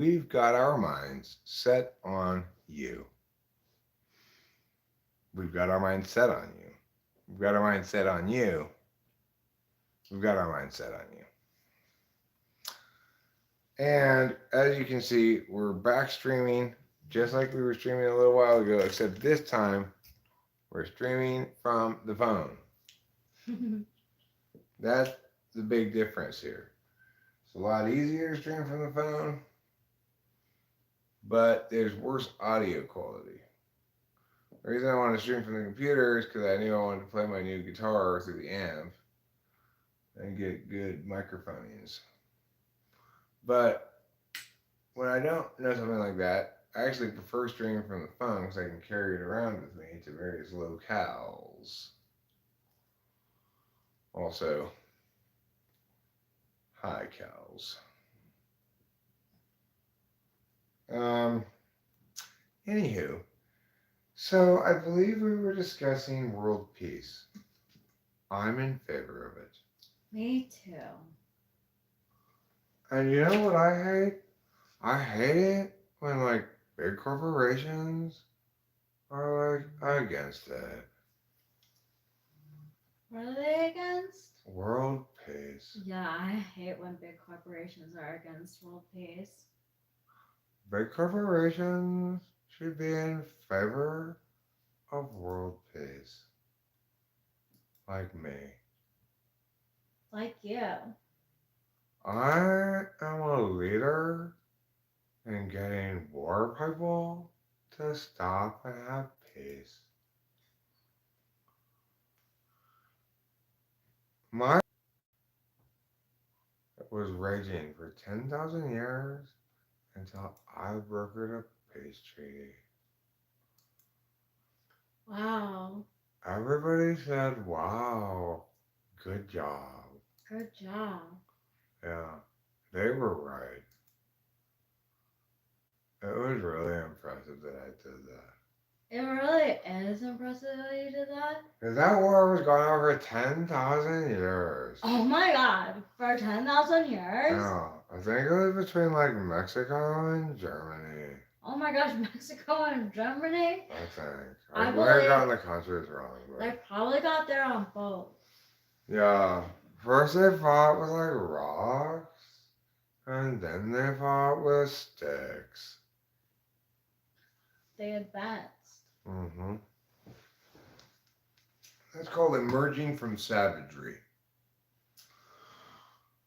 We've got our minds set on you. We've got our mind set on you. We've got our mind set on you. We've got our mind set on you. And as you can see, we're back streaming just like we were streaming a little while ago, except this time we're streaming from the phone. That's the big difference here. It's a lot easier to stream from the phone, but there's worse audio quality. The reason I wanted to stream from the computer is because I knew I wanted to play my new guitar through the amp and get good microphones. But when I don't know something like that, I actually prefer streaming from the phone because I can carry it around with me to various locales. Also, high cows. Anywho, so I believe we were discussing world peace. I'm in favor of it. Me too. And you know what I hate? I hate it when like big corporations are like against it. What are they against? World peace. Yeah, I hate when big corporations are against world peace. Big corporations should be in favor of world peace. Like me. Like you. I am a leader in getting war people to stop and have peace. My was raging for 10,000 years until I brokered a peace treaty. Wow. Everybody said, wow, good job. Good job. Yeah, they were right. It was really impressive that I did that. It really is impressive that you did that. Because that war was going on for 10,000 years. Oh my god, for 10,000 years? Yeah, I think it was between like Mexico and Germany. Oh my gosh, Mexico and Germany? I think. I might have believe gotten the countries wrong. they But probably got there on boats. yeah, first they fought with like rocks, and then they fought with sticks. They advanced. Mm-hmm. That's called emerging from savagery.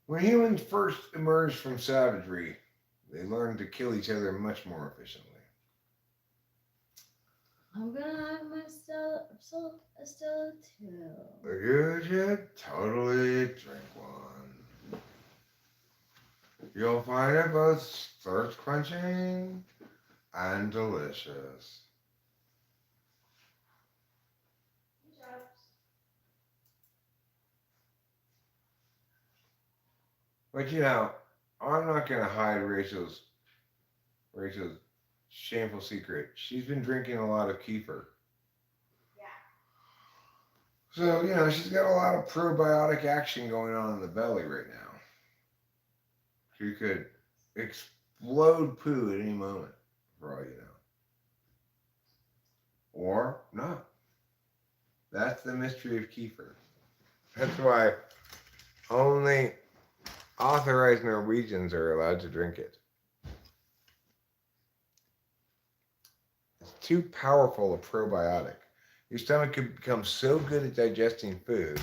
When humans first emerged from savagery, they learned to kill each other much more efficiently. I'm gonna have my still too. You should totally drink one. You'll find it both thirst quenching and delicious. But you know, I'm not gonna hide Rachel's shameful secret. She's been drinking a lot of kefir. So, you know, she's got a lot of probiotic action going on in the belly right now. She could explode poo at any moment, for all you know. Or not. That's the mystery of kefir. That's why only authorized Norwegians are allowed to drink it. It's too powerful a probiotic. Your stomach could become so good at digesting food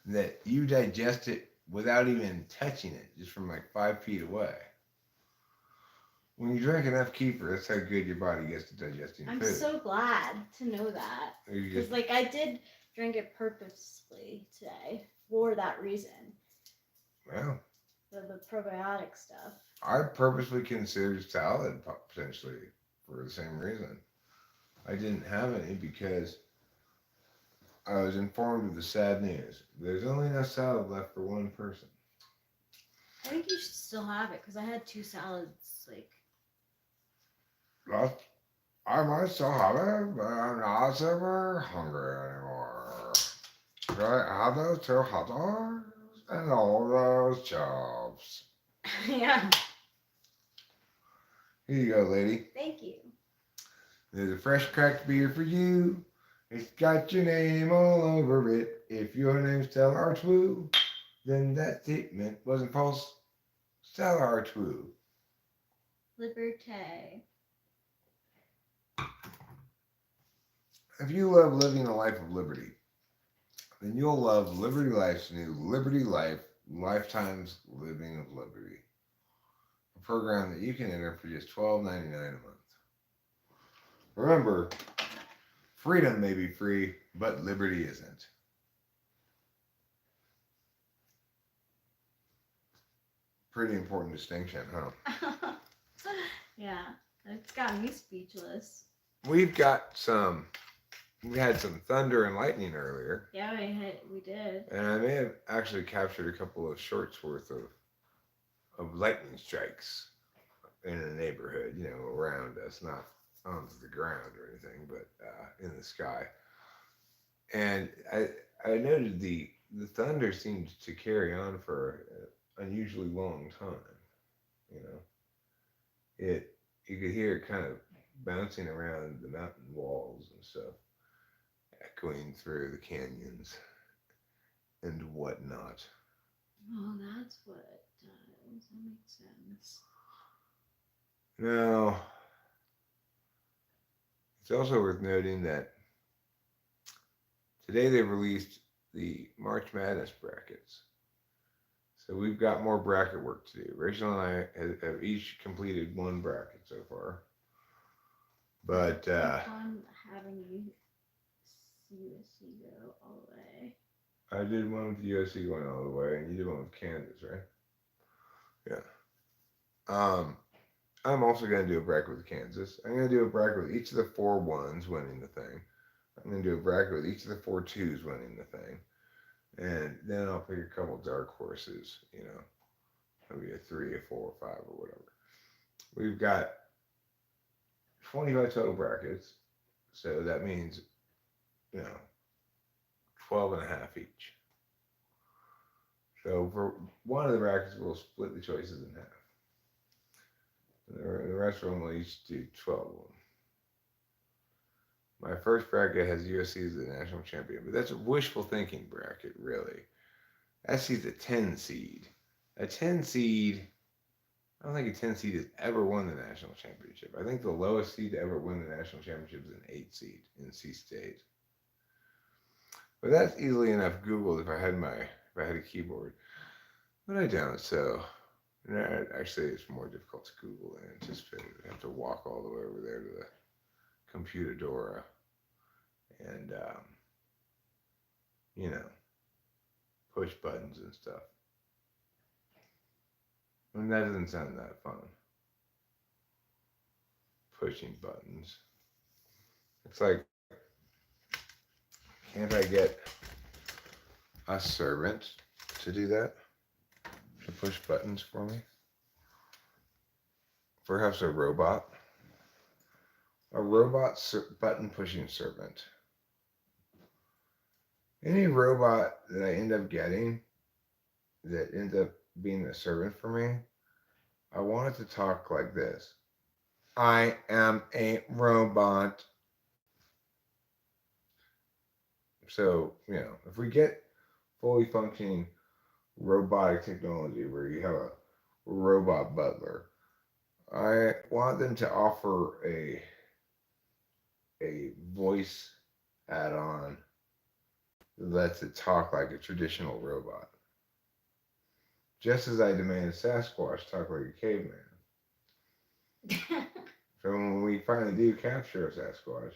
that you digest it without even touching it, just from like 5 feet away. When you drink enough kefir, that's how good your body gets to digesting I'm food. so glad to know that. Because, like, I did drink it purposely today for that reason. Well, The probiotic stuff. I purposely considered salad potentially for the same reason. I didn't have any because I was informed of the sad news. There's only enough salad left for one person. I think you should still have it because I had 2 salads. Like, I might still have it, but I'm not super hungry anymore. Should I have those 2 hot dogs and all those chops? yeah. Here you go, lady. Thank you. There's a fresh cracked beer for you. It's got your name all over it. If your name's Stella Archwoo, then that statement wasn't false. Stella Archwoo. Liberté. If you love living a life of liberty, then you'll love Liberty Life's new Liberty Life Lifetimes Living of Liberty, a program that you can enter for just $12.99 a month. Remember, freedom may be free, but liberty isn't. Pretty important distinction, huh? Yeah, it's got me speechless. We had some thunder and lightning earlier. Yeah, we did. And I may have actually captured a couple of shorts worth of lightning strikes in the neighborhood, around us, not onto the ground or anything, but in the sky. And I noted the thunder seemed to carry on for an unusually long time. You could hear it kind of bouncing around the mountain walls and stuff, echoing through the canyons and whatnot. Oh, that's what it does. That makes sense. Now, it's also worth noting that today they released the March Madness brackets. So we've got more bracket work to do. Rachel and I have each completed one bracket so far. But fun having USC go all the way. I did one with USC going all the way, and you did one with Kansas, right? Yeah. I'm also going to do a bracket with Kansas. I'm going to do a bracket with each of the 4 1s winning the thing. I'm going to do a bracket with each of the 4 2s winning the thing. And then I'll pick a couple dark horses, maybe a 3, a 4, or 5, or whatever. We've got 25 total brackets. So that means, 12 and a half each. So for one of the brackets, we'll split the choices in half. The rest of them will each do 12 of them. My first bracket has USC as the national champion, but that's a wishful thinking bracket, really. SC's a 10 seed. A 10 seed, I don't think a 10 seed has ever won the national championship. I think the lowest seed to ever win the national championship is an 8 seed in C State. But that's easily enough Googled if I had a keyboard. But I don't, so actually it's more difficult to Google than anticipated. I have to walk all the way over there to the Computadora and push buttons and stuff. And that doesn't sound that fun. Pushing buttons. It's like, can't I get a servant to do that? To push buttons for me? Perhaps a robot? A robot button pushing servant. Any robot that I end up getting that ends up being a servant for me, I want it to talk like this. I am a robot. So, if we get fully functioning robotic technology where you have a robot butler, I want them to offer a voice add-on that lets it talk like a traditional robot. Just as I demand Sasquatch talk like a caveman. So when we finally do capture a Sasquatch,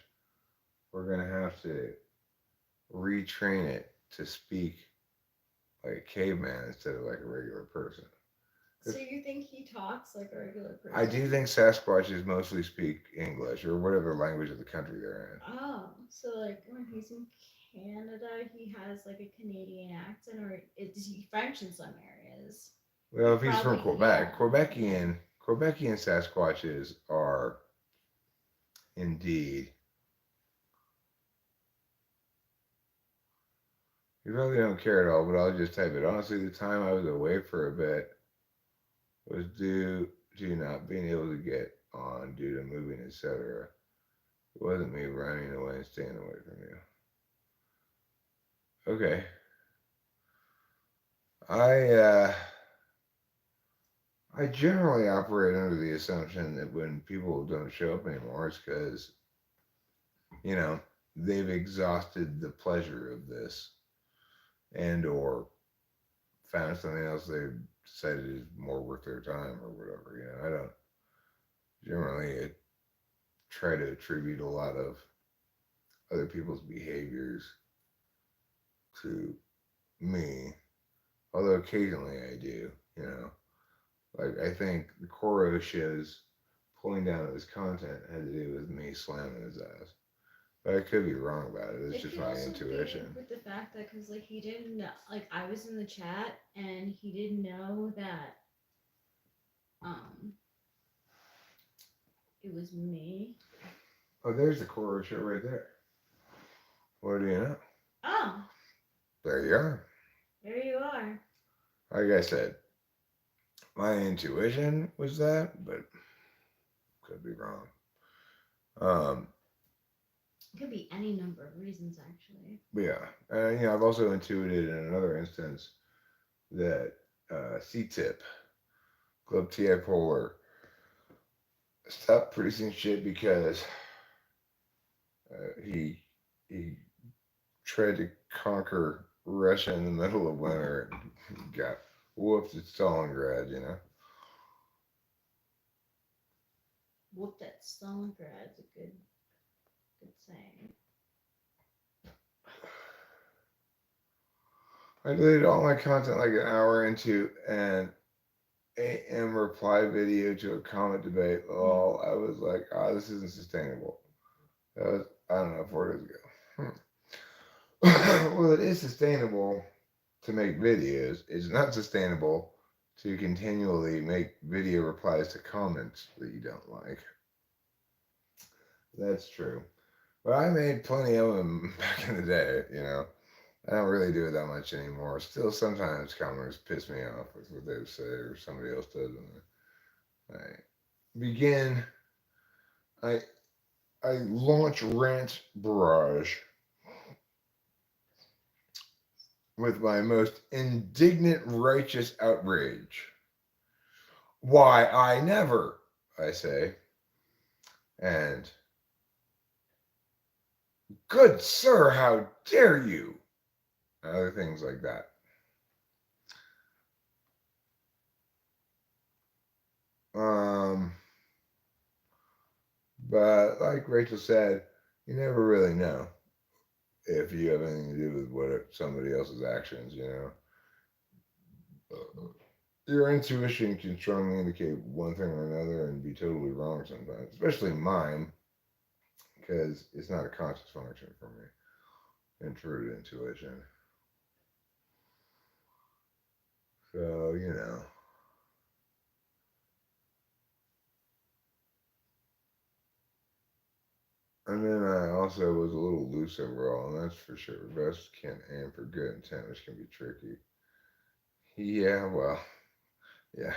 we're going to have to retrain it to speak like a caveman instead of like a regular person. So you think he talks like a regular person? I do think Sasquatches mostly speak English or whatever language of the country they're in. Oh, so like when he's in Canada, he has like a Canadian accent, or is he French in some areas? Well, if he's from Quebec, yeah. Quebecian Sasquatches are indeed. You probably don't care at all, but I'll just type it. Honestly, the time I was away for a bit was due to not being able to get on due to moving, etc. It wasn't me running away and staying away from you. Okay. I I generally operate under the assumption that when people don't show up anymore, it's because, you know, they've exhausted the pleasure of this and or found something else they decided is more worth their time or whatever. I don't generally try to attribute a lot of other people's behaviors to me, although occasionally I do. Like, I think the Korosha's pulling down of his content had to do with me slamming his ass. But I could be wrong about it. It's It just could my also be intuition. with the fact that because like he didn't know, like I was in the chat and he didn't know that um it was me. Oh, there's the Korosha right there. What do you know? Oh, There you are. there you are. Like I said, my intuition was that, but could be wrong. Um, It could be any number of reasons actually. but yeah, and I've also intuited in another instance that C-Tip, Club TI Polar, stopped producing shit because he tried to conquer Russia in the middle of winter and got whooped at Stalingrad. Whoop that Stalingrad's a good saying. I deleted all my content like an hour into an AM reply video to a comment debate. Oh, I was like, this isn't sustainable. That was, I don't know, 4 days ago. Well, it is sustainable to make videos. It's not sustainable to continually make video replies to comments that you don't like. That's true. But I made plenty of them back in the day. I don't really do it that much anymore. Still, sometimes commenters piss me off with what they say or somebody else does. And I begin, I, I launch rant barrage with my most indignant, righteous outrage. Why, I never, I say. And, good sir, how dare you? And other things like that. Um, but like Rachel said, you never really know if you have anything to do with somebody else's actions. Your intuition can strongly indicate one thing or another and be totally wrong sometimes, especially mine, because it's not a conscious function for me. Intrude intuition. So. And then I also was a little loose overall, and that's for sure. Best can't aim for good intent, which can be tricky. Yeah, well, yeah.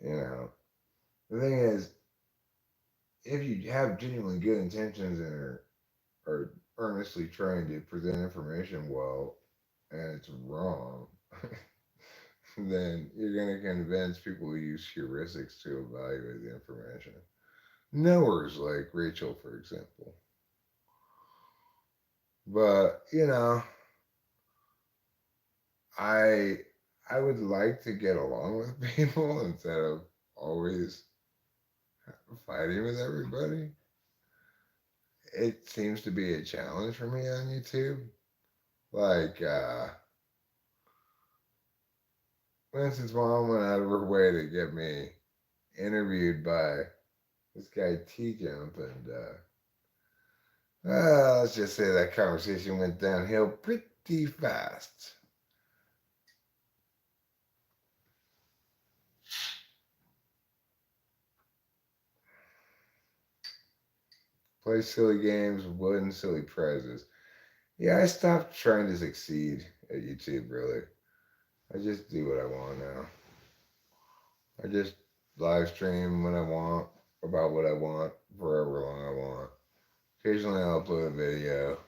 You know, the thing is, if you have genuinely good intentions and are earnestly trying to present information well, and it's wrong, then you're going to convince people to use heuristics to evaluate the information. Knowers like Rachel, for example. But, I I would like to get along with people instead of always fighting with everybody. It seems to be a challenge for me on YouTube. Like, for instance, mom went out of her way to get me interviewed by this guy T Jump, and let's just say that conversation went downhill pretty fast. Play silly games, win silly prizes. Yeah, I stopped trying to succeed at YouTube, really. I just do what I want now. I just live stream when I want about what I want, forever long I want. Occasionally I'll upload a video.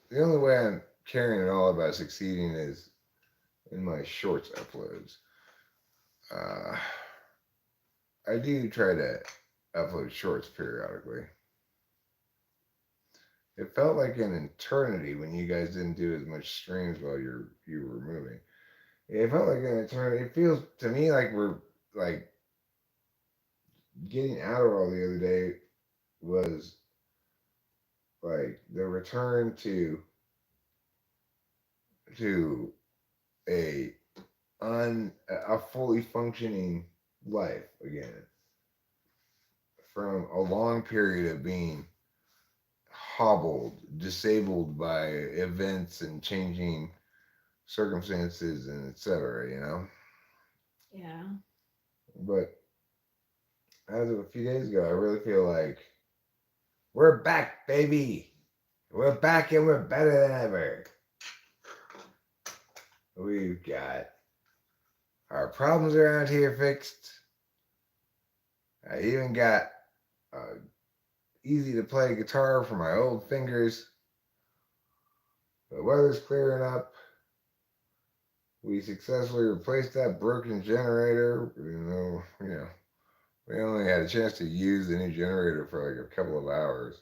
The only way I'm caring at all about succeeding is in my shorts uploads. Uh, I do try to upload shorts periodically. It felt like an eternity when you guys didn't do as much streams while you were moving. It felt like an eternity. It feels to me like we're like getting Adderall the other day was like the return to a a fully functioning life again from a long period of being hobbled, disabled by events and changing circumstances and etc. You know, Yeah. but as of a few days ago, I really feel like we're back, baby. We're back and we're better than ever. We've got our problems around here fixed. I even got easy to play guitar for my old fingers. The weather's clearing up. We successfully replaced that broken generator. We only had a chance to use the new generator for like a couple of hours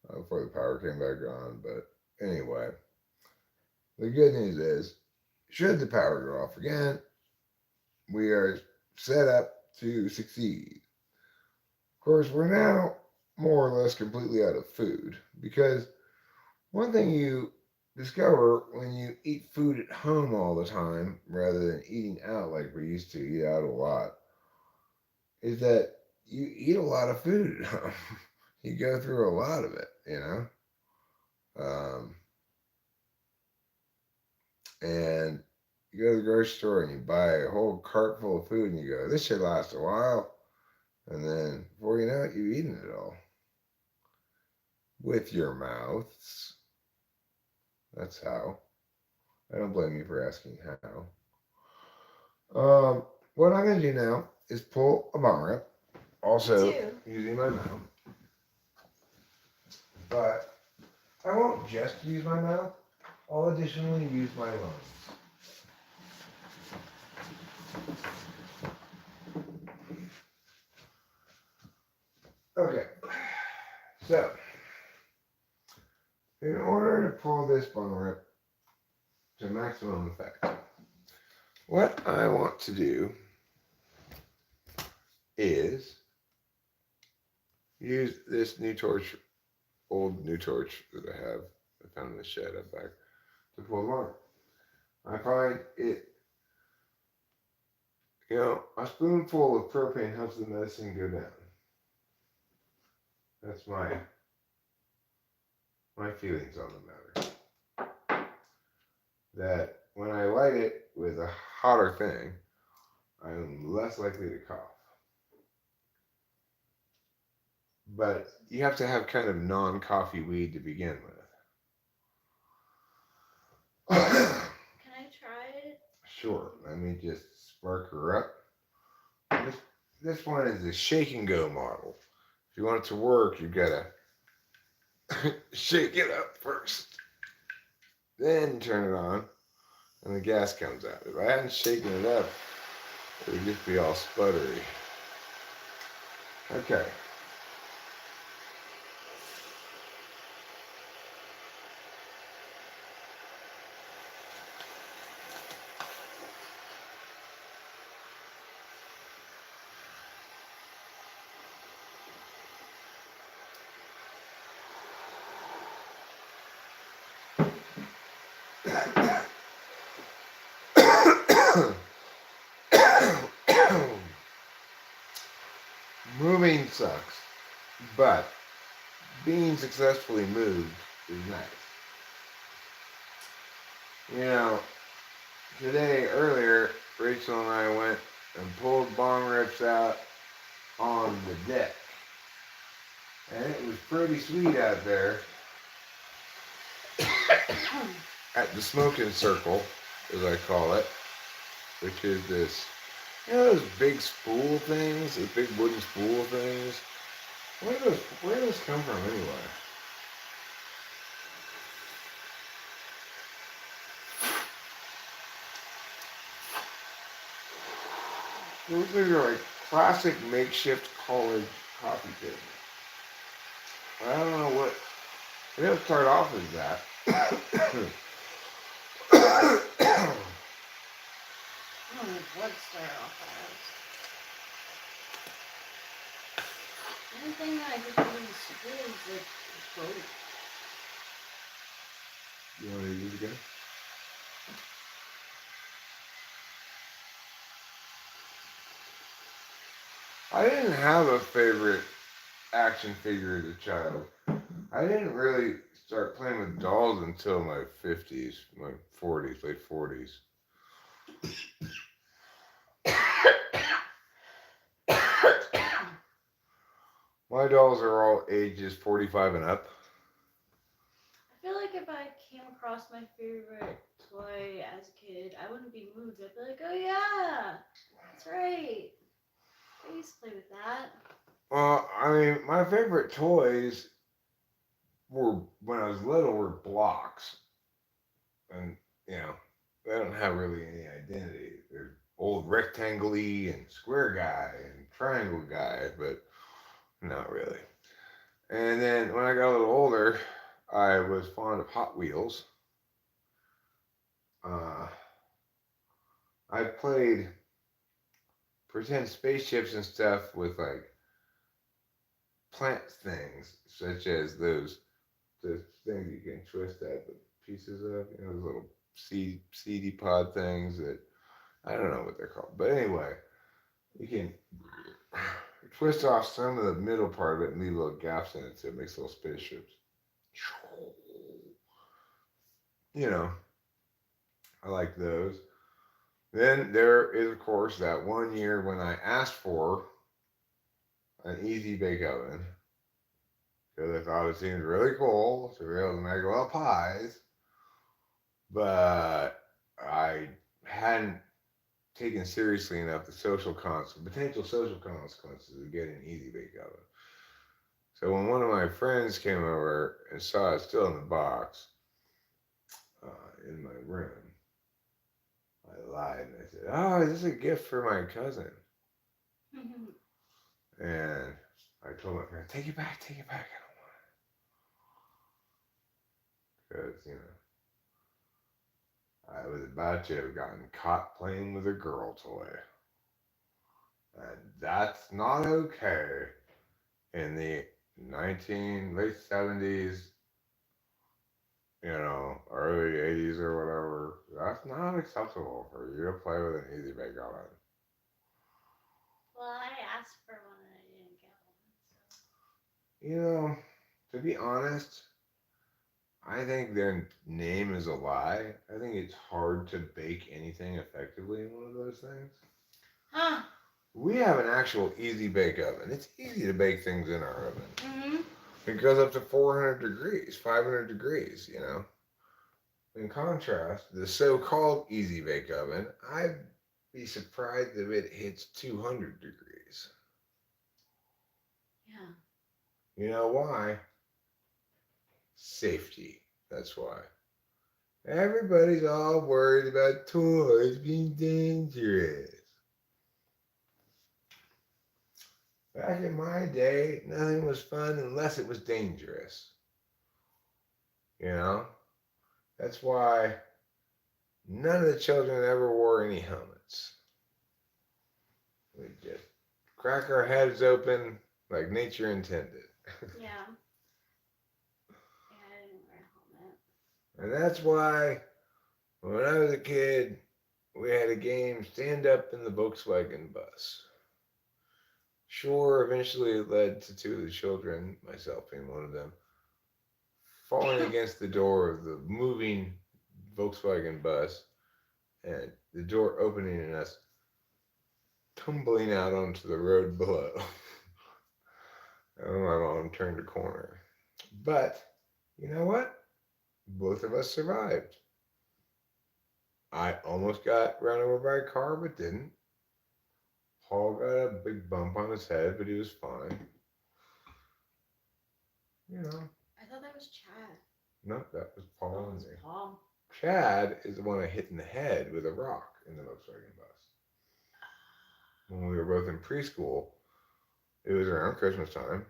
before the power came back on. But anyway, the good news is, should the power go off again, we are set up to succeed. Of course, we're now more or less completely out of food because one thing you discover when you eat food at home all the time rather than eating out like we used to eat out a lot is that you eat a lot of food at home. You go through a lot of it, you know? And you go to the grocery store and you buy a whole cart full of food and you go, this should last a while. And then before you know it, you've eaten it all with your mouths. That's how. I don't blame you for asking how. What I'm going to do now is pull a bong rip, also using my mouth. But I won't just use my mouth. I'll additionally use my lungs. Okay, so in order to pull this bong rip to maximum effect, what I want to do is use this old new torch that I found in the shed up back to pull the bong rip. I find it, a spoonful of propane helps the medicine go down. That's my feelings on the matter. That when I light it with a hotter thing, I'm less likely to cough. But you have to have kind of non-coffee weed to begin with. Can I try it? Sure. Let me just spark her up. This one is a shake and go model. If you want it to work, you gotta shake it up first. Then turn it on, and the gas comes out. If I hadn't shaken it up, it would just be all sputtery. Okay. Moving sucks, but being successfully moved is nice. Earlier, Rachel and I went and pulled bong rips out on the deck. And it was pretty sweet out there at the smoking circle, as I call it, which is this You know those big spool things, those big wooden spool things. Where do those come from anyway? Those things are like classic makeshift college coffee tables. I don't know what. They don't start off as that. I don't know what to start off as. Anything that I could do in school is like broke. You want to use it again? I didn't have a favorite action figure as a child. I didn't really start playing with dolls until my 50s, my 40s, late 40s. My dolls are all ages 45 and up. I feel like if I came across my favorite toy as a kid, I wouldn't be moved. I'd be like, oh yeah, that's right. I used to play with that. Well, I mean, my favorite toys were, when I was little, were blocks. And, you know, they don't have really any identity. They're old rectangle and square guy and triangle guy, but not really. And then when I got a little older, I was fond of Hot Wheels. Uh, I played pretend spaceships and stuff with like plant things, such as those things you can twist out the pieces of, you know, those little seedy pod things that I don't know what they're called, but anyway, you can twist off some of the middle part of it and leave little gaps in it so it makes little spaceships. You know, I like those. Then there is, of course, that one year when I asked for an easy bake oven because I thought it seemed really cool to be able to make little pies, but I hadn't taken seriously enough the potential social consequences of getting an easy bake oven. So when one of my friends came over and saw it still in the box in my room, I lied and I said, "Oh, is this a gift for my cousin?" And I told my friend, "Take it back, take it back. I don't want it." Because, you know, I was about to have gotten caught playing with a girl toy. And that's not okay in the late 70s, you know, early 80s or whatever. That's not acceptable for you to play with an easy bake oven. Well, I asked for one and I didn't get one. So. You know, to be honest, I think their name is a lie. I think it's hard to bake anything effectively in one of those things. Huh. We have an actual easy bake oven. It's easy to bake things in our oven. Mm-hmm. It goes up to 400 degrees, 500 degrees, you know. In contrast, the so-called easy bake oven, I'd be surprised if it hits 200 degrees. Yeah. You know why? Safety. That's why. Everybody's all worried about toys being dangerous. Back in my day, nothing was fun unless it was dangerous. You know? That's why none of the children ever wore any helmets. We just crack our heads open like nature intended. Yeah. Yeah, I didn't wear a helmet. And that's why when I was a kid, we had a game, stand up in the Volkswagen bus. Sure, eventually it led to two of the children, myself being one of them, falling against the door of the moving Volkswagen bus and the door opening and us tumbling out onto the road below. And my mom turned a corner. But you know what? Both of us survived. I almost got run over by a car, but didn't. Paul got a big bump on his head, but he was fine. You know, I thought that was Chad. no, that was Oh, Paul it and was me. Paul. Chad is the one I hit in the head with a rock in the Volkswagen bus. When we were both in preschool, it was around Christmas time.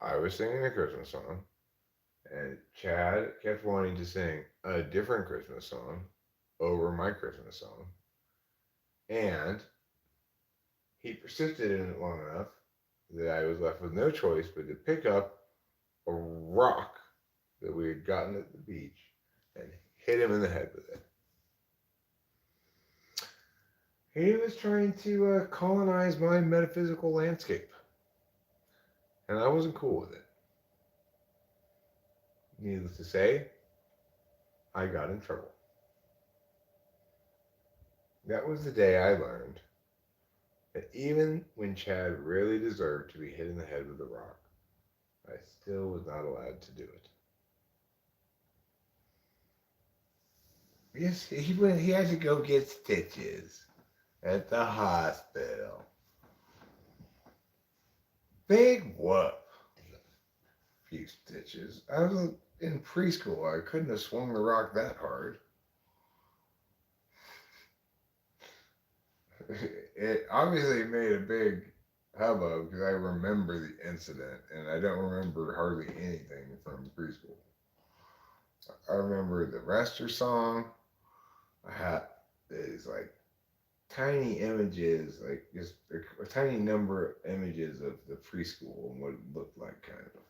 I was singing a Christmas song, and Chad kept wanting to sing a different Christmas song over my Christmas song. And he persisted in it long enough that I was left with no choice but to pick up a rock that we had gotten at the beach and hit him in the head with it. He was trying to colonize my metaphysical landscape, and I wasn't cool with it. Needless to say, I got in trouble. That was the day I learned that even when Chad really deserved to be hit in the head with a rock, I still was not allowed to do it. Yes, he went. He had to go get stitches at the hospital. Big whoop. Few stitches. I was in preschool. I couldn't have swung the rock that hard. It obviously made a big hubbub because I remember the incident and I don't remember hardly anything from preschool. I remember the Rester song. I had these like tiny images, like just a tiny number of images of the preschool and what it looked like, kind of.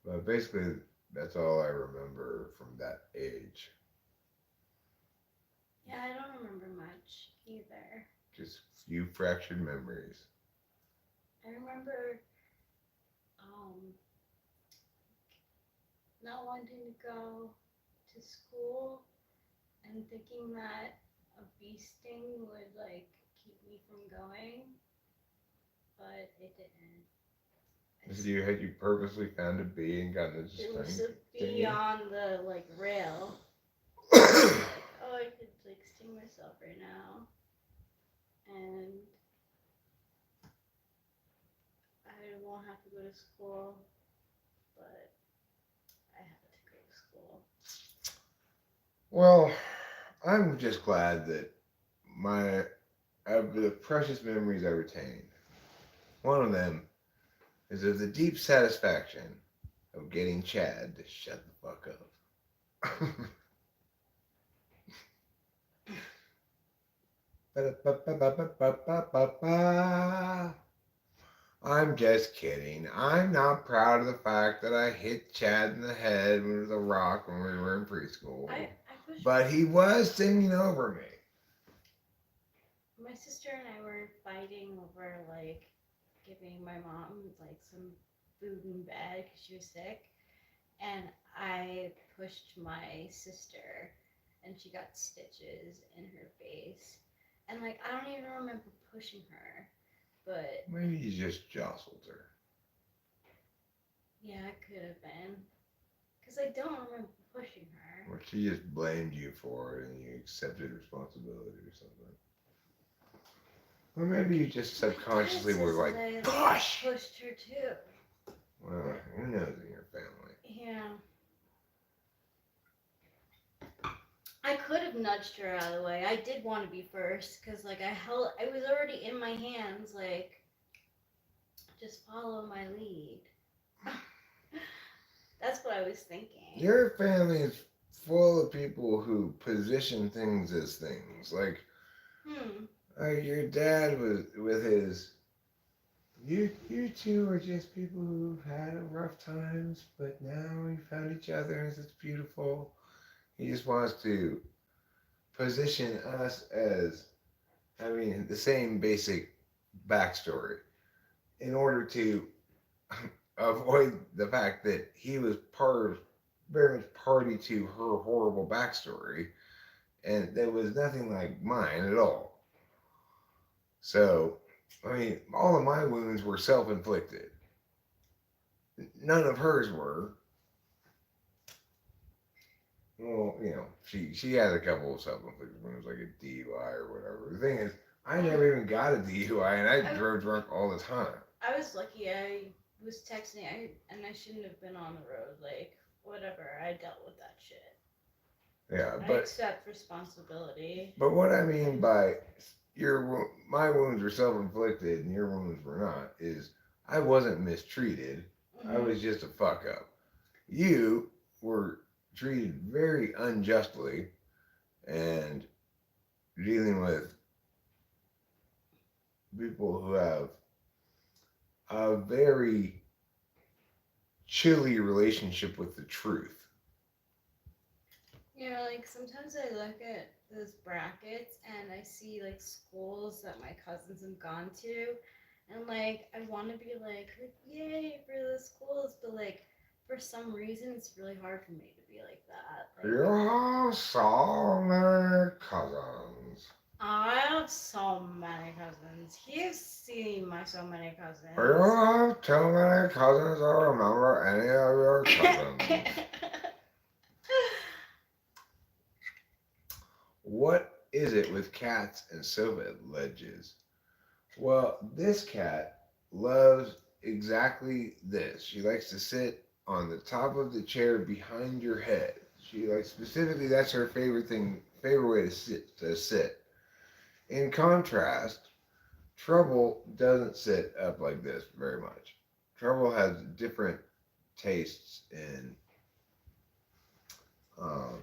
But basically, that's all I remember from that age. Yeah, I don't remember much either. Just few fractured memories. I remember not wanting to go to school and thinking that a bee sting would like keep me from going, but it didn't. Had you purposely found a bee and gotten it to There was sting? a bee on the like rail. You? Like, oh, I could like sting myself right now, and I won't have to go to school, but I had to go to school. Well, I'm just glad that my of the precious memories I retain, one of them is of the deep satisfaction of getting Chad to shut the fuck up. I'm just kidding. I'm not proud of the fact that I hit Chad in the head with a rock when we were in preschool. But he was singing over me. My sister and I were fighting over like giving my mom like some food in bed because she was sick, and I pushed my sister, and she got stitches in her face, and like I don't even remember pushing her, but Maybe you just jostled her. yeah, it could have been, because I don't remember pushing her. Or she just blamed you for it and you accepted responsibility or something. Or maybe you just subconsciously were like, push! I pushed her too. Well, who knows in your family? Yeah. I could have nudged her out of the way. I did want to be first because, like, I was already in my hands. Like, just follow my lead. That's what I was thinking. Your family is full of people who position things as things. Like, your dad was with his. You two are just people who've had rough times, but now you found each other and it's beautiful. He just wants to position us as having the same basic backstory in order to avoid the fact that he was very much party to her horrible backstory, and there was nothing like mine at all. So, I mean, all of my wounds were self-inflicted. None of hers were. well, she has a couple of self-inflicted wounds, like a DUI or whatever. The thing is, I never even got a DUI, and I drove drunk all the time. I was lucky. I was texting, and I shouldn't have been on the road. Like, whatever. I dealt with that shit. Yeah, I but accept responsibility. what I mean by my wounds were self-inflicted and your wounds were not is I wasn't mistreated. I was just a fuck up. You were treated very unjustly and dealing with people who have a very chilly relationship with the truth. You know, like sometimes I look at those brackets and I see like schools that my cousins have gone to, and like I want to be like yay for the schools, but like for some reason it's really hard for me to be like that. Like You have so many cousins. I have so many cousins. He's seen my so many You cousins. have too many cousins to remember any of your cousins. What is it with cats and sofa ledges? Well, this cat loves exactly this. She likes to sit on the top of the chair behind your head. She likes specifically that's her favorite way to sit. In contrast, Trouble doesn't sit up like this very much. Trouble has different tastes in um,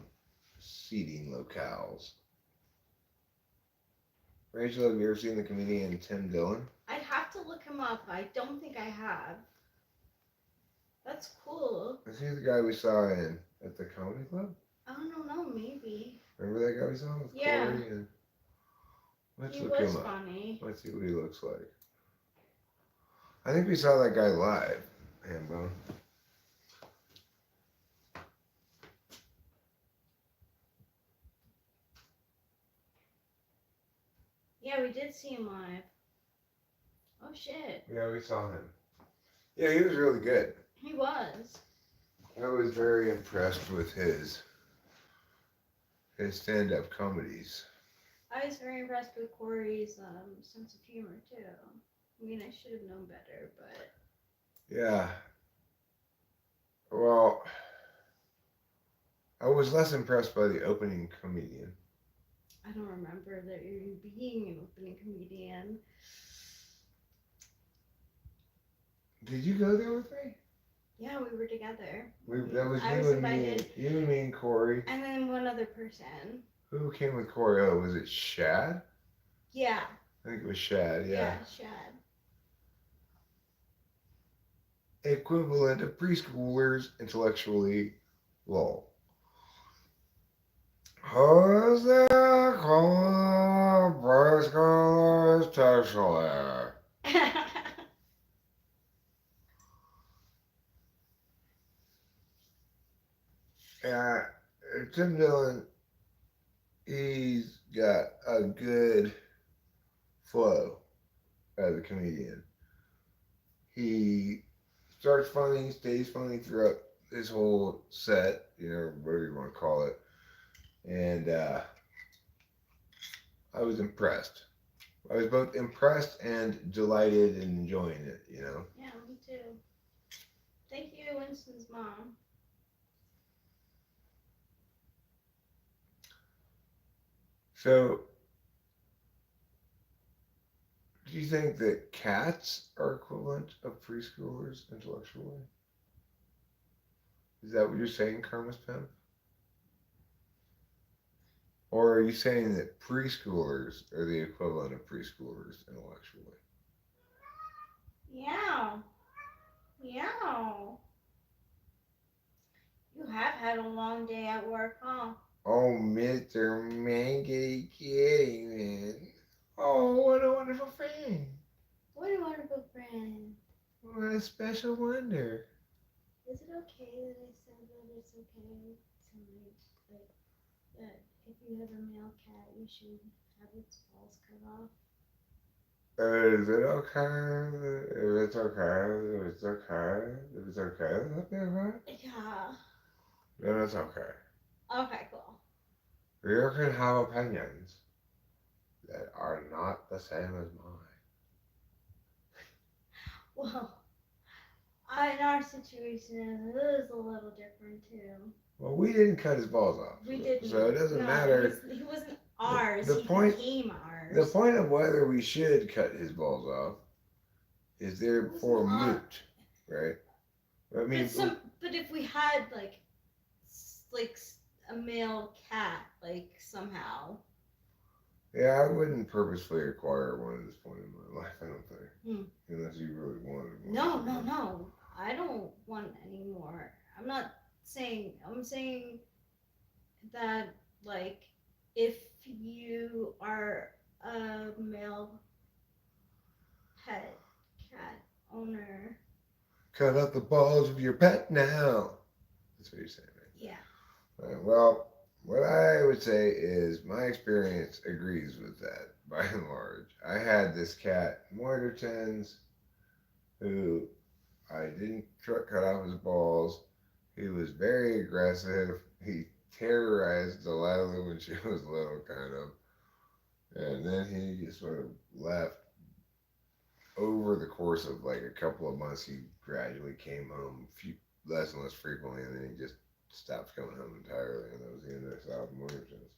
seating locales. Rachel, have you ever seen the comedian Tim Dillon? I'd have to look him up. I don't think I have. That's cool. Is he the guy we saw at the comedy club? I don't know, maybe. Remember that guy we saw with Yeah. Corey? And let's He look was him up. funny. Let's see what he looks like. I think we saw that guy live, Hambone. Yeah, we did see him live. Oh shit. Yeah, we saw him. Yeah, he was really good. He was. I was very impressed with his stand-up comedies. I was very impressed with Corey's sense of humor too. I mean, I should have known better, but Yeah. Well, I was less impressed by the opening comedian. I don't remember there even being an opening comedian. Did you go there with me? Yeah, we were together. That was I you was and me. invited. You and me and Corey. And then one other person. Who came with Corey? Oh, was it Shad? Yeah. I think it was Shad. Yeah. Shad. Equivalent of preschoolers intellectually. Lol. Who's there calling preschoolers intellectually? Yeah, Tim Dillon, he's got a good flow as a comedian. He starts funny, stays funny throughout his whole set, whatever you want to call it. And I was impressed. I was both impressed and delighted and enjoying it, Yeah, me too. Thank you, Winston's mom. So, do you think that cats are equivalent of preschoolers intellectually? Is that what you're saying, Karma's Pimp? Or are you saying that preschoolers are the equivalent of preschoolers intellectually? Yeah. Yeah. You have had a long day at work, huh? Oh, Mr. Mankity Kitty, man. Oh, what a wonderful friend. What a wonderful friend. What a special wonder. Is it okay that I said that it's okay to like that if you have a male cat you should have its balls cut off? Is it okay? If it's okay, if it's okay, if it's okay, that'd be okay. Yeah. Then it's okay. Okay, cool. You can have opinions that are not the same as mine. Well, in our situation, it is a little different too. Well, we didn't cut his balls off, We didn't. so it doesn't No, matter. he wasn't The, ours. the He point, became the ours. point of whether we should cut his balls off is It wasn't therefore our. moot, right? I mean, But if we had like a male cat, like somehow. yeah, I wouldn't purposefully acquire one at this point in my life. I don't think, Hmm. unless you really wanted one. No. I don't want any more. I'm not saying. I'm saying that like if you are a male pet cat owner. Cut out the balls of your pet now. That's what you're saying, right? Yeah. Well, what I would say is my experience agrees with that by and large. I had this cat, Mortartons, who I didn't cut off his balls. He was very aggressive. He terrorized Delilah when she was little, kind of. And then he just sort of left. Over the course of like a couple of months, he gradually came home less and less frequently, and then he just stopped coming home entirely, and that was the end of South Morganton's.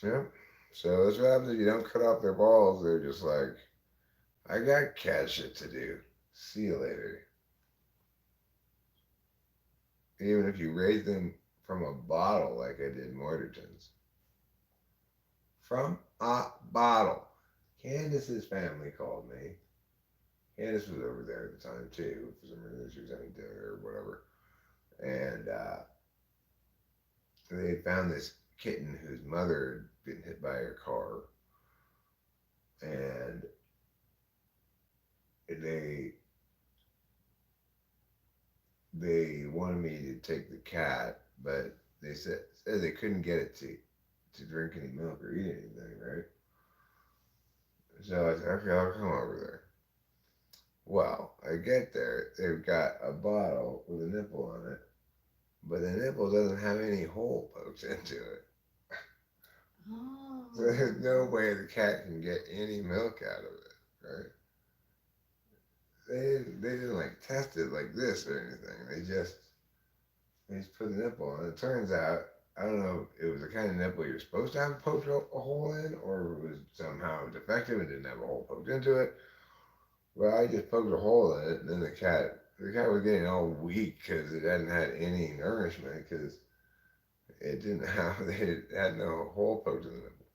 Yeah. So that's what happens if you don't cut off their balls. They're just like, I got cat shit to do. See you later. Even if you raise them from a bottle like I did Mortarton's. From a bottle. Candace's family called me. Candace was over there at the time too. For some reason, she was having dinner or whatever. And they found this kitten whose mother had been hit by her car. And they wanted me to take the cat, but they said they couldn't get it to drink any milk or eat anything, right? So I said, okay, I'll come over there. Well, I get there, they've got a bottle with a nipple on it, but the nipple doesn't have any hole poked into it. Oh. So there's no way the cat can get any milk out of it, right? They didn't like test it like this or anything. They just put the nipple on. It turns out, I don't know if it was the kind of nipple you're supposed to have poked a hole in, or if it was somehow defective and didn't have a hole poked into it. Well, I just poked a hole in it, and then the cat was getting all weak because it hadn't had any nourishment because it didn't have, they had no hole poked in the nipple.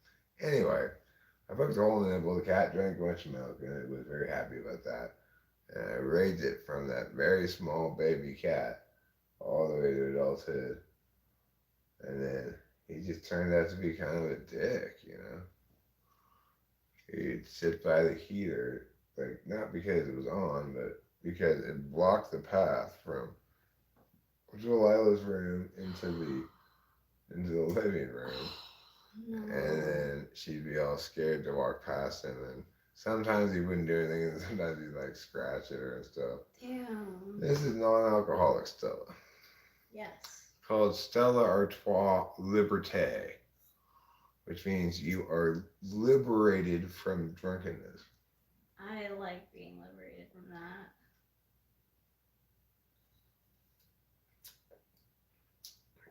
Anyway, I poked a hole in the nipple. The cat drank a bunch of milk, and it was very happy about that. And I raised it from that very small baby cat all the way to adulthood. And then he just turned out to be kind of a dick, you know? He'd sit by the heater, like, not because it was on, but because it blocked the path from Delilah's room into the living room. No. And then she'd be all scared to walk past him, and sometimes he wouldn't do anything, and sometimes he'd like scratch at her and stuff. Ew. This is non-alcoholic Stella, Yes. called Stella Artois Liberté, which means you are liberated from drunkenness. I like being liberated from that.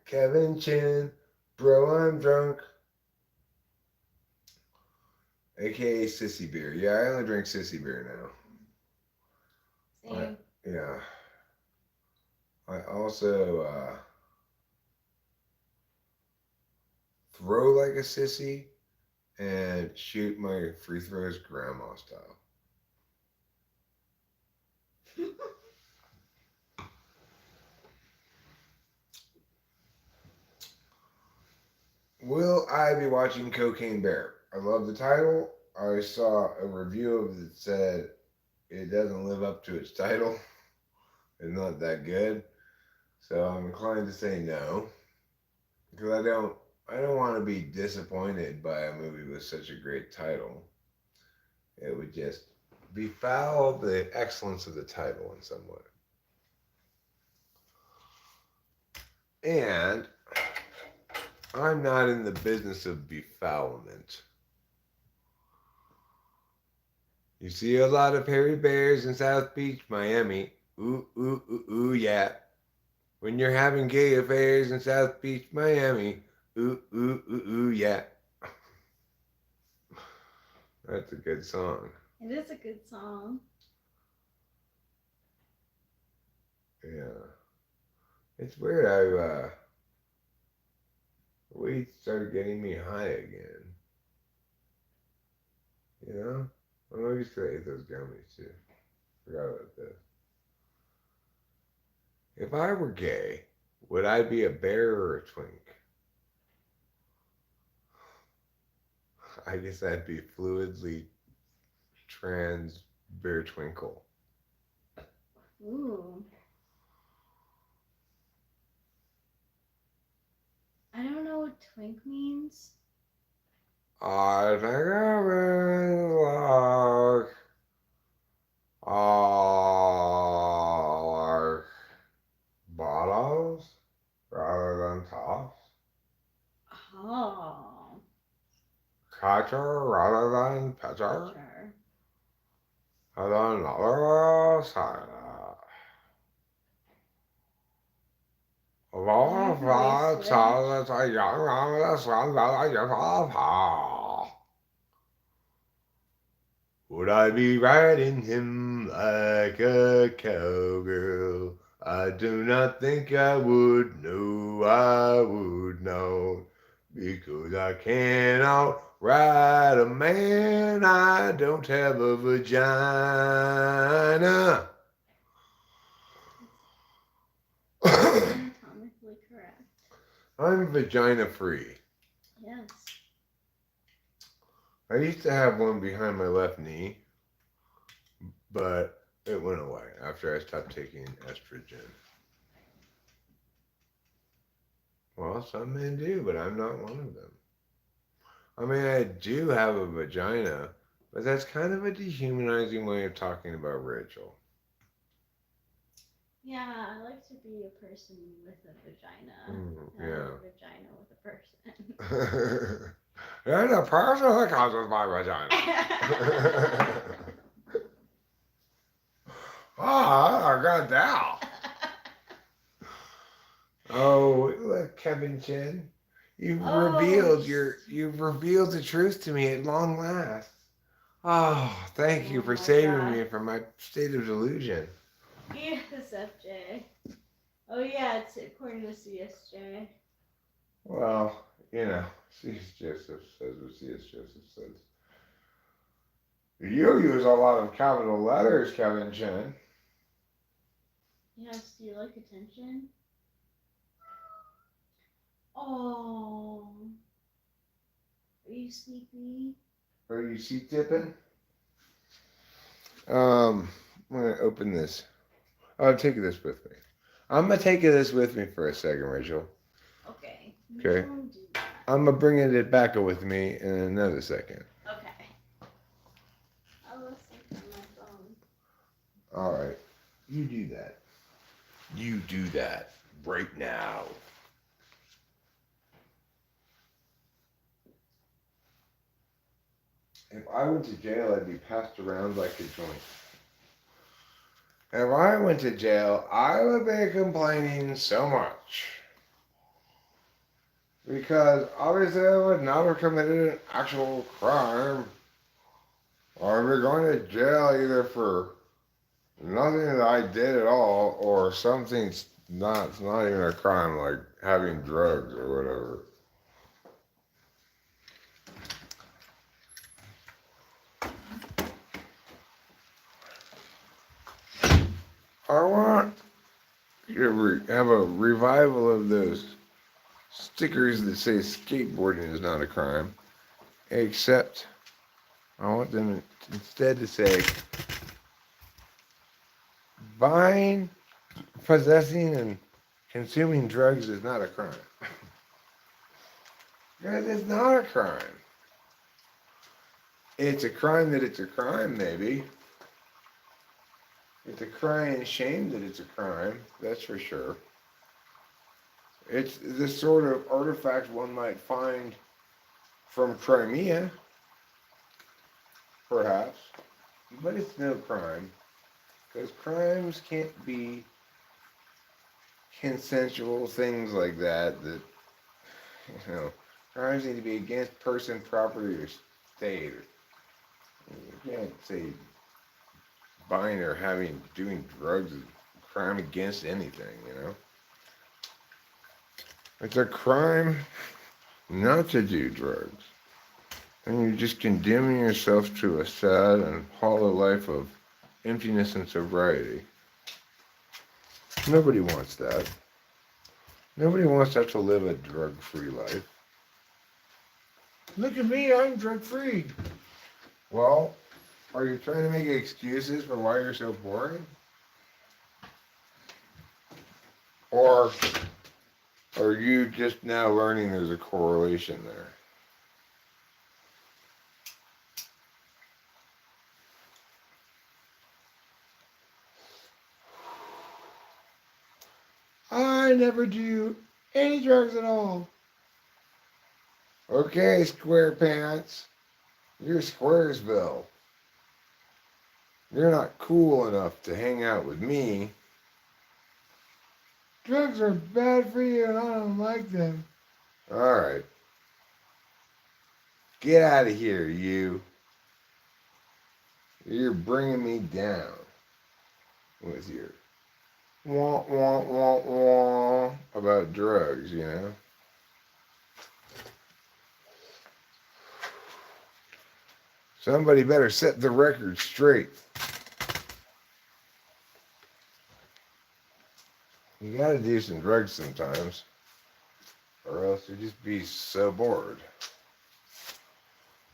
Kevin Chin, bro, I'm drunk. AKA sissy beer. Yeah, I only drink sissy beer now. Same. Yeah. I also throw like a sissy and shoot my free throws grandma style. Will I be watching Cocaine Bear? I love the title. I saw a review of it that said it doesn't live up to its title. It's not that good. So I'm inclined to say no. Because I don't want to be disappointed by a movie with such a great title. It would just befoul the excellence of the title in some way. And I'm not in the business of befoulment. You see a lot of hairy bears in South Beach, Miami. Ooh, ooh, ooh, ooh, yeah. When you're having gay affairs in South Beach, Miami. Ooh, ooh, ooh, ooh, yeah. That's a good song. It is a good song. Yeah. It's weird. Weed started getting me high again. You know? Well, maybe it's because I ate those gummies too. Forgot about this. If I were gay, would I be a bear or a twink? I guess I'd be fluidly trans bear twinkle. Ooh. I don't know what twink means. I think of it like, like bottoms rather than tops. Oh. Catcher rather than pitcher. Sure. And another side. Of all Wonder if we the switch. child a young man, the son that I give up. Would I be riding him like a cowgirl? I do not think I would. No, I would not. Because I cannot ride a man. I don't have a vagina. Anatomically correct. I'm vagina free. Yes. I used to have one behind my left knee, but it went away after I stopped taking estrogen. Well, some men do, but I'm not one of them. I mean, I do have a vagina, but that's kind of a dehumanizing way of talking about Rachel. Yeah, I like to be a person with a vagina. Not Yeah. a vagina with a person. And a person that comes with my vagina. I got that. Oh, look, Kevin Chin. You've revealed the truth to me at long last. Oh, thank you Oh for my saving God. me from my state of delusion. ESFJ. Oh yeah, it's according to CSJ. Well, you know, C.S. Joseph says what C.S. Joseph says. You use a lot of capital letters, Kevin Chin. Yes, do you like attention? Oh. Are you sleepy? Are you sheep dipping? I'm gonna open this. I'll take this with me. I'm gonna take this with me for a second, Rachel. Okay. Okay. Don't do that. I'm gonna bring it back with me in another second. Okay. I'll listen from my phone. All right. You do that. You do that right now. If I went to jail, I'd be passed around like a joint. If I went to jail, I would be complaining so much. Because obviously I would not have committed an actual crime. Or I'd be going to jail either for nothing that I did at all or something's not, it's not even a crime, like having drugs or whatever. I want you to have a revival of those stickers that say skateboarding is not a crime, except I want them instead to say buying, possessing, and consuming drugs is not a crime. Because it's not a crime. It's a crime that it's a crime, maybe. It's a crying shame that it's a crime, that's for sure. It's the sort of artifact one might find from Crimea, perhaps, but it's no crime, because crimes can't be consensual things like that. Crimes need to be against person, property, or state. You can't say buying or doing drugs is a crime against anything. It's a crime not to do drugs. And you're just condemning yourself to a sad and hollow life of emptiness and sobriety. Nobody wants that. Nobody wants to have to live a drug-free life. Look at me, I'm drug-free. Well, are you trying to make excuses for why you're so boring? Or are you just now learning there's a correlation there? I never do any drugs at all. Okay, SquarePants. You're Squaresville. You're not cool enough to hang out with me. Drugs are bad for you and I don't like them. Alright. Get out of here, you. You're bringing me down with your wah, wah, wah, wah about drugs. Somebody better set the record straight. You gotta do some drugs sometimes, or else you'd just be so bored.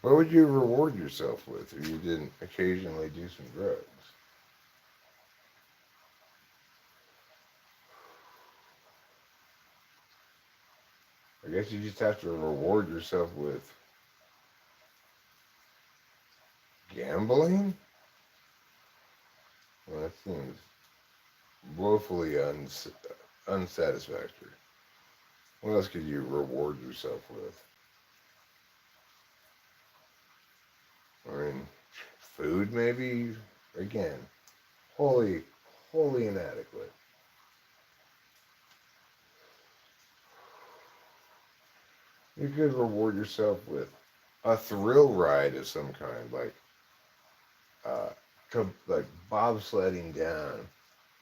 What would you reward yourself with if you didn't occasionally do some drugs? I guess you just have to reward yourself with gambling? Well, that seems woefully unsatisfactory. What else could you reward yourself with? I mean, food maybe? Again, wholly inadequate. You could reward yourself with a thrill ride of some kind, like bobsledding down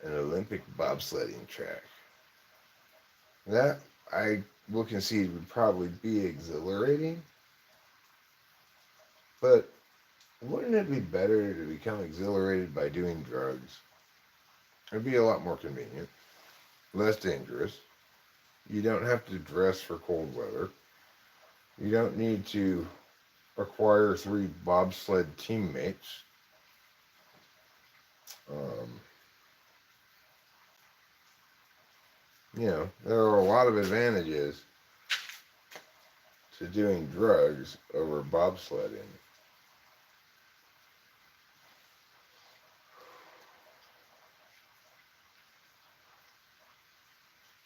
an Olympic bobsledding track. That I will concede would probably be exhilarating, but wouldn't it be better to become exhilarated by doing drugs? It'd be a lot more convenient, less dangerous. You don't have to dress for cold weather. You don't need to acquire 3 bobsled teammates. There are a lot of advantages to doing drugs over bobsledding.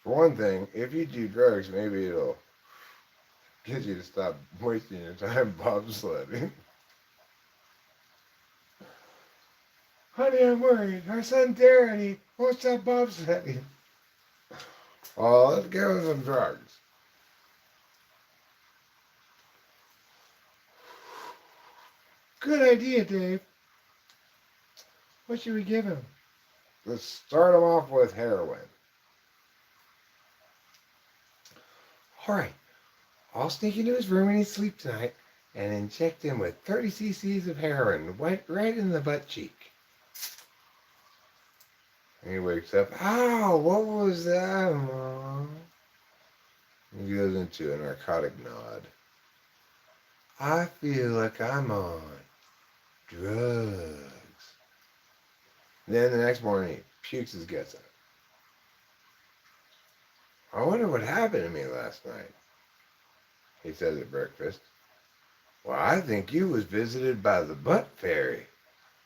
For one thing, if you do drugs, maybe it'll get you to stop wasting your time bobsledding. Honey, I'm worried. Our son Darren, he won't stop bobsledding. Oh, let's give him some drugs. Good idea, Dave. What should we give him? Let's start him off with heroin. All right. I'll sneak into his room in his sleep tonight and inject him with 30 cc's of heroin right in the butt cheek. And he wakes up. Ow, what was that, Mom? He goes into a narcotic nod. I feel like I'm on drugs. Then the next morning, he pukes his guts out. I wonder what happened to me last night, he says at breakfast. Well, I think you was visited by the butt fairy,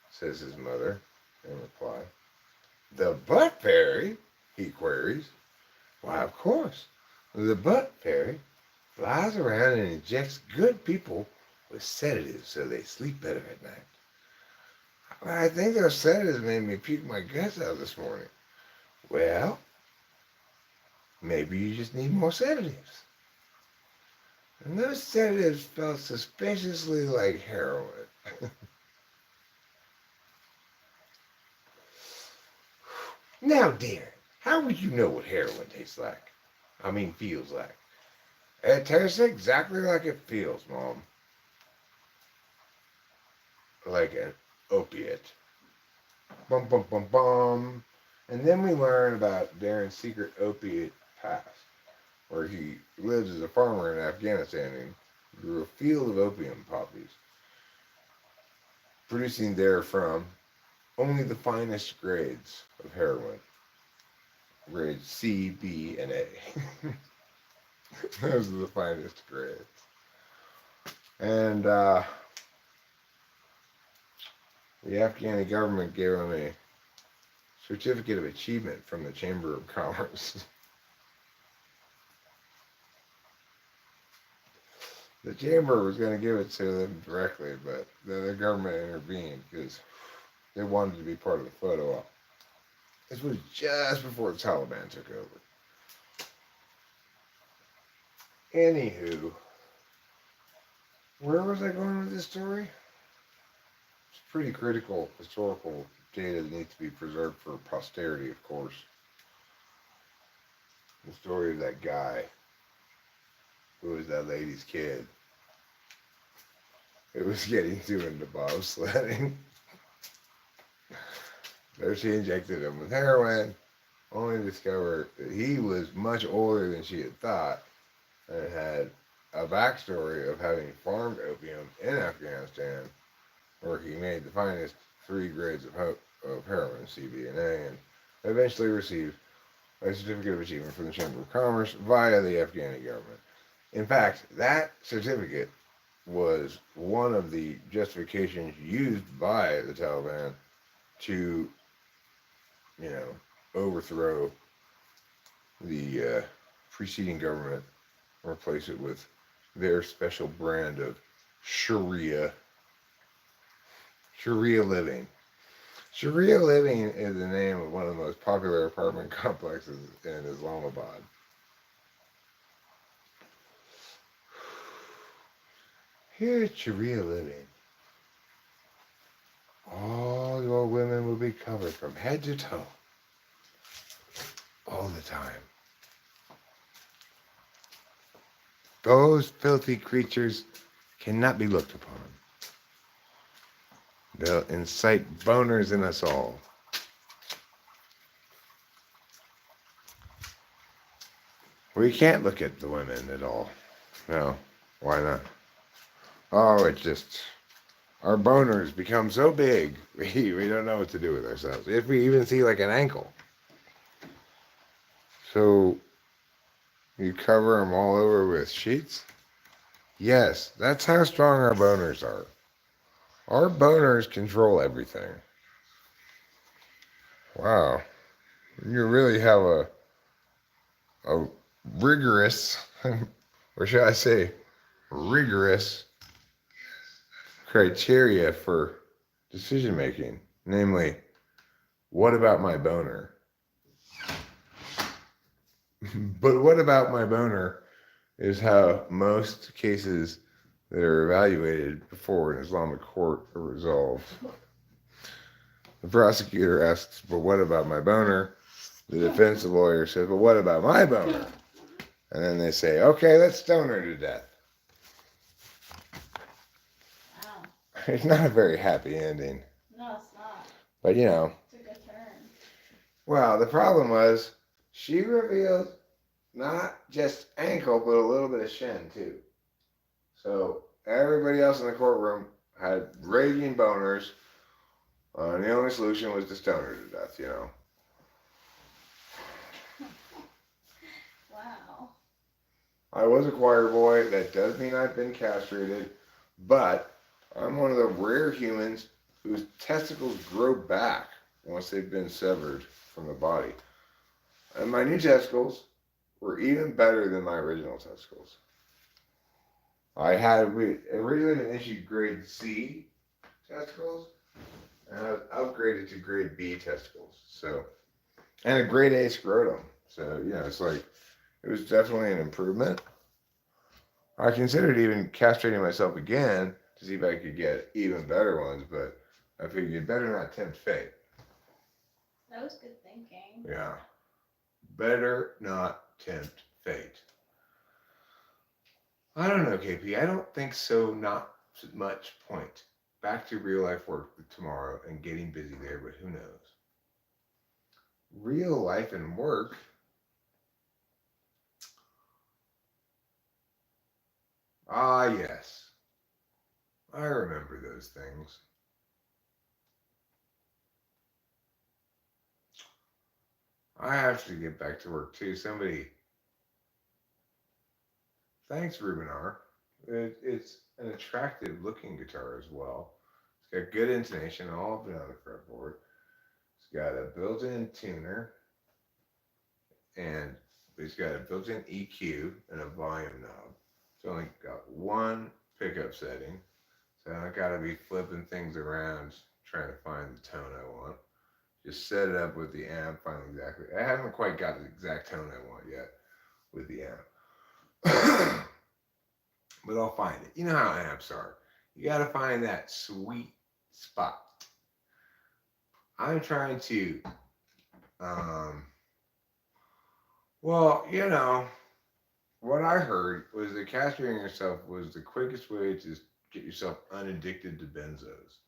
says his mother in reply. The butt fairy? He queries. Why, of course. The butt fairy flies around and injects good people with sedatives so they sleep better at night. I think those sedatives made me puke my guts out this morning. Well, maybe you just need more sedatives. And those sedatives felt suspiciously like heroin. Now, dear, how would you know what heroin tastes like? I mean, feels like. It tastes exactly like it feels, Mom. Like an opiate. Bum, bum, bum, bum. And then we learn about Darren's secret opiate past, where he lives as a farmer in Afghanistan and grew a field of opium poppies, producing therefrom only the finest grades of heroin. Grades C, B, and A. Those are the finest grades. And the Afghani government gave him a certificate of achievement from the Chamber of Commerce. The chamber was going to give it to them directly, but the government intervened because they wanted to be part of the photo op. This was just before the Taliban took over. Anywho, where was I going with this story? It's pretty critical historical data that needs to be preserved for posterity, of course. The story of that guy who was that lady's kid. It was getting too into bobsledding. There she injected him with heroin, only to discover that he was much older than she had thought, and had a backstory of having farmed opium in Afghanistan, where he made the finest 3 grades of heroin, C, B, and A, and eventually received a certificate of achievement from the Chamber of Commerce via the Afghani government. In fact, that certificate was one of the justifications used by the Taliban to, overthrow the preceding government, replace it with their special brand of Sharia living. Sharia living is the name of one of the most popular apartment complexes in Islamabad. Here at Sharia living, all your women will be covered from head to toe, all the time. Those filthy creatures cannot be looked upon. They'll incite boners in us all. We can't look at the women at all. No, why not? Oh, it's just, our boners become so big, we don't know what to do with ourselves. If we even see like an ankle. So, you cover them all over with sheets? Yes, that's how strong our boners are. Our boners control everything. Wow. You really have a rigorous, or should I say, rigorous criteria for decision making. Namely, what about my boner? But what about my boner is how most cases that are evaluated before an Islamic court are resolved. The prosecutor asks, but what about my boner? The defense lawyer says, but what about my boner? And then they say, okay, let's stone her to death. Wow. It's not a very happy ending. No, it's not. But Took a turn. Well, the problem was she revealed not just ankle, but a little bit of shin too. So everybody else in the courtroom had raging boners, and the only solution was to stone her to death, Wow. I was a choir boy. That does mean I've been castrated, but I'm one of the rare humans whose testicles grow back once they've been severed from the body. And my new testicles were even better than my original testicles. We originally been issued grade C testicles, and I was upgraded to grade B testicles. So, and a grade A scrotum. So, it's like, it was definitely an improvement. I considered even castrating myself again to see if I could get even better ones, but I figured you better not tempt fate. That was good thinking. Yeah. Better not tempt fate. I don't know, KP. I don't think so. Not much point. Back to real life work tomorrow and getting busy there, but who knows? Real life and work. Ah, yes. I remember those things. I have to get back to work too. Somebody, thanks, Rubinar. It's an attractive looking guitar as well. It's got good intonation all up and down the fretboard. It's got a built in tuner, and it's got a built in EQ and a volume knob. It's only got one pickup setting, so I gotta be flipping things around trying to find the tone I want. Just set it up with the amp, find exactly. I haven't quite got the exact tone I want yet with the amp, but I'll find it. You know how amps are. You gotta find that sweet spot. I'm trying to, um, well, what I heard was that castrating yourself was the quickest way to get yourself unaddicted to benzos.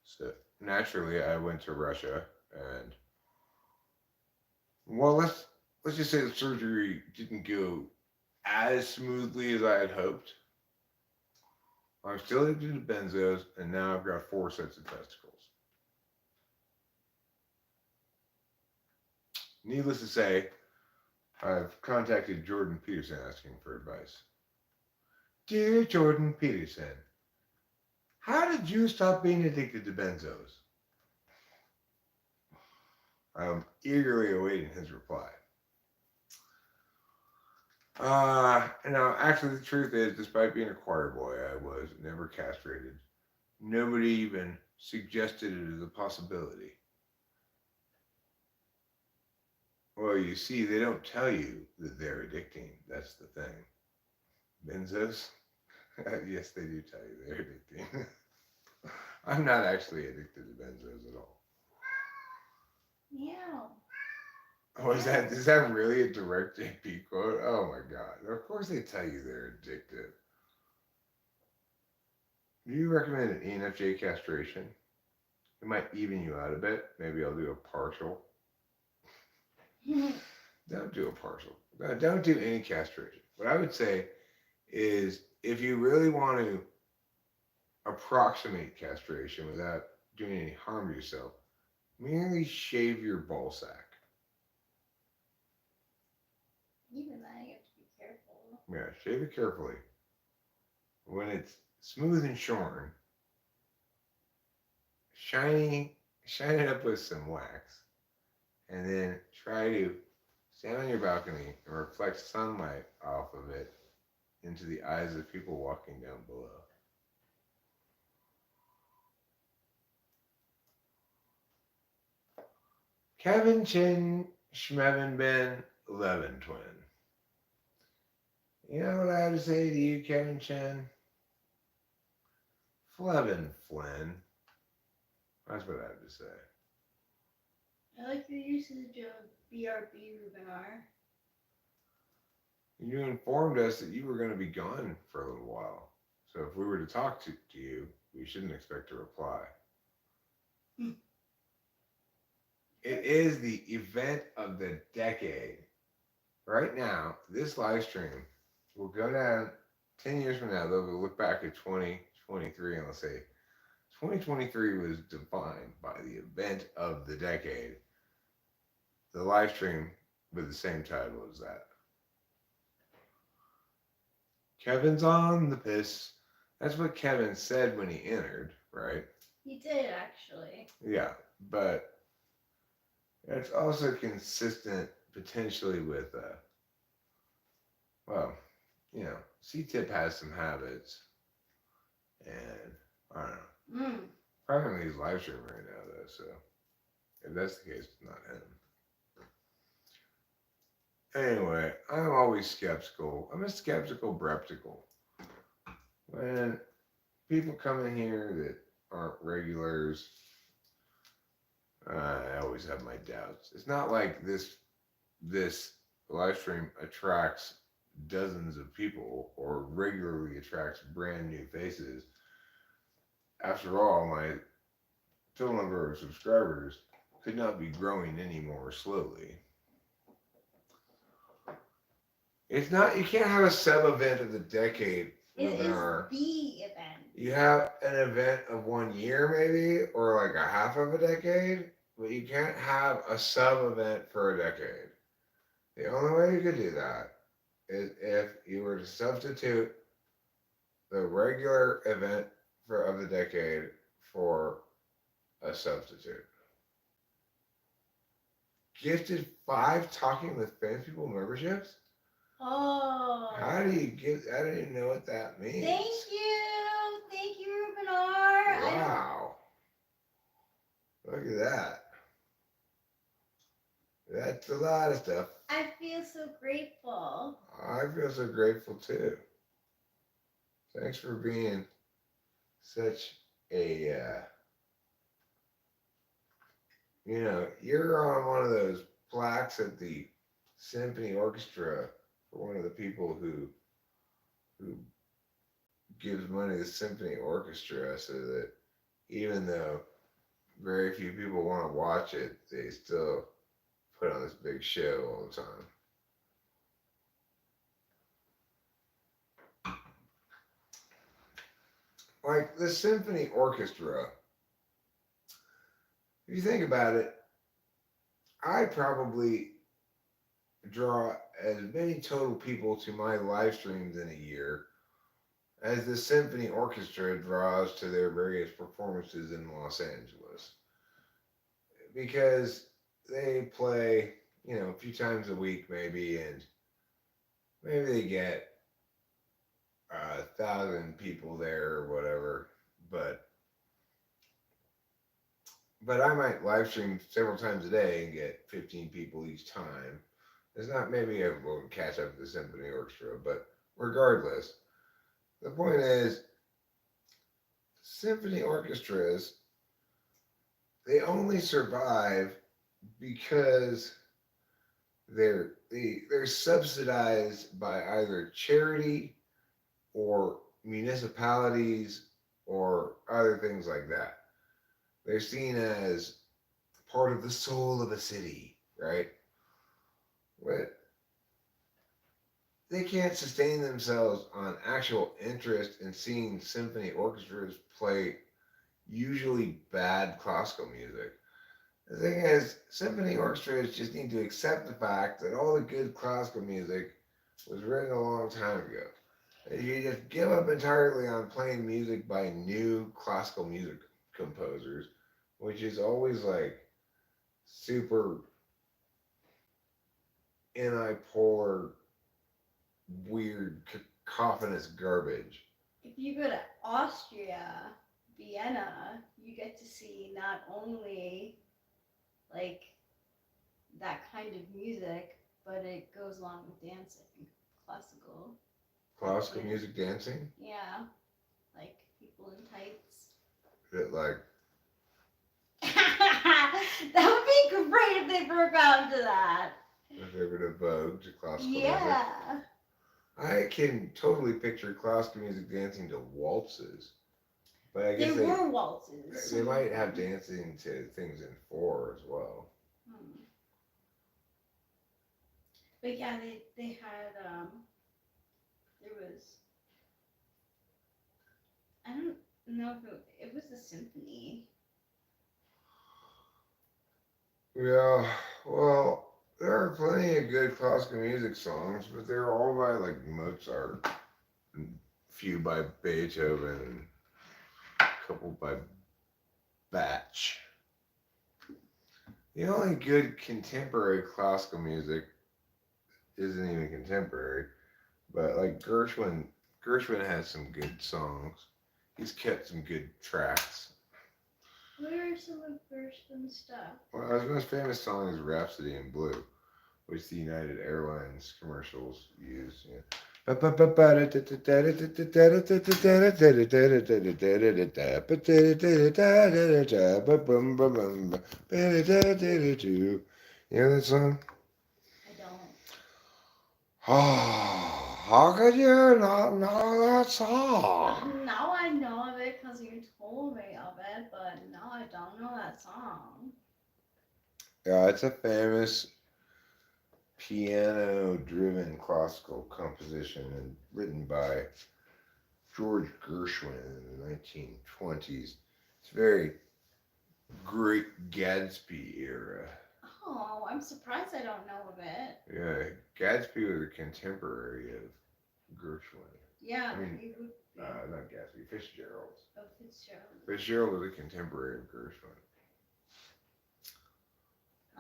So naturally, I went to Russia, and well, let's just say the surgery didn't go as smoothly as I had hoped. I'm still addicted to benzos, and now I've got 4 sets of testicles. Needless to say, I've contacted Jordan Peterson asking for advice. Dear Jordan Peterson, how did you stop being addicted to benzos? I'm eagerly awaiting his reply. Actually, the truth is, despite being a choir boy, I was never castrated. Nobody even suggested it as a possibility. Well, you see, they don't tell you that they're addicting. That's the thing. Benzos? Yes, they do tell you they're addicting. I'm not actually addicted to benzos at all. Meow. Oh, is that really a direct JP quote? Oh my god. Of course they tell you they're addicted. Do you recommend an ENFJ castration? It might even you out a bit. Maybe I'll do a partial. Don't do a partial. Don't do any castration. What I would say is if you really want to approximate castration without doing any harm to yourself, merely shave your ball sack. Even that, you have to be careful. Yeah, shave it carefully. When it's smooth and shorn, shine it up with some wax, and then try to stand on your balcony and reflect sunlight off of it into the eyes of people walking down below. Kevin Chin Schmevin Ben Levin Twin. You know what I have to say to you, Kevin Chen? Flevin Flynn. That's what I have to say. I like the usage of BRB Rubinar. You informed us that you were going to be gone for a little while. So if we were to talk to you, we shouldn't expect a reply. It is the event of the decade. Right now, this live stream will go down 10 years from now. They'll look back at 2023 and they'll say, 2023 was defined by the event of the decade. The live stream with the same title as that. Kevin's on the piss. That's what Kevin said when he entered, right? He did, actually. Yeah, but it's also consistent potentially with well, you know, C-Tip has some habits, and I don't know. Mm. Probably he's live streaming right now, though, so if that's the case, it's not him. Anyway, I'm always skeptical. I'm a skeptical breptical. When people come in here that aren't regulars, I always have my doubts. It's not like this live stream attracts dozens of people or regularly attracts brand new faces. After all, my total number of subscribers could not be growing any more slowly. It's not. You can't have a sub event of the decade It is webinar. the event. You have an event of 1 year, maybe, or like a half of a decade, but you can't have a sub event for a decade. The only way you could do that is if you were to substitute the regular event of the decade for a substitute. Gifted 5 Talking with Famous People memberships? Oh. How do you get? I don't even know what that means. Thank you, Ruben R. Wow. Look at that. That's a lot of stuff. I feel so grateful. I feel so grateful too. Thanks for being such a, you're on one of those plaques at the symphony orchestra for one of the people who gives money to the symphony orchestra, so that even though very few people want to watch it, they still put on this big show all the time. Like the symphony orchestra, if you think about it, I probably draw as many total people to my live streams in a year as the symphony orchestra draws to their various performances in Los Angeles. Because they play, a few times a week maybe, and maybe they get 1,000 people there or whatever. But I might live stream several times a day and get 15 people each time. It's not maybe I will catch up to the symphony orchestra, but regardless, the point is, symphony orchestras, they only survive because they're subsidized by either charity or municipalities or other things like that. They're seen as part of the soul of a city, right? But they can't sustain themselves on actual interest in seeing symphony orchestras play usually bad classical music. The thing is, symphony orchestras just need to accept the fact that all the good classical music was written a long time ago. If you just give up entirely on playing music by new classical music composers, which is always like super antipolar, weird, cacophonous garbage. If you go to Austria, Vienna, you get to see not only like that kind of music, but it goes along with dancing, classical. Classical music dancing? Yeah, like people in tights. Is it like That would be great if they broke out into that. if they were to vogue to classical music? Yeah. I can totally picture classical music dancing to waltzes. But I guess There were waltzes. they might have dancing to things in 4 as well. But yeah, they had there was, I don't know if it was a symphony. Yeah, well, there are plenty of good classical music songs, but they're all by like Mozart, and a few by Beethoven, and a couple by Bach. The only good contemporary classical music isn't even contemporary, But like Gershwin has some good songs. He's kept some good tracks. What are some of Gershwin's stuff? Well, his most famous song is "Rhapsody in Blue," which the United Airlines commercials use. Yeah. You know that song? I don't. Oh, how could you not know that song? Now I know of it because you told me of it, but now I don't know that song. Yeah, it's a famous piano-driven classical composition and written by George Gershwin in the 1920s. It's very Great Gatsby era. Oh, I'm surprised I don't know of it. Yeah, Gatsby was a contemporary of Gershwin. Yeah, I mean, it would be. not Gatsby, Fitzgerald. Oh, Fitzgerald. Fitzgerald was a contemporary of Gershwin.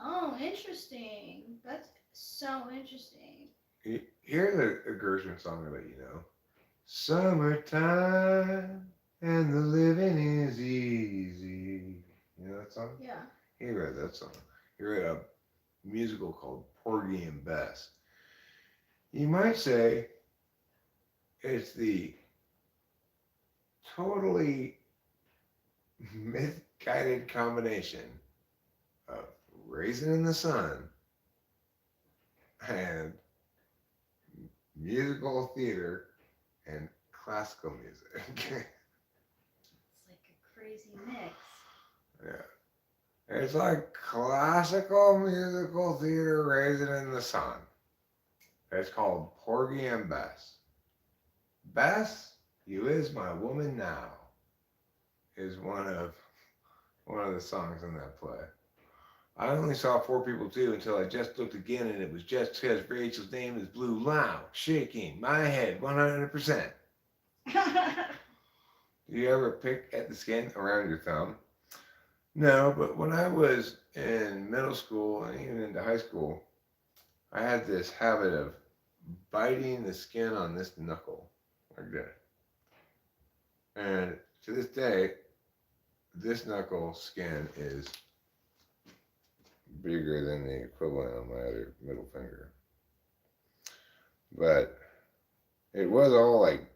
Oh, interesting. That's so interesting. Here's a Gershwin song I bet you know. Summertime and the living is easy. You know that song? Yeah. He wrote that song. He wrote a musical called Porgy and Bess. You might say it's the totally myth-guided combination of Raisin in the Sun and musical theater and classical music. It's like a crazy mix. Yeah. It's like classical musical theater Raisin in the Sun. It's called Porgy and Bess. Bess, you is my woman now, is one of the songs in that play. I only saw four people too until I just looked again, and it was just because Rachel's name is Blue Now, shaking my head 100%. Do you ever pick at the skin around your thumb? No, but when I was in middle school and even into high school, I had this habit of biting the skin on this knuckle like that. And to this day, this knuckle skin is bigger than the equivalent on my other middle finger. But it was all like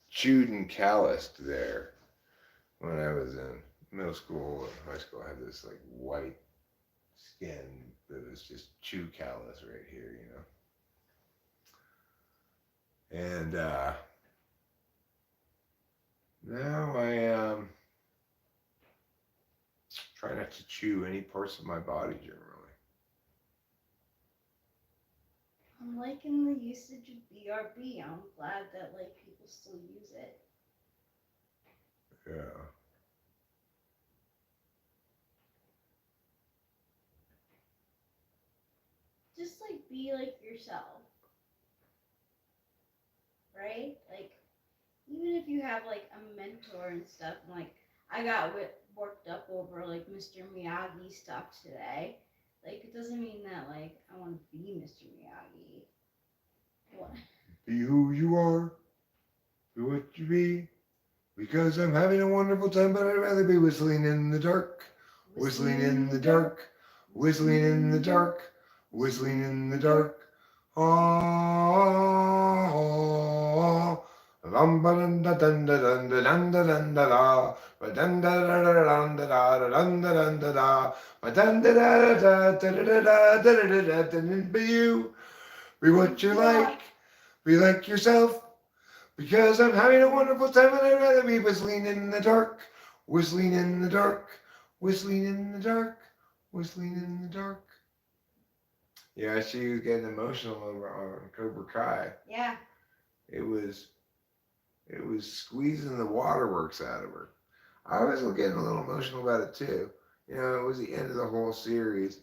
chewed and calloused there when I was in middle school and high school. I had this like white skin that was just chew callus right here, you know. And now I try not to chew any parts of my body generally. I'm liking the usage of BRB. I'm glad that like people still use it. Yeah. Just like be like yourself, right? Like even if you have like a mentor and stuff, and like I got worked up over like Mr. Miyagi stuff today. Like it doesn't mean that like I want to be Mr. Miyagi. What? Be who you are. Be what you be. Because I'm having a wonderful time, but I'd rather be whistling in the dark. Whistling in the dark. Whistling in the dark. Whistling in the dark. Ah. Lam ba dun da dun da dun da dun da dun da da. Ba dun da da da dun da da da dun da dun da da. Ba dun da da da da da da da da da da da. Be you. Be what you like. Be like yourself. Because I'm having a wonderful time and I'd rather be whistling in the dark, whistling in the dark, whistling in the dark, whistling in the dark. Yeah, she was getting emotional over on Cobra Kai. Yeah. It was squeezing the waterworks out of her. I was getting a little emotional about it too. You know, it was the end of the whole series.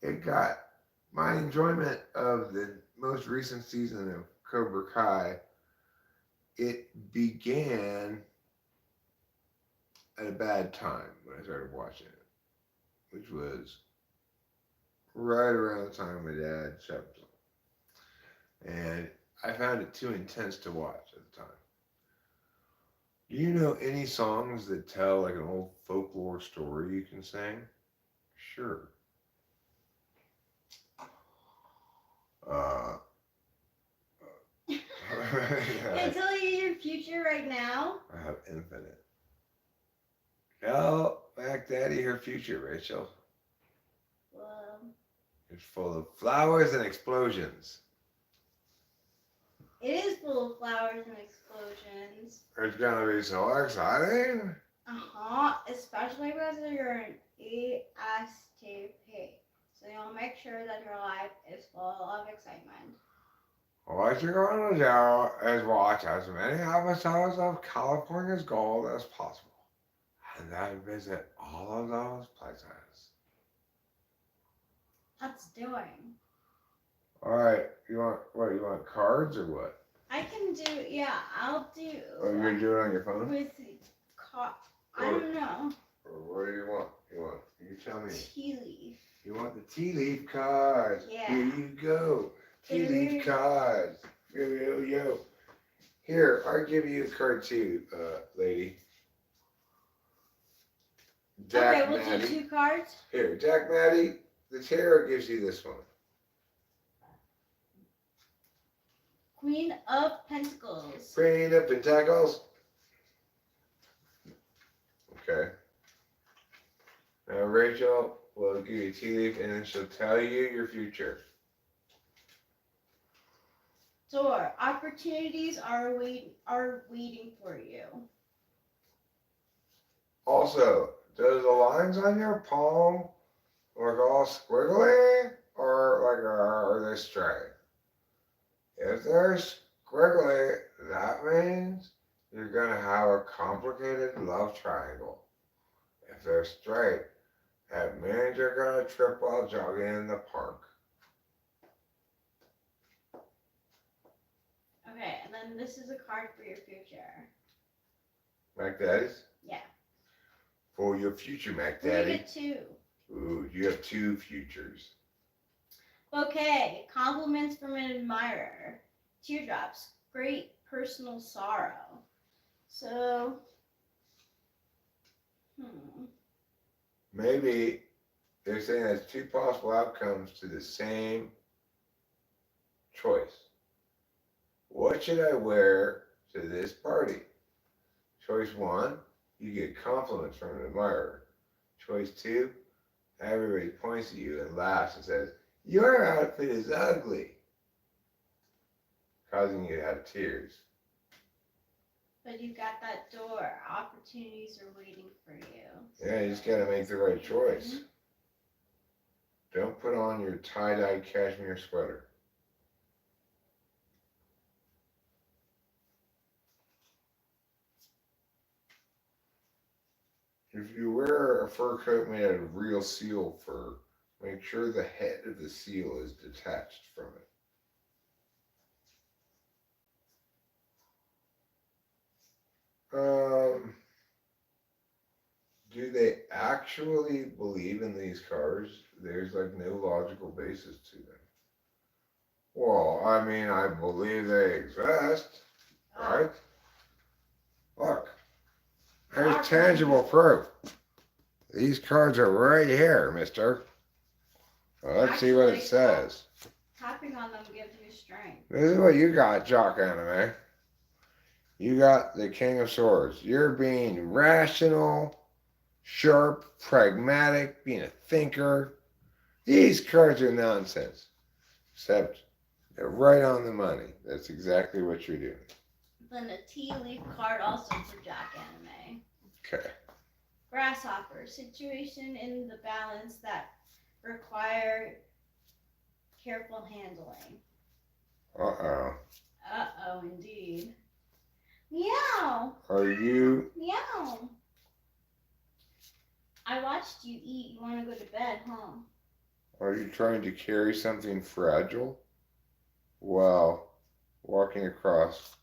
It got my enjoyment of the most recent season of Cobra Kai. It began at a bad time when I started watching it, which was right around the time my dad shut up. And I found it too intense to watch at the time. Do you know any songs that tell like an old folklore story you can sing? Sure. Uh, Can I tell you your future right now? I have infinite. Tell Mac Daddy her future, Rachel. Well, It's full of flowers and explosions. it is full of flowers and explosions. It's gonna be so exciting. Especially because you're an ESTP. So you'll make sure that your life is full of excitement. What you're gonna do is watch as many episodes of California's Gold as possible, and then visit all of those places. That's doing. All right, you want what? You want cards or what? I can do, yeah, I'll do. Oh, you're gonna do it on your phone? With I don't know. Or what do you want? You tell me. Tea leaf. You want the tea leaf cards? Yeah. Here you go. Tea leaf cards. Yo. Here, I'll give you a card too, lady. Okay, we'll do 2 cards. Here, Jack Maddie, the tarot gives you this one. Queen of Pentacles. Queen of Pentacles. Okay. Now Rachel will give you a tea leaf and then she'll tell you your future. Door. Opportunities are waiting for you. Also, does the lines on your palm look all squiggly or are they straight? If they're squiggly, that means you're gonna have a complicated love triangle. If they're straight, that means you're gonna trip while jogging in the park. Okay, and then this is a card for your future. Mac Daddies? Yeah. For your future, Mac You Daddy. get 2. Ooh, you have 2 futures. Okay, compliments from an admirer. Teardrops, great personal sorrow. So, Maybe they're saying there's 2 possible outcomes to the same choice. What should I wear to this party? Choice 1, you get compliments from an admirer. Choice 2, everybody points at you and laughs and says, your outfit is ugly, causing you to have tears. but you got that door. Opportunities are waiting for you. Yeah, you just gotta make the right choice. Don't put on your tie-dye cashmere sweater. If you wear a fur coat made out of real seal fur, make sure the head of the seal is detached from it. Do they actually believe in these cars? There's like no logical basis to them. Well, I mean, I believe they exist, right? Look, there's tangible proof. These cards are right here, mister. Well, let's see what it says. Tapping on them gives you strength. This is what you got, Jock Anime. You got the King of Swords. You're being rational, sharp, pragmatic, being a thinker. These cards are nonsense. Except they're right on the money. That's exactly what you're doing. Then a tea leaf card also for Jack Anime. Okay. Grasshopper. Situation in the balance that require careful handling. Uh-oh. Uh-oh, indeed. Meow. Are you... Meow. I watched you eat. You want to go to bed, huh? Are you trying to carry something fragile while walking across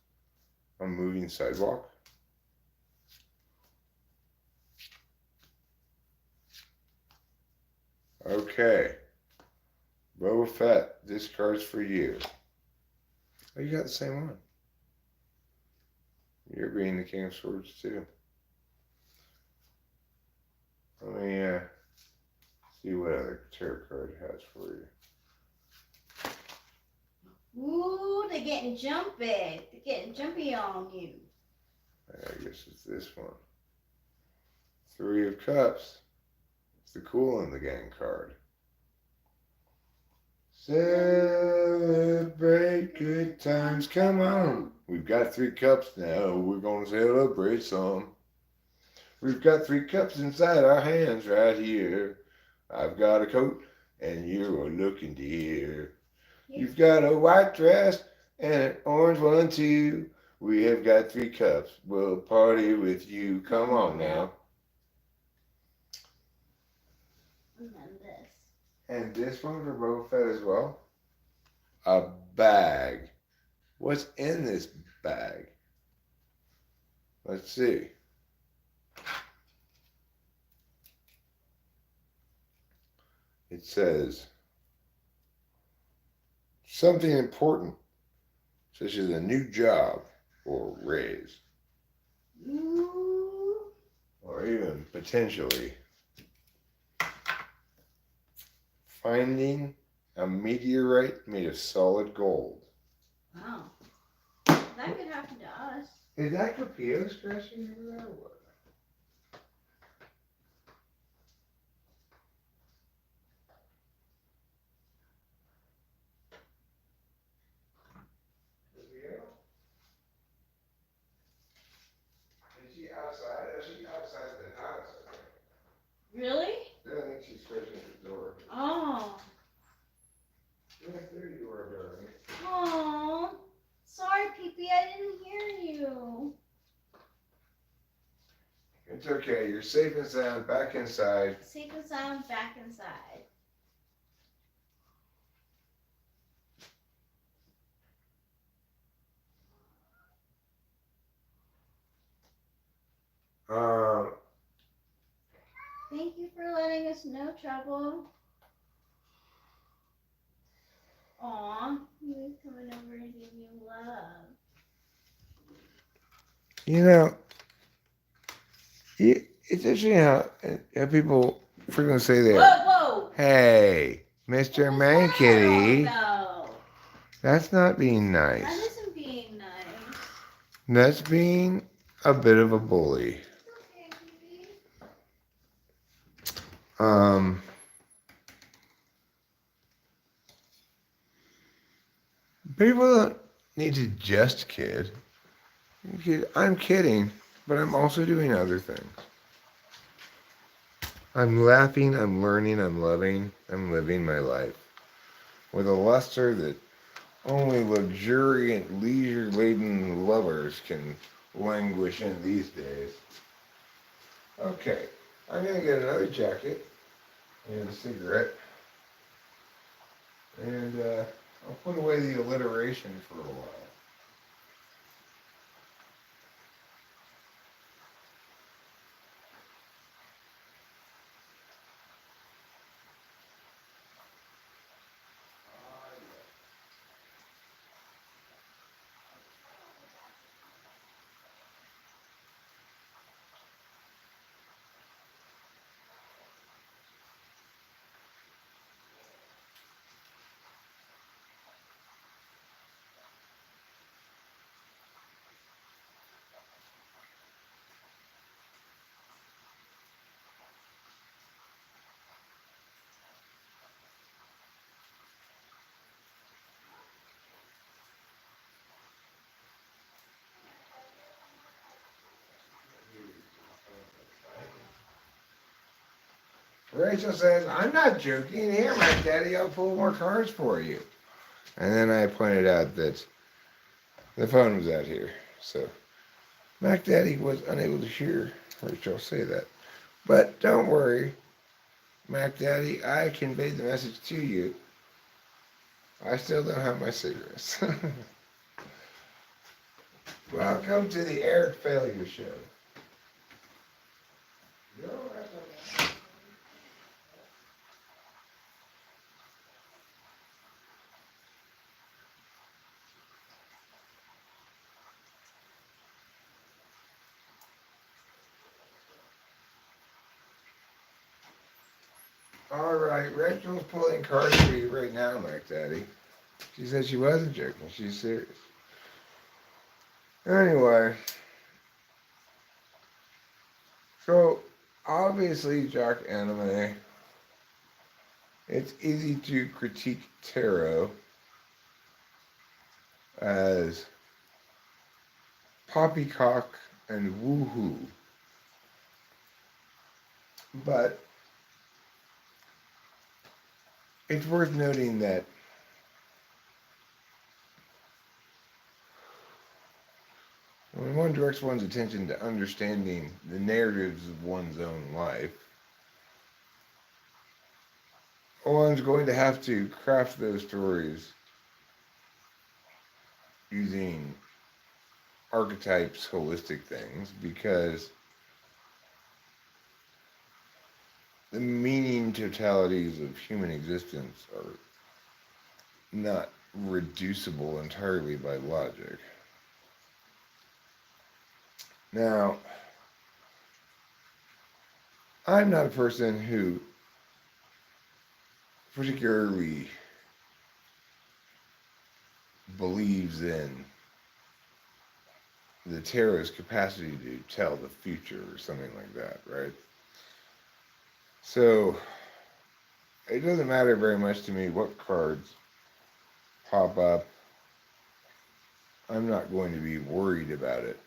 a moving sidewalk? Okay. Boba Fett, this card's for you. Oh, you got the same one. You're being the King of Swords too. Let me see what other tarot card has for you. Ooh, they're getting jumpy. They're getting jumpy on you. I guess it's this one. Three of Cups. It's the Cool in the Gang card. Celebrate good times, come on. We've got 3 cups now, we're gonna celebrate some. We've got 3 cups inside our hands right here. I've got a coat and you're looking dear. You've got a white dress and an orange one too. We have got 3 cups, we'll party with you. Come on now. And then this. And this one for Boba Fett as well. A bag. What's in this bag? Let's see. It says something important, such as a new job or raise. Ooh. Or even potentially finding a meteorite made of solid gold. Wow. That could happen to us. Is that Capio scratching over there or what? Capio? Is she outside? Is she outside the house? Really? Yeah, I think she's scratching at the door. Oh. Yes, there you are, darling. Oh. Sorry, Pee-Pee, I didn't hear you. It's okay. You're safe and sound. Back inside. Safe and sound, back inside. Um, Thank you for letting us know, Trouble. Aw, he was coming over to give you love. you know, it's interesting how people frequently say Whoa, that. whoa! Hey, Mr. Man What's that? Kitty. Oh, no. That's not being That nice. isn't being nice. That's being a bit of a bully. Okay, Pee-Pee. People don't need to just kid. I'm kidding, but I'm also doing other things. I'm laughing, I'm learning, I'm loving, I'm living my life with a luster that only luxuriant, leisure-laden lovers can languish in these days. Okay, I'm gonna get another jacket and a cigarette, and I'll put away the alliteration for a while. Rachel says, I'm not joking. Here, my daddy, I'll pull more cards for you. And then I pointed out that the phone was out here. So Mac Daddy was unable to hear Rachel say that. But don't worry, Mac Daddy, I conveyed the message to you. I still don't have my cigarettes. Welcome to the Eric Failure Show. Alright, Rachel's pulling cards for you right now, Mac Daddy. She said she wasn't joking, she's serious. Anyway, so obviously, Jock Anime, it's easy to critique tarot as poppycock and woohoo. But it's worth noting that when one directs one's attention to understanding the narratives of one's own life, one's going to have to craft those stories using archetypes, holistic things, because the meaning totalities of human existence are not reducible entirely by logic. Now, I'm not a person who particularly believes in the tarot's capacity to tell the future or something like that, right? So, it doesn't matter very much to me what cards pop up. I'm not going to be worried about it.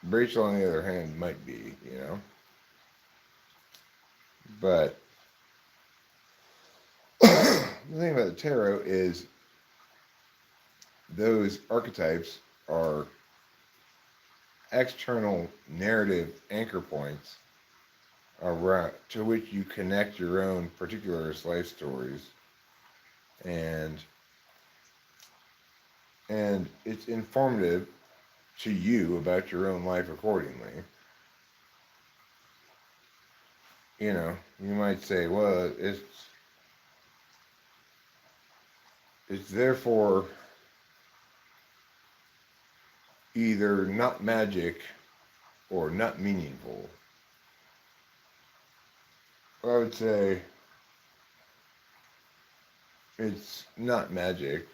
Rachel, on the other hand, might be, you know? But the thing about the tarot is those archetypes are external narrative anchor points around to which you connect your own particular life stories, and it's informative to you about your own life accordingly. You know, you might say, well, it's therefore either not magic or not meaningful. I would say it's not magic,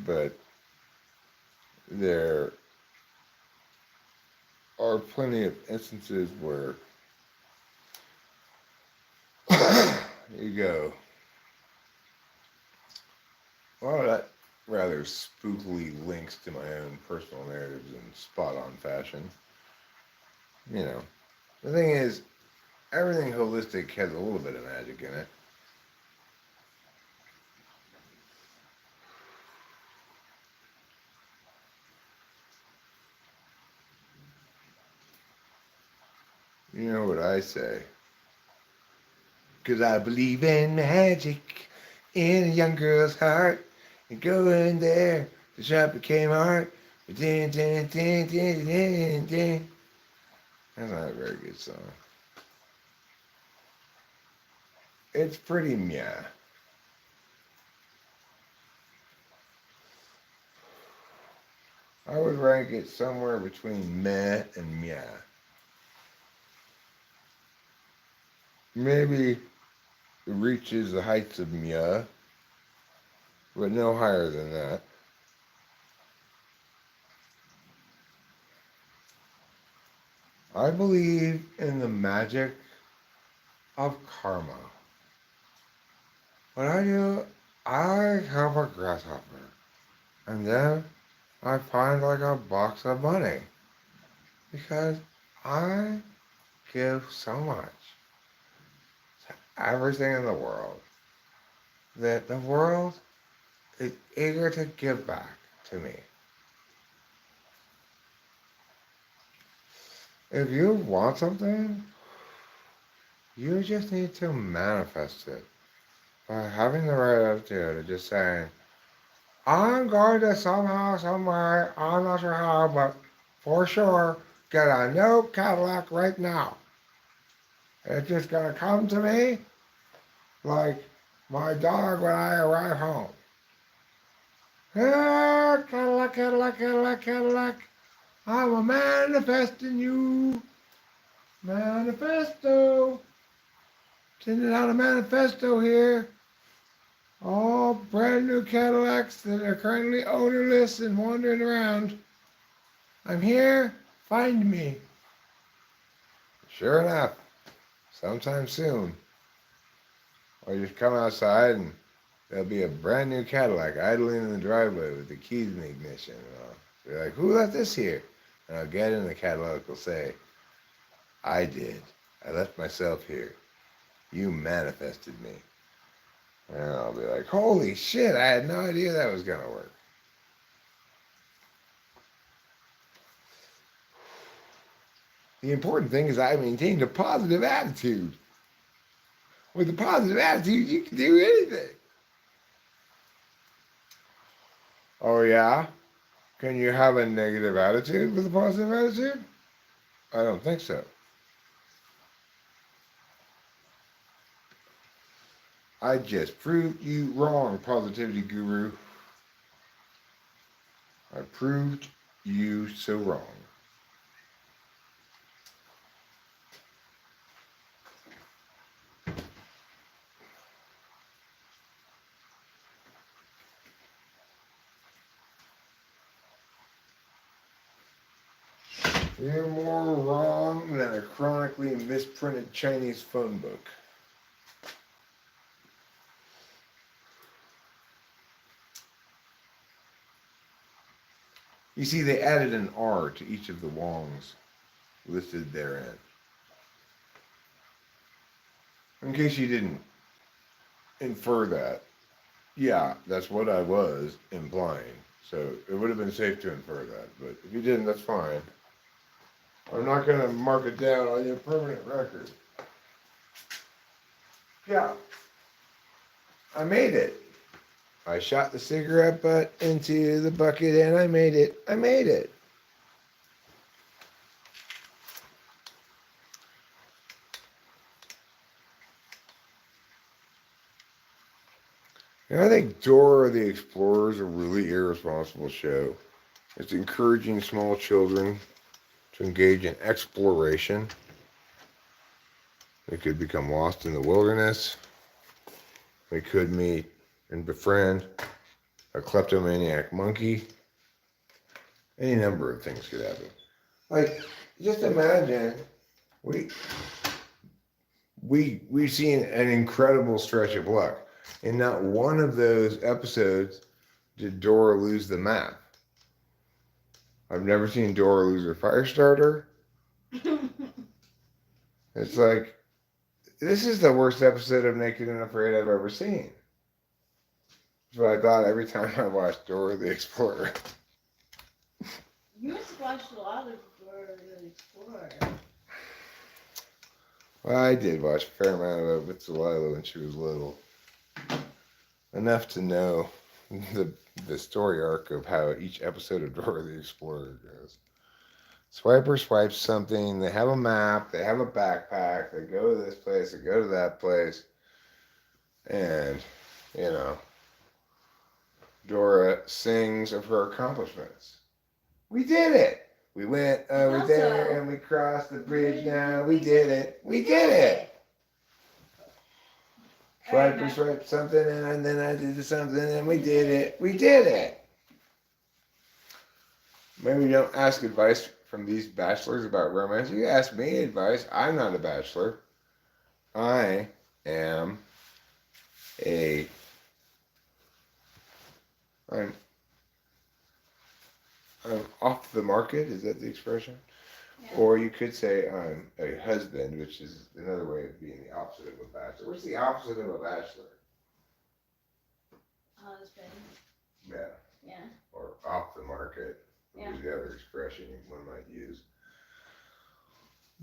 but there are plenty of instances where you go, well, that rather spookily links to my own personal narratives in spot on fashion. You know, the thing is, everything holistic has a little bit of magic in it. You know what I say? Because I believe in magic in a young girl's heart. And go in there, the shop became art. Din, din, din, din, din, din. That's not a very good song. It's pretty meh. I would rank it somewhere between meh and meh. Maybe it reaches the heights of meh, but no higher than that. I believe in the magic of karma. What I do, I have a grasshopper, and then I find like a box of money because I give so much to everything in the world that the world is eager to give back to me. If you want something, you just need to manifest it by having the right attitude of just saying, I'm going to somehow, somewhere, I'm not sure how, but for sure, get a new Cadillac right now. It's just going to come to me like my dog when I arrive home. Ah, Cadillac, Cadillac, Cadillac, Cadillac. I'm a manifesting you. Manifesto. Sending out a manifesto here. All brand new Cadillacs that are currently ownerless and wandering around. I'm here. Find me. Sure enough, sometime soon, or you come outside and there'll be a brand new Cadillac idling in the driveway with the keys in the ignition. And you're like, who left this here? And I'll get in the Cadillac will say, I did. I left myself here. You manifested me. And I'll be like, holy shit, I had no idea that was going to work. The important thing is I maintained a positive attitude. With a positive attitude, you can do anything. Oh, yeah? Can you have a negative attitude with a positive attitude? I don't think so. I just proved you wrong, positivity guru. I proved you so wrong. You're more wrong than a chronically misprinted Chinese phone book. You see, they added an R to each of the Wongs listed therein. In case you didn't infer that, yeah, that's what I was implying. So it would have been safe to infer that. But if you didn't, that's fine. I'm not going to mark it down on your permanent record. Yeah, I made it. I shot the cigarette butt into the bucket and I made it. I made it. And I think Dora the Explorer is a really irresponsible show. It's encouraging small children to engage in exploration. They could become lost in the wilderness. They could meet and befriend a kleptomaniac monkey. Any number of things could happen. Like, just imagine we've seen an incredible stretch of luck. In not one of those episodes did Dora lose the map. I've never seen Dora lose her fire starter. It's like, this is the worst episode of Naked and Afraid I've ever seen. That's what I thought every time I watched Dora the Explorer. You must have watched a lot of Dora the Explorer. Well, I did watch a fair amount of it with Delilah when she was little. Enough to know the story arc of how each episode of Dora the Explorer goes. Swiper swipes something, they have a map, they have a backpack, they go to this place, they go to that place, and, you know, Dora sings of her accomplishments. We did it! We went over there and we crossed the bridge now, we did it! We did it! Swiper swiped something and then I did something and we did it! We did it! Maybe you don't ask advice from these bachelors about romance. You ask me advice. I'm not a bachelor. I am I'm off the market. Is that the expression? Yeah. Or you could say I'm a husband, which is another way of being the opposite of a bachelor. What's the opposite of a bachelor? Husband. Yeah. Yeah. Or off the market. Yeah. Is the other expression one might use.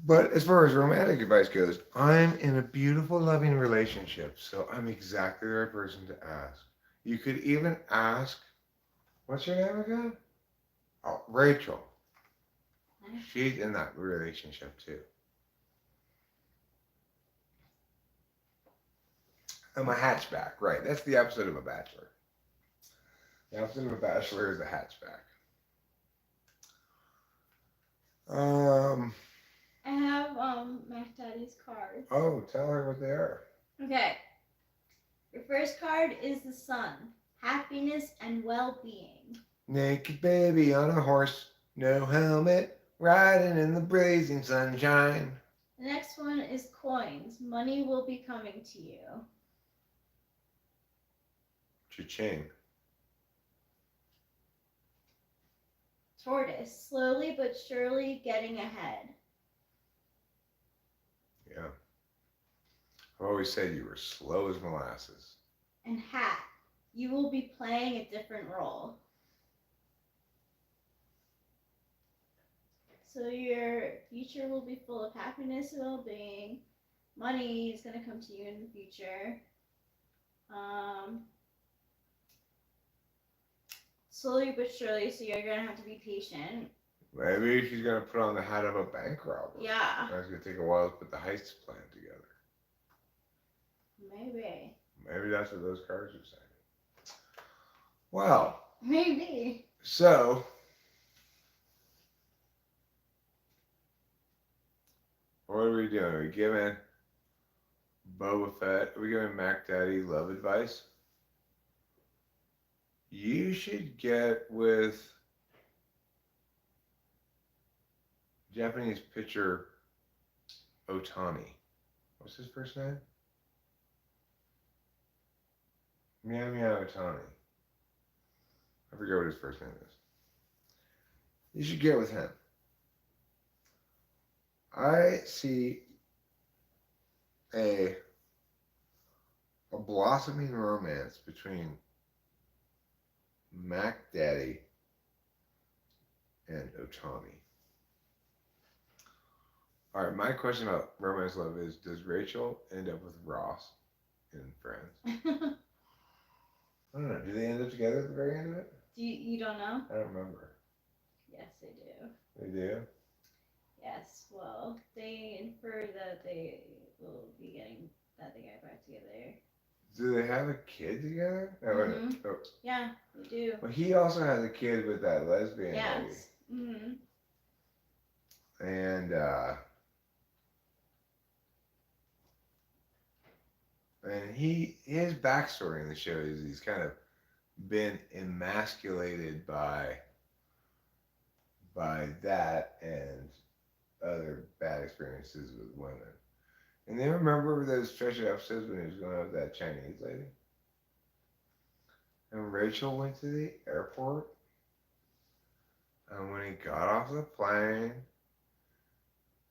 But as far as romantic advice goes, I'm in a beautiful, loving relationship, so I'm exactly the right person to ask. You could even ask, what's your name again? Oh, Rachel. She's in that relationship too. I'm a hatchback, right? That's the opposite of a bachelor. The opposite of a bachelor is a hatchback. I have Mac Daddy these cards. Oh, tell her what they are. Okay. Your first card is the Sun. Happiness and well-being. Naked baby on a horse, no helmet, riding in the blazing sunshine. The next one is coins. Money will be coming to you. Cha-ching. Tortoise. Slowly but surely getting ahead. Yeah. I've always said you were slow as molasses. And hat. You will be playing a different role. So your future will be full of happiness and well-being. Money is going to come to you in the future. Slowly but surely, so you're going to have to be patient. Maybe she's going to put on the hat of a bank robber. Yeah. It's going to take a while to put the heist plan together. Maybe. Maybe that's what those cards are saying. Well. Maybe. So. What are we doing? Are we giving Boba Fett, are we giving Mac Daddy love advice? You should get with Japanese pitcher Otani. What's his first name? Meow Otani. I forget what his first name is. You should get with him. I see a blossoming romance between Mac Daddy and Otani. All right, my question about romance love is: does Rachel end up with Ross in Friends? I don't know. Do they end up together at the very end of it? You don't know? I don't remember. Yes, they do. They do? Yes, well, they infer that they will be getting that they get back together. Do they have a kid together? Mm-hmm. Oh. Yeah, they do. Well, he also has a kid with that lesbian lady. Yes. Mm-hmm. And his backstory in the show is he's kind of been emasculated by that and other bad experiences with women. And then remember those stretch of episodes when he was going out with that Chinese lady? And Rachel went to the airport, and when he got off the plane,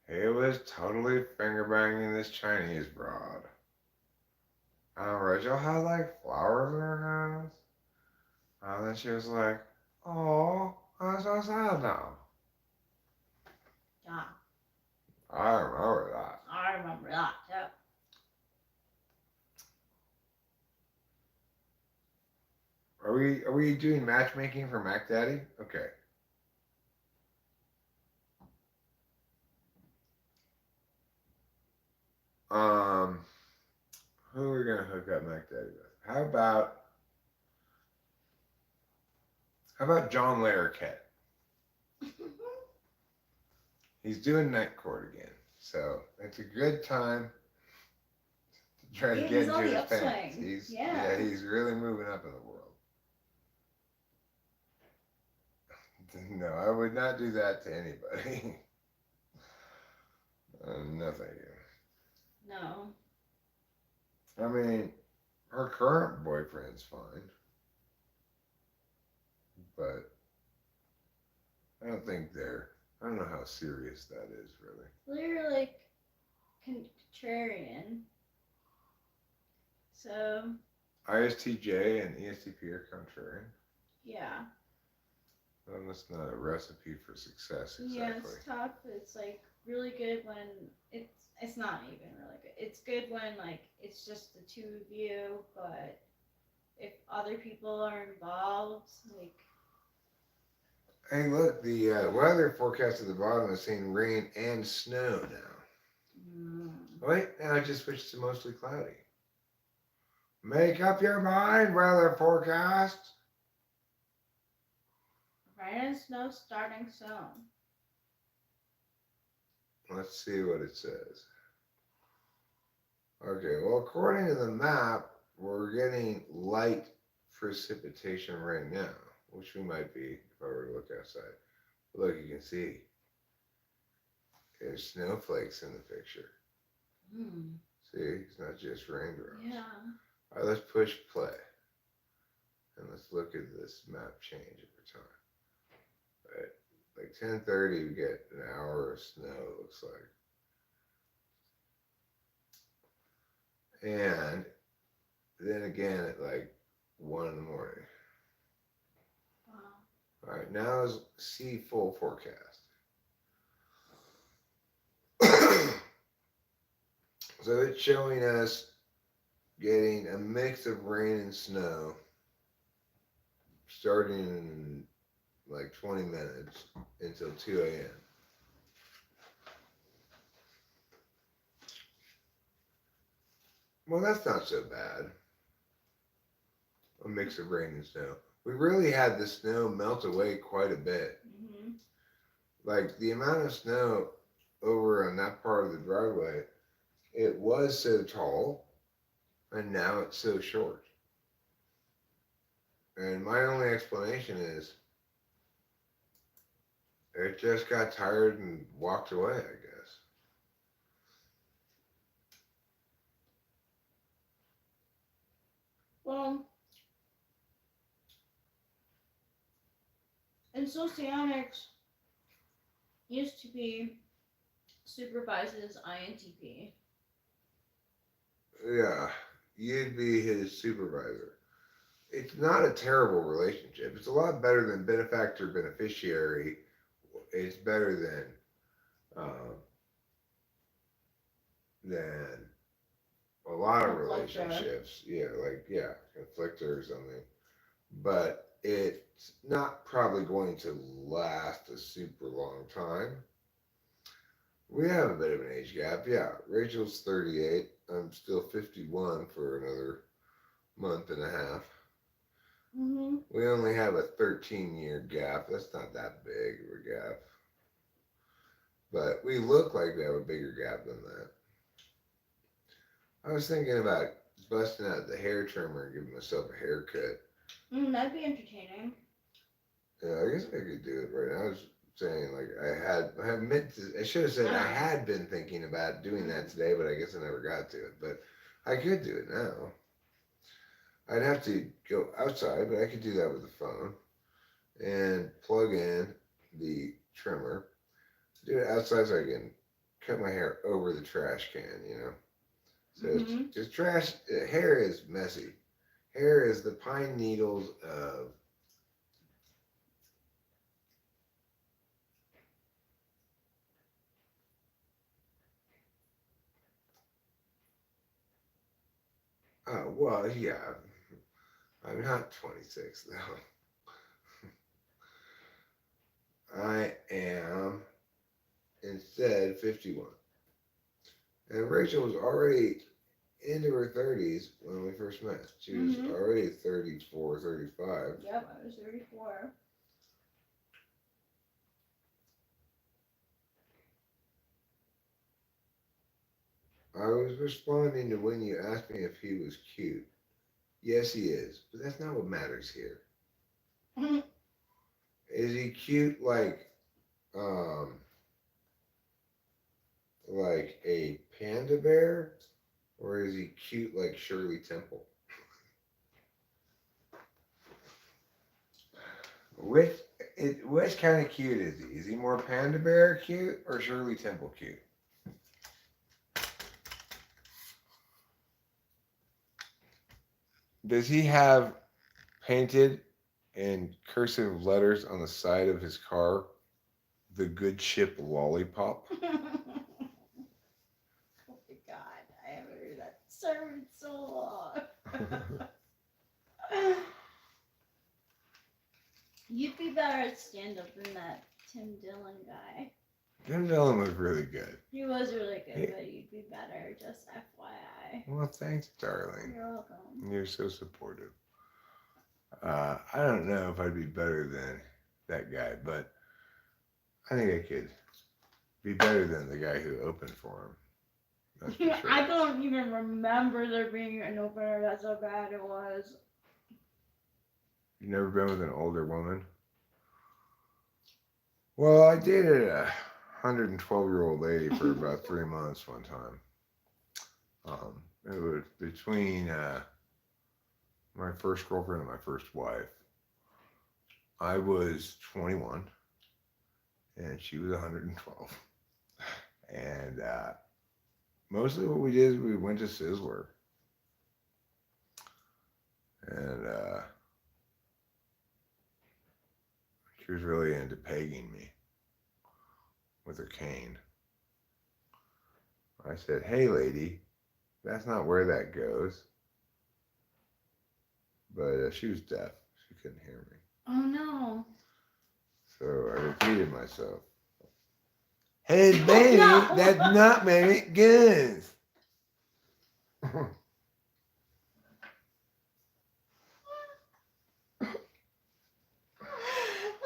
he was totally finger banging this Chinese broad. And Rachel had like flowers in her hands. And then she was like, "Oh, I'm so sad now." Yeah. I remember that. I remember that, too. Are we doing matchmaking for Mac Daddy? Okay. Who are we gonna hook up Mac Daddy with? How about John Larroquette? He's doing Night Court again, so it's a good time to try to get into his pants. He's really moving up in the world. No, I would not do that to anybody. No, thank you. No. I mean, her current boyfriend's fine, but I don't know how serious that is, really. They're like contrarian. So. ISTJ and ESTP are contrarian. Yeah. Well, that's not a recipe for success, exactly. Yeah, it's tough. It's like really good when it's not even really good. It's good when like it's just the two of you, but if other people are involved, like. Hey, look, the weather forecast at the bottom is saying rain and snow now. Wait, now it just switched to mostly cloudy. Make up your mind, weather forecast. Rain and snow starting soon. Let's see what it says. Okay, well, according to the map, we're getting light precipitation right now, which we might be if I were to look outside. But look, you can see there's snowflakes in the picture. Hmm. See, it's not just raindrops. Yeah. All right, let's push play. And let's look at this map change over time. Right, like 10:30, we get an hour of snow, it looks like. And then again at like 1 in the morning. Wow. All right, now is see full forecast. So it's showing us getting a mix of rain and snow starting in like 20 minutes until 2 a.m. Well, that's not so bad. A mix of rain and snow. We really had the snow melt away quite a bit. Mm-hmm. Like the amount of snow over on that part of the driveway, it was so tall, and now it's so short. And my only explanation is it just got tired and walked away, I guess. Well, and socionics used to be supervises INTP. Yeah, you'd be his supervisor. It's not a terrible relationship. It's a lot better than benefactor beneficiary. It's better than a lot of relationships. Yeah, like conflictor or something. But it's not probably going to last a super long time. We have a bit of an age gap. Yeah, Rachel's 38. I'm still 51 for another month and a half. Mm-hmm. We only have a 13-year gap. That's not that big of a gap. But we look like we have a bigger gap than that. I was thinking about busting out the hair trimmer and giving myself a haircut. That'd be entertaining. Yeah, I guess I could do it right now. I was saying like I should have said I had been thinking about doing that today, but I guess I never got to it. But I could do it now. I'd have to go outside, but I could do that with the phone and plug in the trimmer. Do it outside so I can cut my hair over the trash can. So Mm-hmm. it's trash. Hair is messy. Hair is the pine needles of. Oh well, yeah. I'm not 26 though. I am instead 51. And Rachel was already into her 30s when we first met. She was already 34, 35. Yep, I was 34. I was responding to when you asked me if he was cute. Yes, he is, but that's not what matters here. Is he cute um like a panda bear, or is he cute like Shirley Temple? Which which kind of cute is he? Is he more panda bear cute or Shirley Temple cute? Does he have painted in cursive letters on the side of his car the good ship lollipop? Oh my god, I haven't heard that term in so long. You'd be better at stand-up than that Tim Dillon guy. Tim Dillon was really good. He was really good, but you'd be better, just FYI. Well, thanks, darling. You're welcome. You're so supportive. I don't know if I'd be better than that guy, but I think I could be better than the guy who opened for him. That's for sure. I don't even remember there being an opener. That's how bad it was. You never been with an older woman? Well, I dated a 112-year-old lady for about 3 months one time. It was between my first girlfriend and my first wife. I was 21 and she was 112. And mostly what we did is we went to Sizzler. And she was really into pegging me with her cane. I said, "Hey, lady, that's not where that goes." But she was deaf. She couldn't hear me. Oh no. So I repeated myself. "Hey, baby, No. that's not where it goes."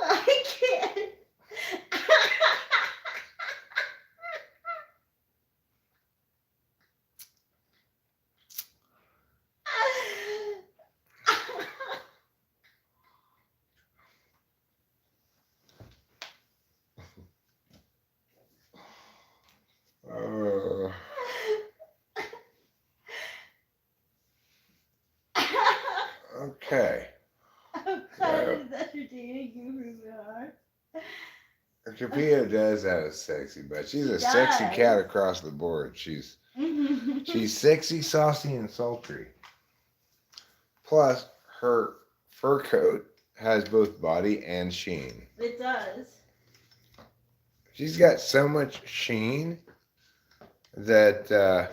I can't. uh, okay. I'm glad that you're dating you, Ruben. Capilla does have a sexy butt. She's a sexy cat across the board. She's sexy, saucy, and sultry. Plus, her fur coat has both body and sheen. It does. She's got so much sheen that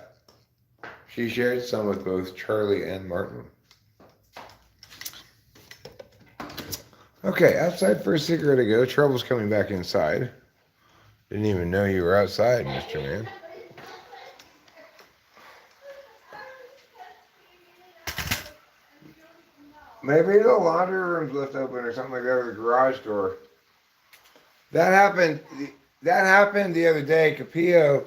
she shared some with both Charlie and Martin. Okay, outside for a cigarette to go. Trouble's coming back inside. Didn't even know you were outside, Mr. Man. Maybe the laundry room's left open or something like that, or the garage door. That happened. That happened the other day. Capillo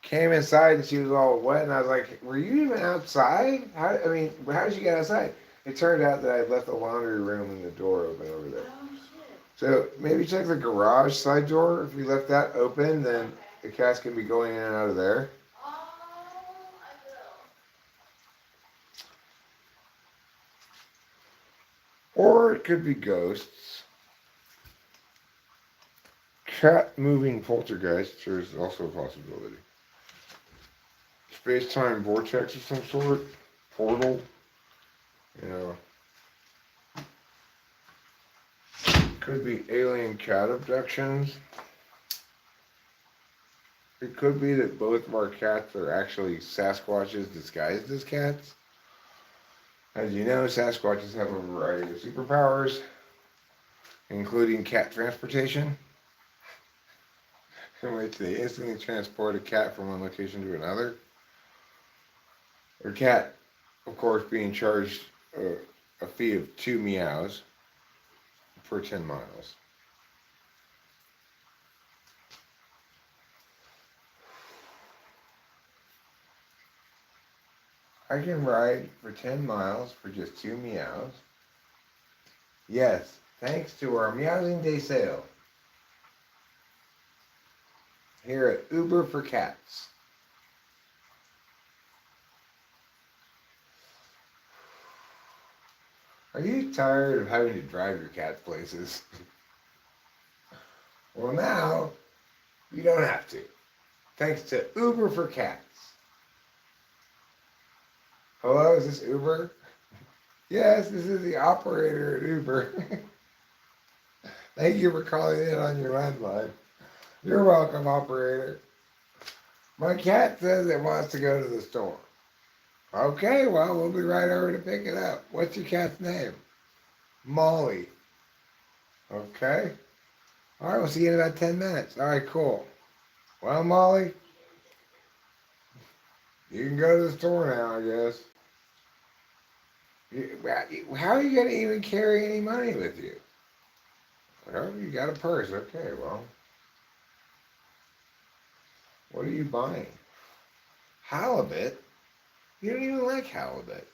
came inside and she was all wet, and I was like, "Were you even outside? How did you get outside?" It turned out that I had left the laundry room and the door open over there. Oh shit. So maybe check the garage side door. If we left that open, then the cats can be going in and out of there. Oh, I will. Or it could be ghosts. Cat moving poltergeist, there's also a possibility. Space-time vortex of some sort. Portal. You know. Could be alien cat abductions. It could be that both of our cats are actually Sasquatches disguised as cats. As you know, Sasquatches have a variety of superpowers, including cat transportation, in which they instantly transport a cat from one location to another. Or cat, of course, being charged a fee of 2 meows per 10 miles. I can ride for 10 miles for just 2 meows. Yes, thanks to our Meowsing Day sale here at Uber for Cats. Are you tired of having to drive your cats places? Well, now you don't have to. Thanks to Uber for Cats. Hello, is this Uber? Yes, this is the operator at Uber. Thank you for calling in on your landline. You're welcome, operator. My cat says it wants to go to the store. Okay, well, we'll be right over to pick it up. What's your cat's name? Molly. Okay. All right, we'll see you in about 10 minutes. All right, cool. Well, Molly, you can go to the store now, I guess. How are you going to even carry any money with you? Well, you got a purse. Okay, well. What are you buying? Halibut? You don't even like halibut.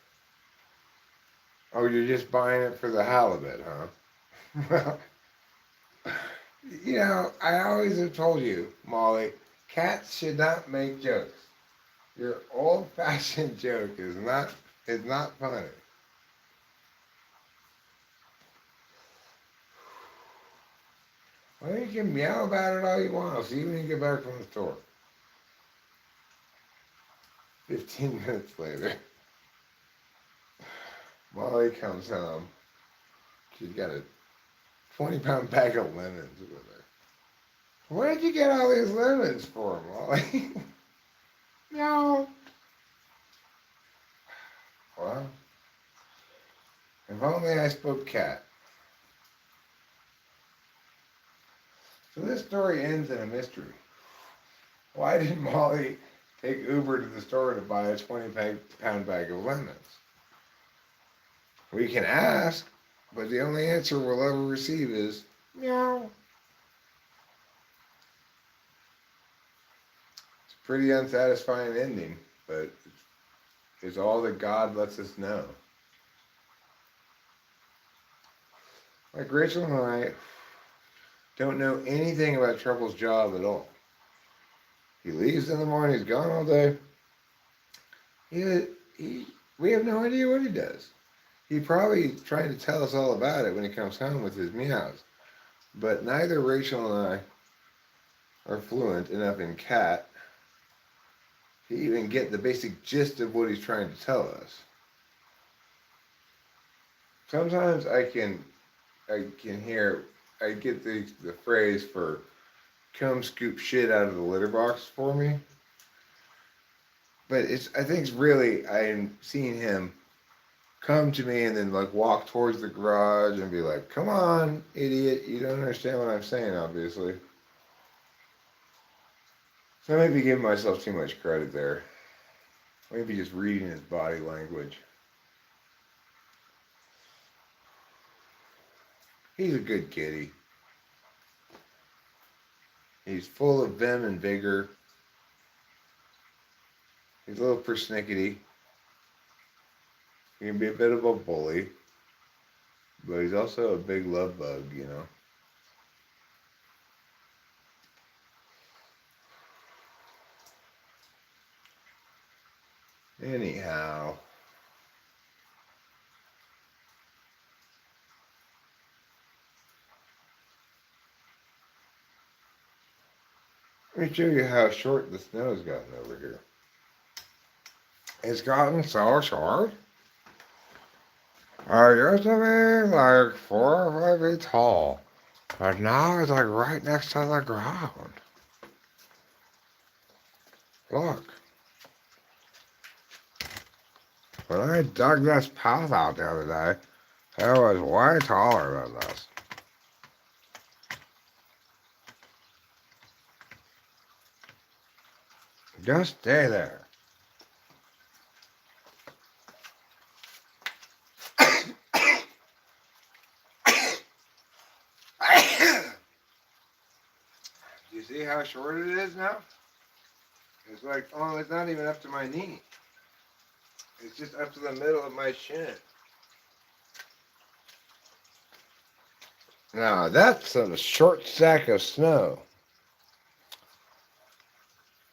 Oh, you're just buying it for the halibut, huh? Well, I always have told you, Molly, cats should not make jokes. Your old-fashioned joke is not funny. Well, you can meow about it all you want. I'll see you when you get back from the store. 15 minutes later, Molly comes home. She's got a 20-pound bag of lemons with her. Where did you get all these lemons for, Molly? No. Well, if only I spoke cat. So this story ends in a mystery. Why did Molly take Uber to the store to buy a 20-pound bag of lemons? We can ask, but the only answer we'll ever receive is meow. It's a pretty unsatisfying ending, but it's all that God lets us know. Like Rachel and I don't know anything about Trouble's job at all. He leaves in the morning, he's gone all day. We have no idea what he does. He probably trying to tell us all about it when he comes home with his meows. But neither Rachel and I are fluent enough in cat to even get the basic gist of what he's trying to tell us. Sometimes I get the phrase for come scoop shit out of the litter box for me. But I think it's really, I'm seeing him come to me and then like walk towards the garage and be like, come on, idiot, you don't understand what I'm saying, obviously. So I may be giving myself too much credit there. Maybe just reading his body language. He's a good kitty. He's full of vim and vigor. He's a little persnickety. He can be a bit of a bully. But he's also a big love bug, Anyhow. Let me show you how short the snow's gotten over here. It's gotten so short. I used to be like 4 or 5 feet tall. But now it's like right next to the ground. Look. When I dug this path out the other day, it was way taller than this. Just stay there. Do you see how short it is now? It's like, it's not even up to my knee. It's just up to the middle of my shin. Now, that's a short sack of snow.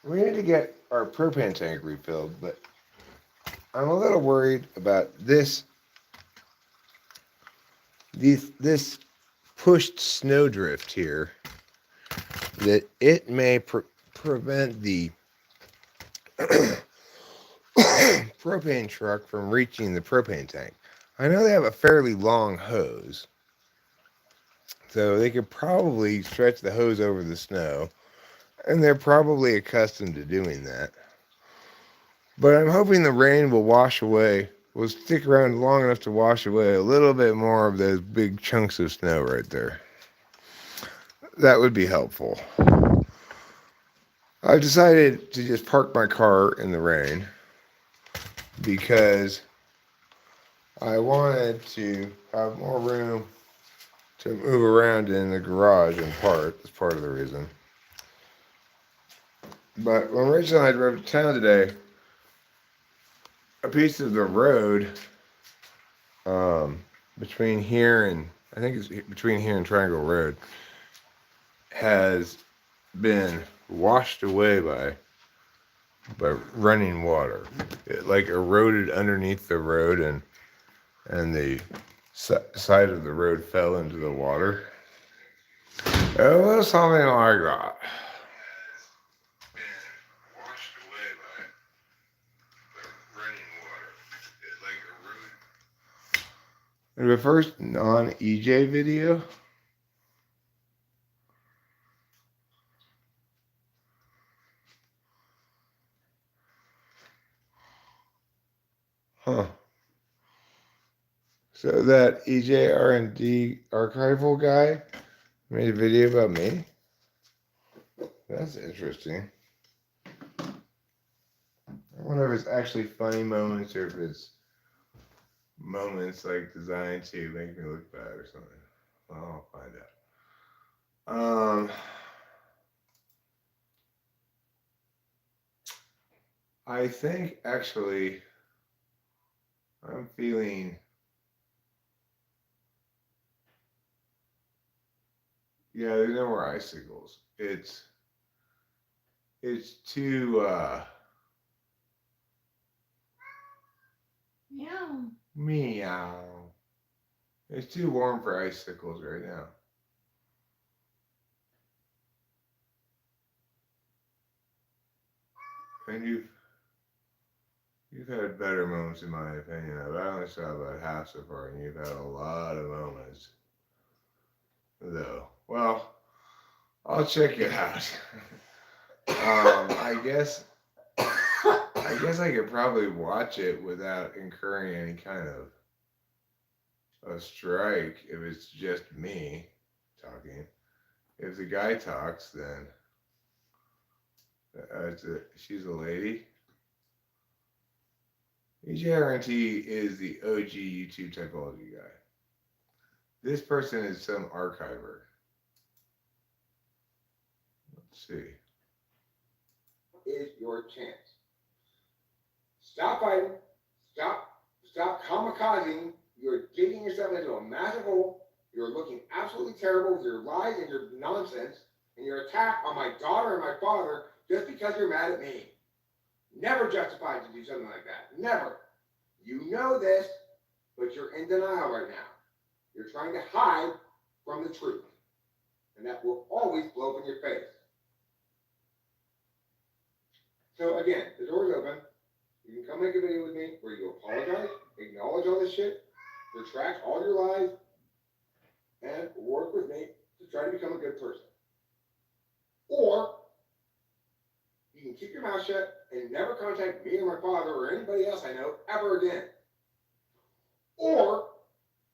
We need to get our propane tank refilled, but I'm a little worried about this pushed snowdrift here, that it may prevent the propane truck from reaching the propane tank. I know they have a fairly long hose, so they could probably stretch the hose over the snow, and they're probably accustomed to doing that. But I'm hoping the rain will stick around long enough to wash away a little bit more of those big chunks of snow right there. That would be helpful. I've decided to just park my car in the rain because I wanted to have more room to move around in the garage in part. That's part of the reason. But when Rachel and I drove to town today, a piece of the road between here and I think it's between here and Triangle Road has been washed away by running water. It like eroded underneath the road and the side of the road fell into the water. It was something like that. And the first non-EJ video. Huh. So that EJ R&D archival guy made a video about me? That's interesting. I wonder if it's actually funny moments or if it's moments like designed to make me look bad or something. Well, I'll find out. I think actually I'm feeling yeah, there's no more icicles. It's too meow. It's too warm for icicles right now. And you've had better moments in my opinion. I only saw about half so far, and you've had a lot of moments. Though, well, I'll check it out. I guess I could probably watch it without incurring any kind of a strike if it's just me talking. If the guy talks, then she's a lady. EJRNT is the OG YouTube typology guy. This person is some archiver. Let's see. Is your chance. Stop fighting. Stop kamikazing. You're digging yourself into a massive hole. You're looking absolutely terrible with your lies and your nonsense and your attack on my daughter and my father just because you're mad at me. Never justified to do something like that. Never. You know this, but you're in denial right now. You're trying to hide from the truth. And that will always blow up in your face. So again, the door's open. You can come make a video with me where you apologize, acknowledge all this shit, retract all your lies, and work with me to try to become a good person. Or you can keep your mouth shut and never contact me or my father or anybody else I know ever again. Or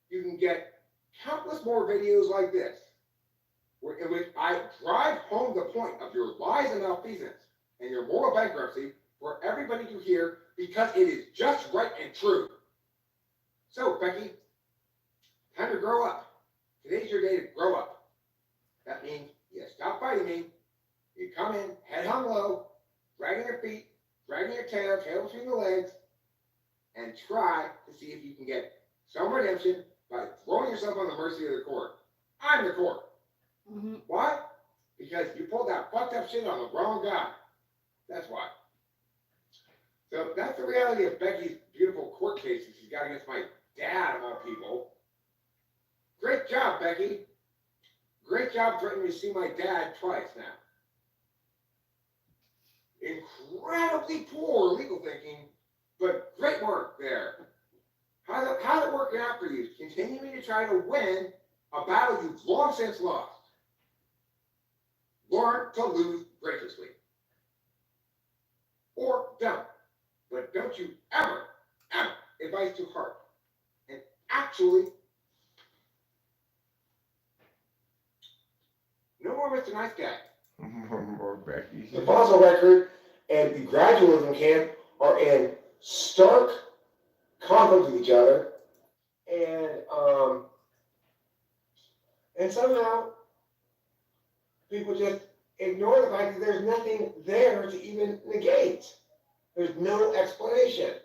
you can get countless more videos like this, in which I drive home the point of your lies and malfeasance and your moral bankruptcy for everybody to hear because it is just right and true. So, Becky, time to grow up. Today's your day to grow up. That means you stop fighting me, you come in, head hung low, dragging your feet, dragging your tail between the legs, and try to see if you can get some redemption by throwing yourself on the mercy of the court. I'm the court. Mm-hmm. Why? Because you pulled that fucked up shit on the wrong guy. That's why. So that's the reality of Becky's beautiful court cases she's got against my dad, of all people. Great job, Becky. Great job threatening to sue my dad twice now. Incredibly poor legal thinking, but great work there. How's it working out for you? Continuing to try to win a battle you've long since lost. Learn to lose graciously. Or don't. But don't you ever advise too hard. And actually, no more Mr. Nice Guy. More Becky. The fossil record and the gradualism camp are in stark conflict with each other. And somehow people just ignore the fact that there's nothing there to even negate. There's no explanation.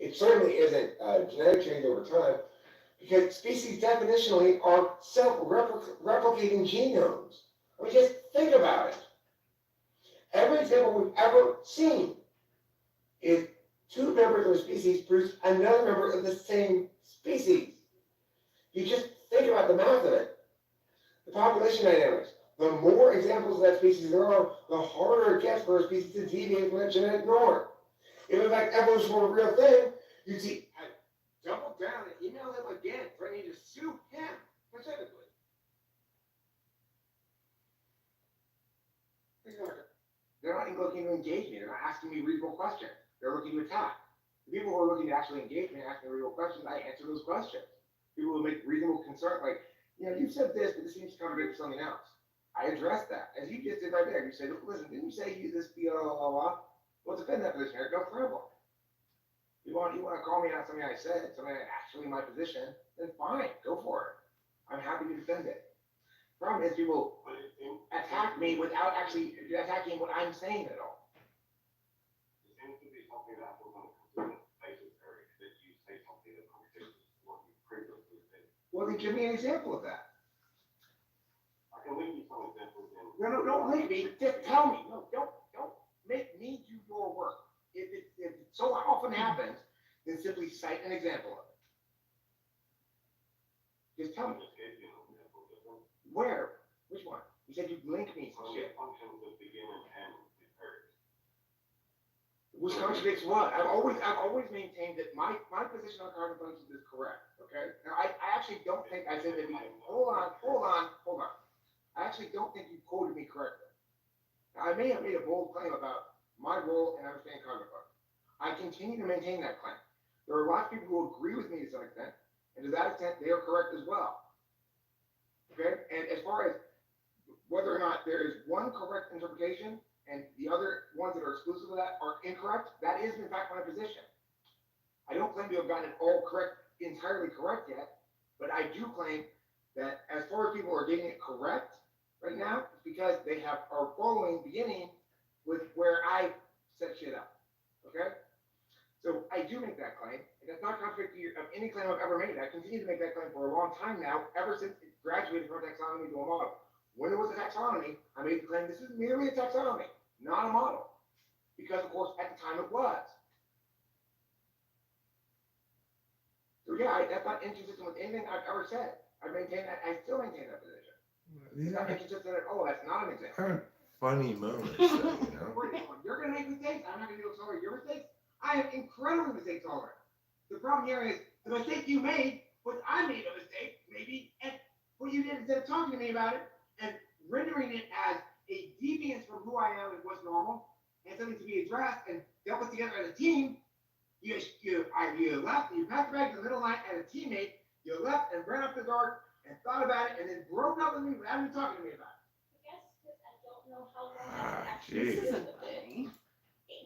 It certainly isn't genetic change over time, because species definitionally are self-replicating genomes. I mean, just think about it. Every example we've ever seen is two members of a species produce another member of the same species. You just think about the math of it. The population dynamics. The more examples of that species there are, the harder it gets for a species to deviate from that genetic norm. If in fact evolution were a real thing, you'd see, I double down and email him again, threatening to sue him specifically. They're not looking to engage me. They're not asking me reasonable questions. They're looking to attack. The people who are looking to actually engage me and ask me reasonable questions, I answer those questions. People who make reasonable concern, like, you said this, but this seems to contradict something else. I address that, as you just did right there. You said, listen, didn't you say you this, blah, blah, blah, blah? Well, defend that position, Eric. No problem. You want to call me out something I said, something that's actually my position, then fine, go for it. I'm happy to defend it. The problem is people attack me without actually attacking what I'm saying at all. It seems to be something that happens on a consistent basis, Eric, that you say something that contradicts what you previously said. Well, then give me an example of that. I can leave you some examples. No, don't leave me. Just tell me. No, don't make me do your work. If it so often happens, then simply cite an example of it. Just tell me. Where? Which one? You said you'd link me some shit. Functions that begin and end with Eric. Which contradicts what? I've always maintained that my position on carbon functions is correct. Okay. Now I actually don't think I said that. Hold on. I actually don't think you quoted me correctly. Now, I may have made a bold claim about my role in understanding carbon functions. I continue to maintain that claim. There are lots of people who agree with me to some extent, and to that extent, they are correct as well. Okay. And as far as whether or not there is one correct interpretation and the other ones that are exclusive of that are incorrect, that is in fact my position. I don't claim to have gotten it all correct, entirely correct yet, but I do claim that as far as people are getting it correct right now, it's because they are beginning with where I set shit up. Okay? So I do make that claim, and that's not contradictory of any claim I've ever made. I continue to make that claim for a long time now, ever since it graduated from a taxonomy to a model. When it was a taxonomy, I made the claim this is merely a taxonomy, not a model. Because, of course, at the time it was. So yeah, that's not inconsistent with anything I've ever said. I still maintain that position. These It's not aren't, inconsistent at all. That's not an example. aren't funny moments, though, You're going to make mistakes. I'm not going to tolerate your mistakes. I am incredibly mistake tolerant. The problem here is the mistake you made was I made a mistake, maybe, and what you did instead of talking to me about it and rendering it as a deviance from who I am and what's normal and something to be addressed and dealt with together as a team, you left, you packed the bag to the middle line as a teammate, you left and ran up the dark and thought about it and then broke up with me without even talking to me about it. I guess because I don't know how long Ah, I actually geez. sit with it.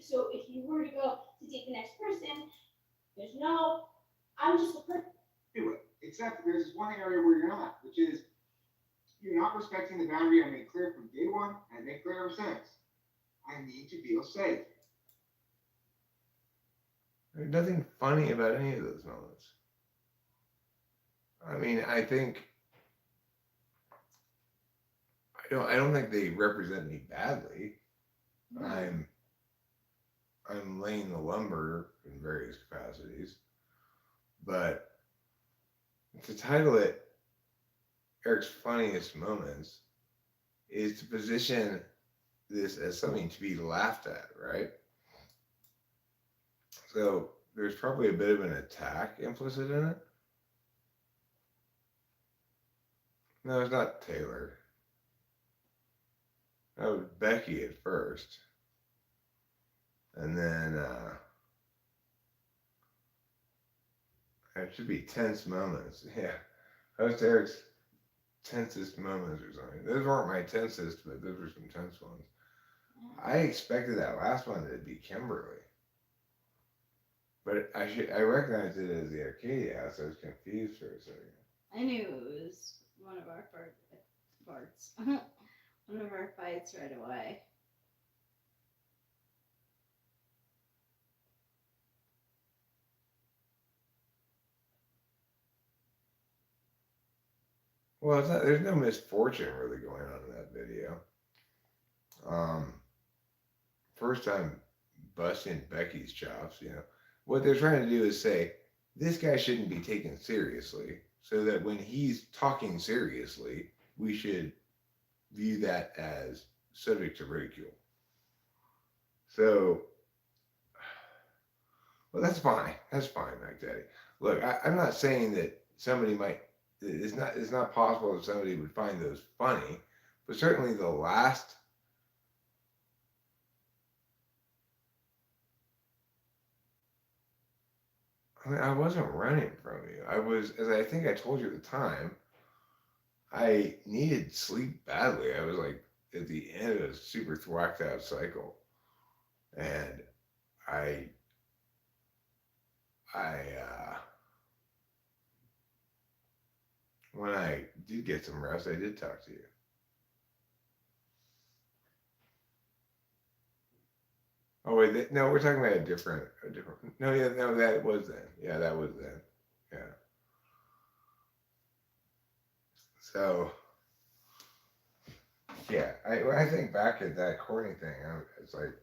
So if you were to go to take the next person, there's no, I'm just a person. Do it. Except there's this one area where you're not, which is you're not respecting the boundary I made clear from day one and made clear ever since. I need to feel safe. There's nothing funny about any of those moments. I mean, I don't think they represent me badly. I'm laying the lumber in various capacities, but to title it Eric's funniest moments is to position this as something to be laughed at, right? So there's probably a bit of an attack implicit in it. No, it's not Taylor. That was Becky at first. And then it should be tense moments. Yeah. That was Eric's tensest moments or something. Those weren't my tensest, but those were some tense ones. I expected that last one to be Kimberly. But I recognized it as the Arcadia House. I was confused for a second. I knew it was one of our farts. One of our fights right away. Well, it's not, there's no misfortune really going on in that video. Um, First time busting Becky's chops, you know. What they're trying to do is say, this guy shouldn't be taken seriously, so that when he's talking seriously, we should view that as subject to ridicule. So, well, that's fine. That's fine, Mac Daddy. Look, I'm not saying that somebody might. It's not possible that somebody would find those funny, but certainly the last. I mean, I wasn't running from you. I was, as I think I told you at the time, I needed sleep badly. I was like at the end of a super thwacked out cycle, and I, I, when I did get some rest, I did talk to you. Oh wait, no, we're talking about a different. No, yeah, no, that was then. Yeah, that was then. Yeah. So, yeah, I think back at that Courtney thing, it's like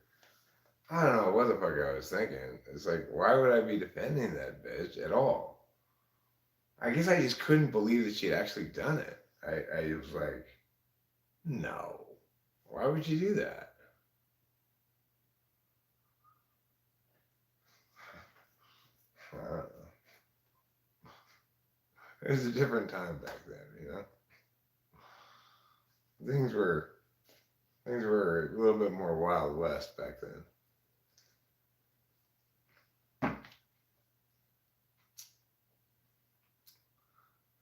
I don't know what the fuck I was thinking. It's like, why would I be defending that bitch at all? I guess I just couldn't believe that she had actually done it. I was like, no, why would you do that? I don't know. It was a different time back then, you know. Things were a little bit more Wild West back then.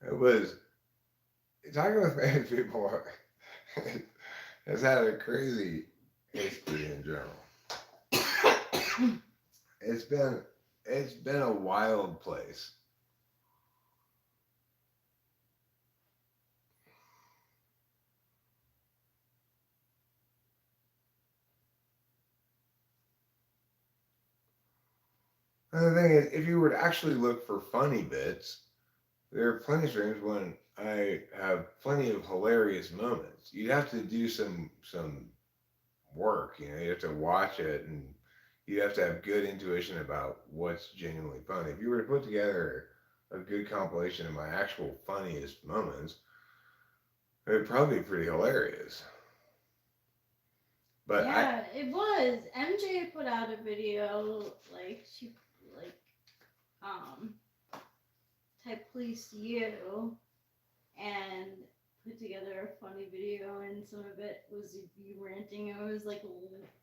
It was talking with famous people has had a crazy history in general. It's been a wild place. And the thing is, if you were to actually look for funny bits, there are plenty of streams when I have plenty of hilarious moments. You'd have to do some work, you know. You have to watch it, and you have to have good intuition about what's genuinely funny. If you were to put together a good compilation of my actual funniest moments, it would probably be pretty hilarious. But yeah, it was. MJ put out a video like she like type police you and put together a funny video, and some of it was you ranting. I was like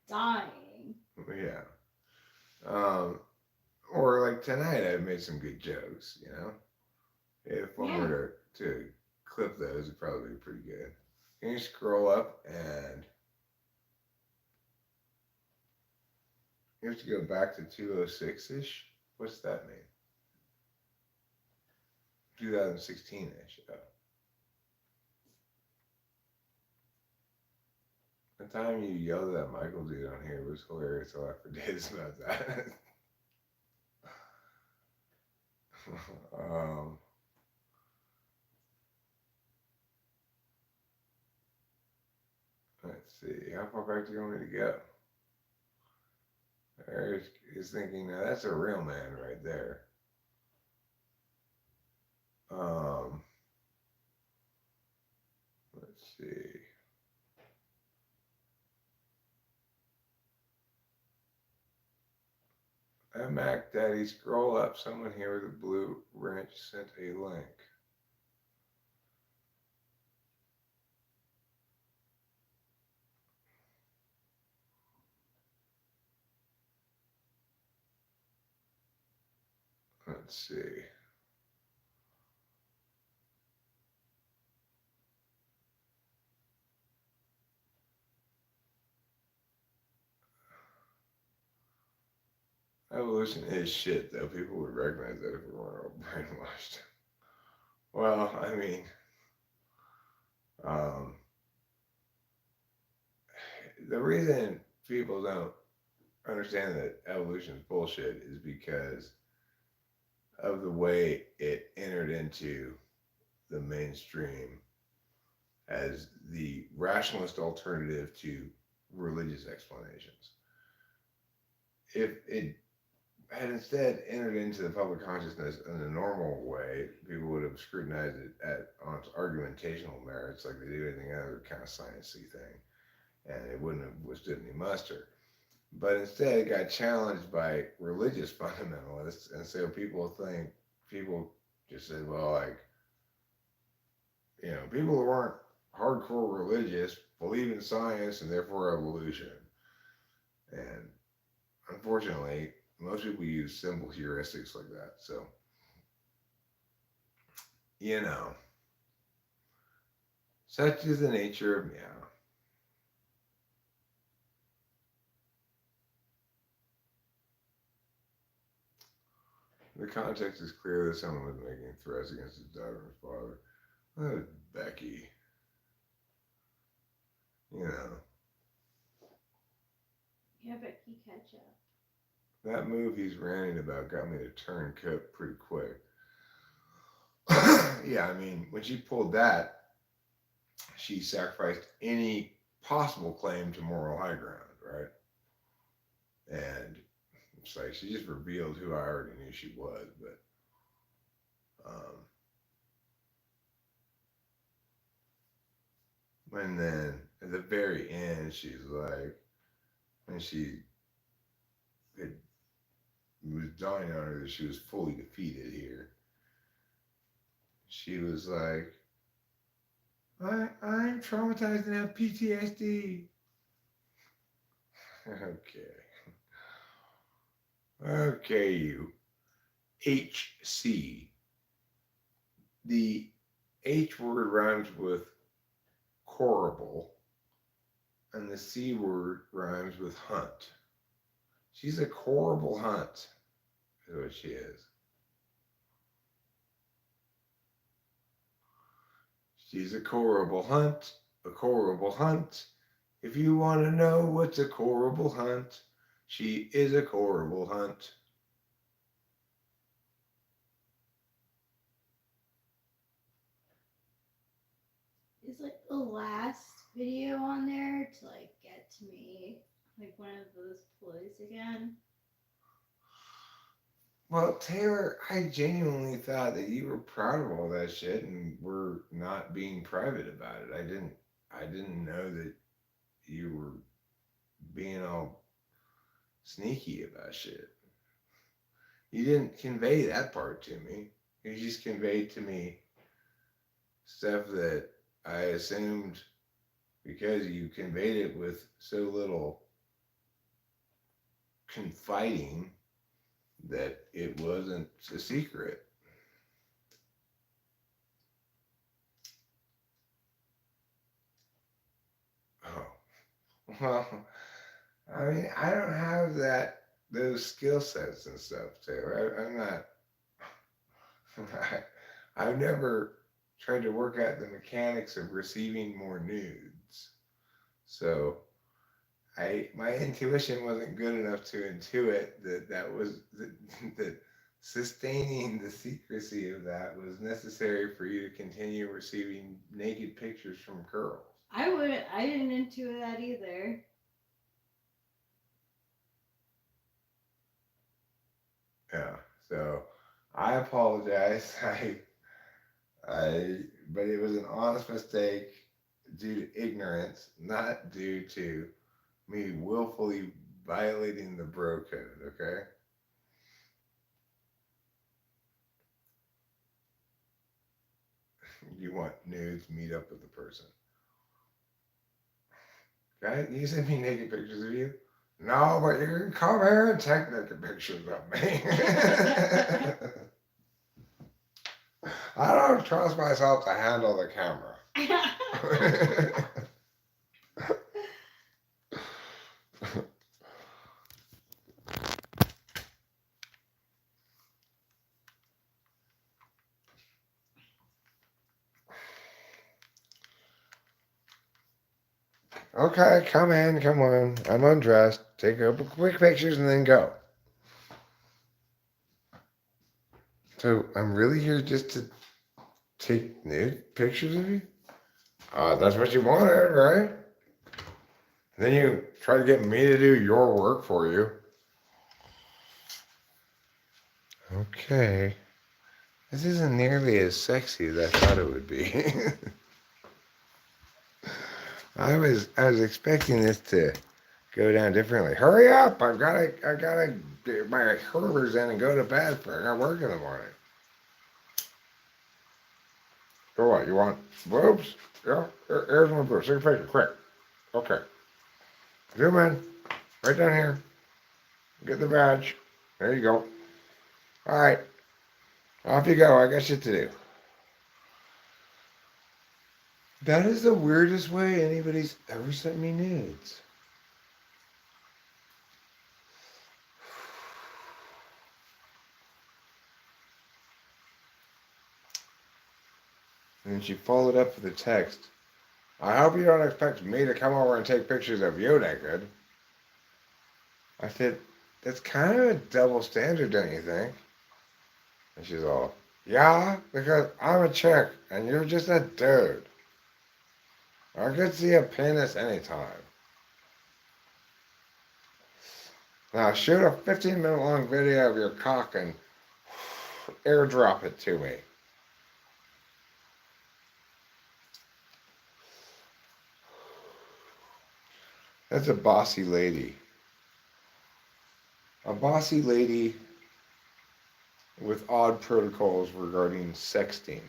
dying. yeah, or like tonight, I've made some good jokes. You know, if one were to clip those, it'd probably be pretty good. Can you scroll up and you have to go back to 206 ish? What's that mean? 2016 ish. Oh. The time you yelled at that Michael dude on here was hilarious. I laughed for days about that. um, let's see. How far back do you want me to go? Eric is thinking, now that's a real man right there. Let's see. Mac Daddy, scroll up. Someone here with a blue wrench sent a link. Let's see. Evolution is shit, though. People would recognize that if we weren't all brainwashed. Well, I mean, um, the reason people don't understand that evolution is bullshit is because of the way it entered into the mainstream as the rationalist alternative to religious explanations. If it had instead entered into the public consciousness in a normal way, people would have scrutinized it on its argumentational merits like they do anything other kind of sciencey thing, and it wouldn't have withstood any muster. But instead, it got challenged by religious fundamentalists, and so people just said, well, like, people who aren't hardcore religious believe in science and therefore evolution. And unfortunately, most people use simple heuristics like that. So, such is the nature of meow. The context is clear that someone was making threats against his daughter and his father. That was Becky. Yeah, Becky, catch up. That move he's ranting about got me to turn coat pretty quick. Yeah, I mean, when she pulled that, she sacrificed any possible claim to moral high ground, right? And it's like she just revealed who I already knew she was, but and then at the very end, she's like, when she it was dawning on her that she was fully defeated here, she was like, I'm traumatized and have PTSD. Okay, you. HC. The H word rhymes with horrible, and the C word rhymes with hunt. She's a horrible hunt, is what she is. She's a horrible hunt, a horrible hunt. If you want to know what's a horrible hunt, she is a horrible hunt. Is like the last video on there to like get to me, like one of those ploys again? Well, Taylor, I genuinely thought that you were proud of all that shit and were not being private about it. I didn't know that you were being all sneaky about shit. You didn't convey that part to me. You just conveyed to me stuff that I assumed, because you conveyed it with so little confiding, that it wasn't a secret. Oh, well, I mean, I don't have those skill sets and stuff, Taylor. I'm not. I've never tried to work out the mechanics of receiving more nudes, so my intuition wasn't good enough to intuit that sustaining the secrecy of that was necessary for you to continue receiving naked pictures from girls. I didn't intuit that either. Yeah, so I apologize. But it was an honest mistake due to ignorance, not due to me willfully violating the bro code, okay? You want nudes, meet up with the person. Okay? You send me naked pictures of you? No, but you can come here and take naked pictures of me. I don't trust myself to handle the camera. Okay, come on. I'm undressed. Take a couple quick pictures and then go. So I'm really here just to take nude pictures of you? That's what you wanted, right? Then you try to get me to do your work for you. Okay. This isn't nearly as sexy as I thought it would be. I was expecting this to go down differently. Hurry up! I gotta get my herders in and go to bed for I got work in the morning. So what? You want boobs? Yeah. Here's my boobs. Take a picture, quick. Okay. Zoom in. Right down here. Get the badge. There you go. All right. Off you go. I got shit to do. That is the weirdest way anybody's ever sent me nudes. And then she followed up with a text. I hope you don't expect me to come over and take pictures of you naked. I said, that's kind of a double standard, don't you think? And she's all, yeah, because I'm a chick and you're just a dude. I could see a penis anytime. Now shoot a 15-minute long video of your cock and airdrop it to me. That's a bossy lady. A bossy lady with odd protocols regarding sexting.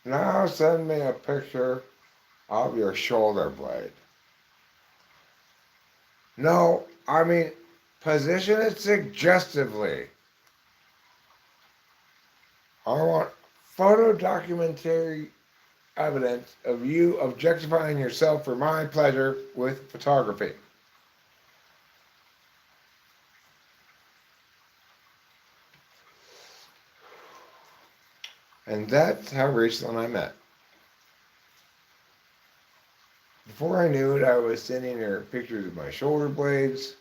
Now send me a picture of your shoulder blade. No, I mean, position it suggestively. I want photo documentary evidence of you objectifying yourself for my pleasure with photography. And that's how Rachel and I met. Before I knew it, I was sending her pictures of my shoulder blades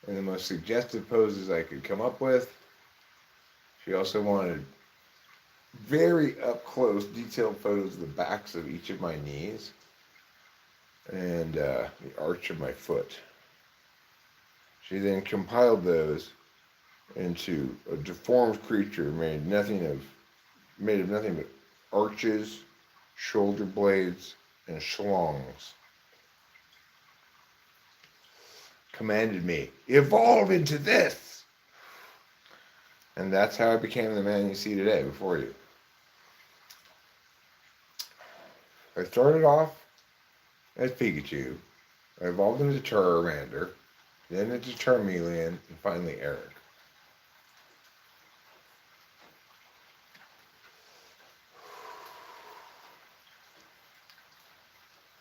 in the most suggestive poses I could come up with. She also wanted very up close, detailed photos of the backs of each of my knees and the arch of my foot. She then compiled those into a deformed creature made of nothing but arches, shoulder blades, and schlongs. Commanded me, evolve into this! And that's how I became the man you see today before you. I started off as Pikachu, I evolved into Charmander, then into Charmeleon, and finally Eric.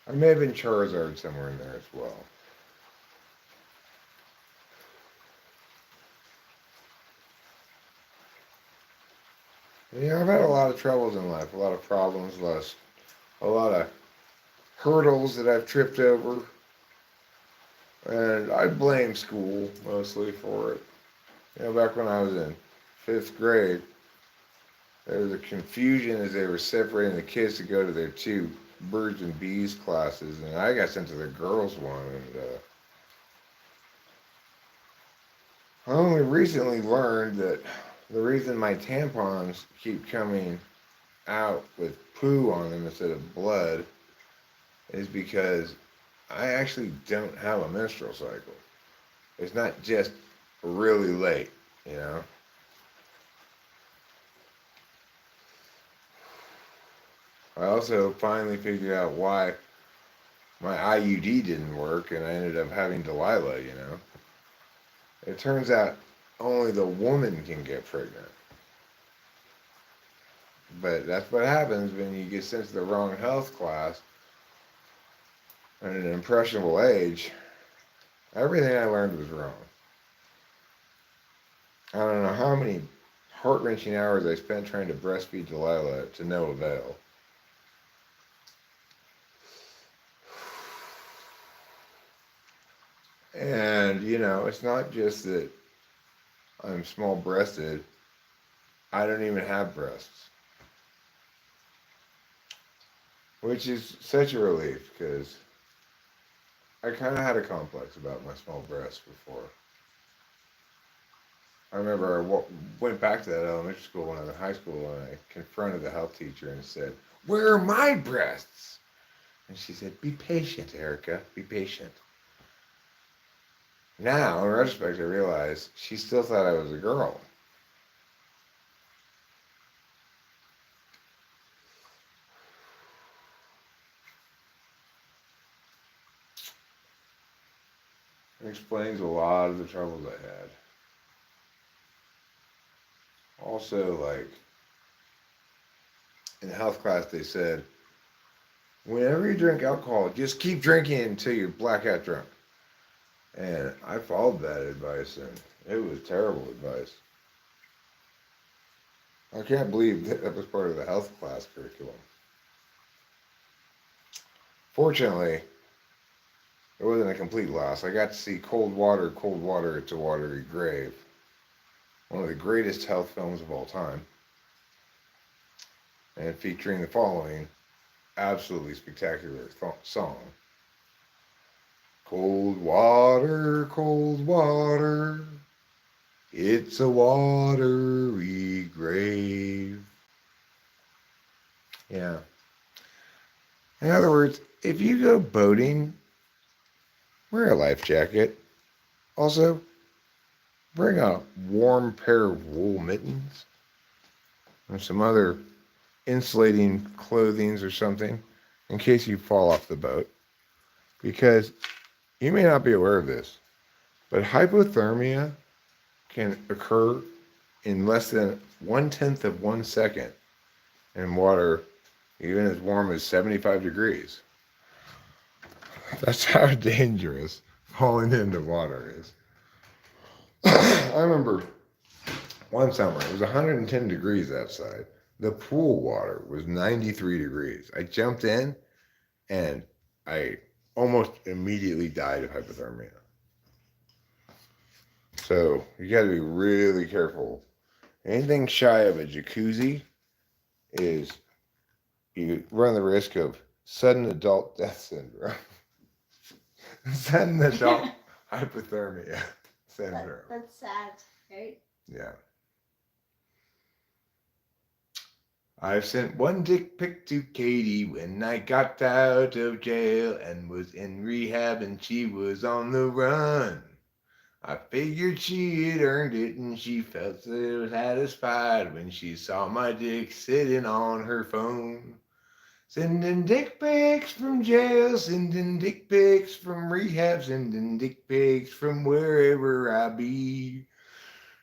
I may have been Charizard somewhere in there as well. You know, I've had a lot of troubles in life, a lot of problems, a lot of hurdles that I've tripped over. And I blame school mostly for it. You know, back when I was in 5th grade, there was a confusion as they were separating the kids to go to their 2 birds and bees classes, and I got sent to the girls one, and I only recently learned that the reason my tampons keep coming out with poo on them instead of blood is because I actually don't have a menstrual cycle. It's not just really late, you know? I also finally figured out why my IUD didn't work and I ended up having Delilah, you know? It turns out only the woman can get pregnant. But that's what happens when you get sent to the wrong health class at an impressionable age. Everything I learned was wrong. I don't know how many heart-wrenching hours I spent trying to breastfeed Delilah to no avail. And you know, it's not just that I'm small breasted. I don't even have breasts. Which is such a relief because I kind of had a complex about my small breasts before. I remember went back to that elementary school when I was in high school and I confronted the health teacher and said, "Where are my breasts?" And she said, "Be patient, Erica, be patient." Now, in retrospect, I realize she still thought I was a girl. It explains a lot of the troubles I had. Also, like, in health class, they said, whenever you drink alcohol, just keep drinking until you're blackout drunk. And I followed that advice, and it was terrible advice. I can't believe that was part of the health class curriculum. Fortunately, it wasn't a complete loss. I got to see Cold Water, It's a Watery Grave, one of the greatest health films of all time, and featuring the following absolutely spectacular song. Cold water, it's a watery grave. Yeah. In other words, if you go boating, wear a life jacket. Also, bring a warm pair of wool mittens and some other insulating clothing or something in case you fall off the boat. Because you may not be aware of this, but hypothermia can occur in less than 1/10 of 1 second in water, even as warm as 75 degrees. That's how dangerous falling into water is. I remember one summer, it was 110 degrees outside. The pool water was 93 degrees. I jumped in and I almost immediately died of hypothermia. So you got to be really careful. Anything shy of a jacuzzi is you run the risk of sudden adult death syndrome. Sudden adult hypothermia syndrome. That's sad, right? Yeah. I've sent one dick pic to Katie when I got out of jail and was in rehab and she was on the run. I figured she had earned it and she felt satisfied when she saw my dick sitting on her phone. Sending dick pics from jail, sending dick pics from rehab, sending dick pics from wherever I be.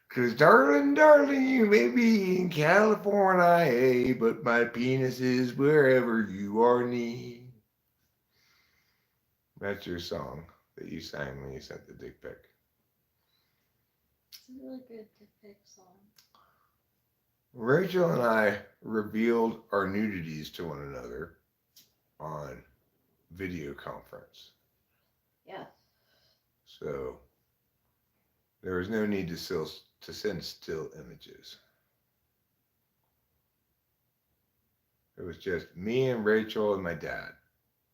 'Cause darling, you may be in California, but my penis is wherever you are knee. That's your song that you sang when you sent the dick pic. It's a really good pick song. Rachel and I revealed our nudities to one another on video conference. Yeah. So there was no need to send still images. It was just me and Rachel and my dad.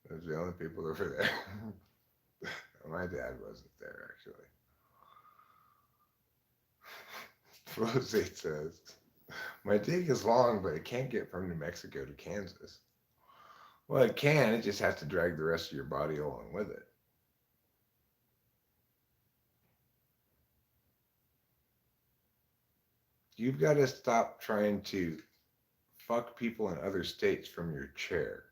Those were the only people that were there. My dad wasn't there, actually. Rosé says, my dick is long, but it can't get from New Mexico to Kansas. Well, it can. It just has to drag the rest of your body along with it. You've got to stop trying to fuck people in other states from your chair.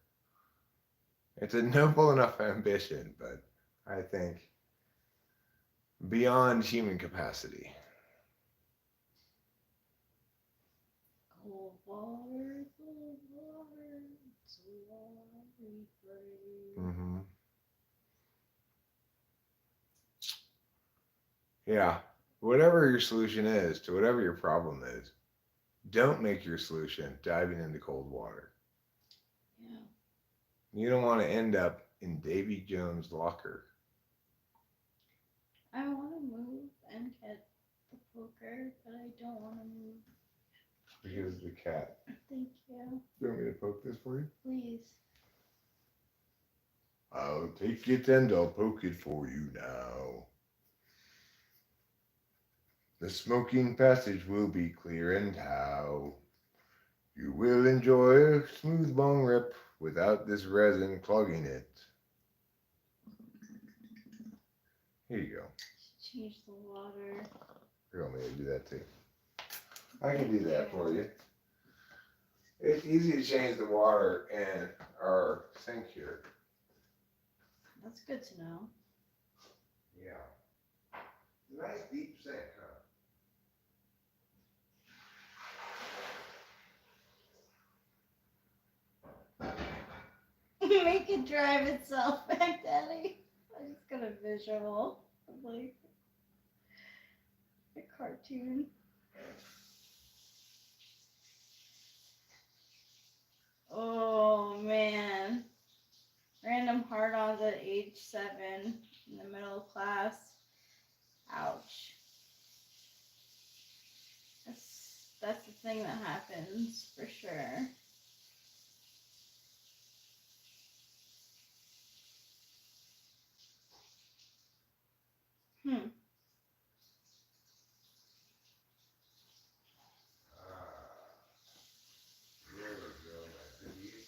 It's a noble enough ambition, but I think beyond human capacity. Cold water, it's a watery grave. Mm-hmm. Yeah. Whatever your solution is to whatever your problem is, don't make your solution diving into cold water. Yeah. You don't want to end up in Davy Jones' locker. I want to move and get the poker, but I don't want to move. Because of the cat. Thank you. You want me to poke this for you? Please. I'll take it and I'll poke it for you now. The smoking passage will be clear and how. You will enjoy a smooth bong rip without this resin clogging it. Here you go. Change the water. You want me to do that too? I can do that for you. It's easy to change the water in our sink here. That's good to know. Yeah. Nice deep sink, huh? Make it drive itself back, Daddy. I just got a visual of like a cartoon. Oh man. Random hard-ons at age 7 in the middle class. Ouch. That's the thing that happens for sure. There we go, my goodies.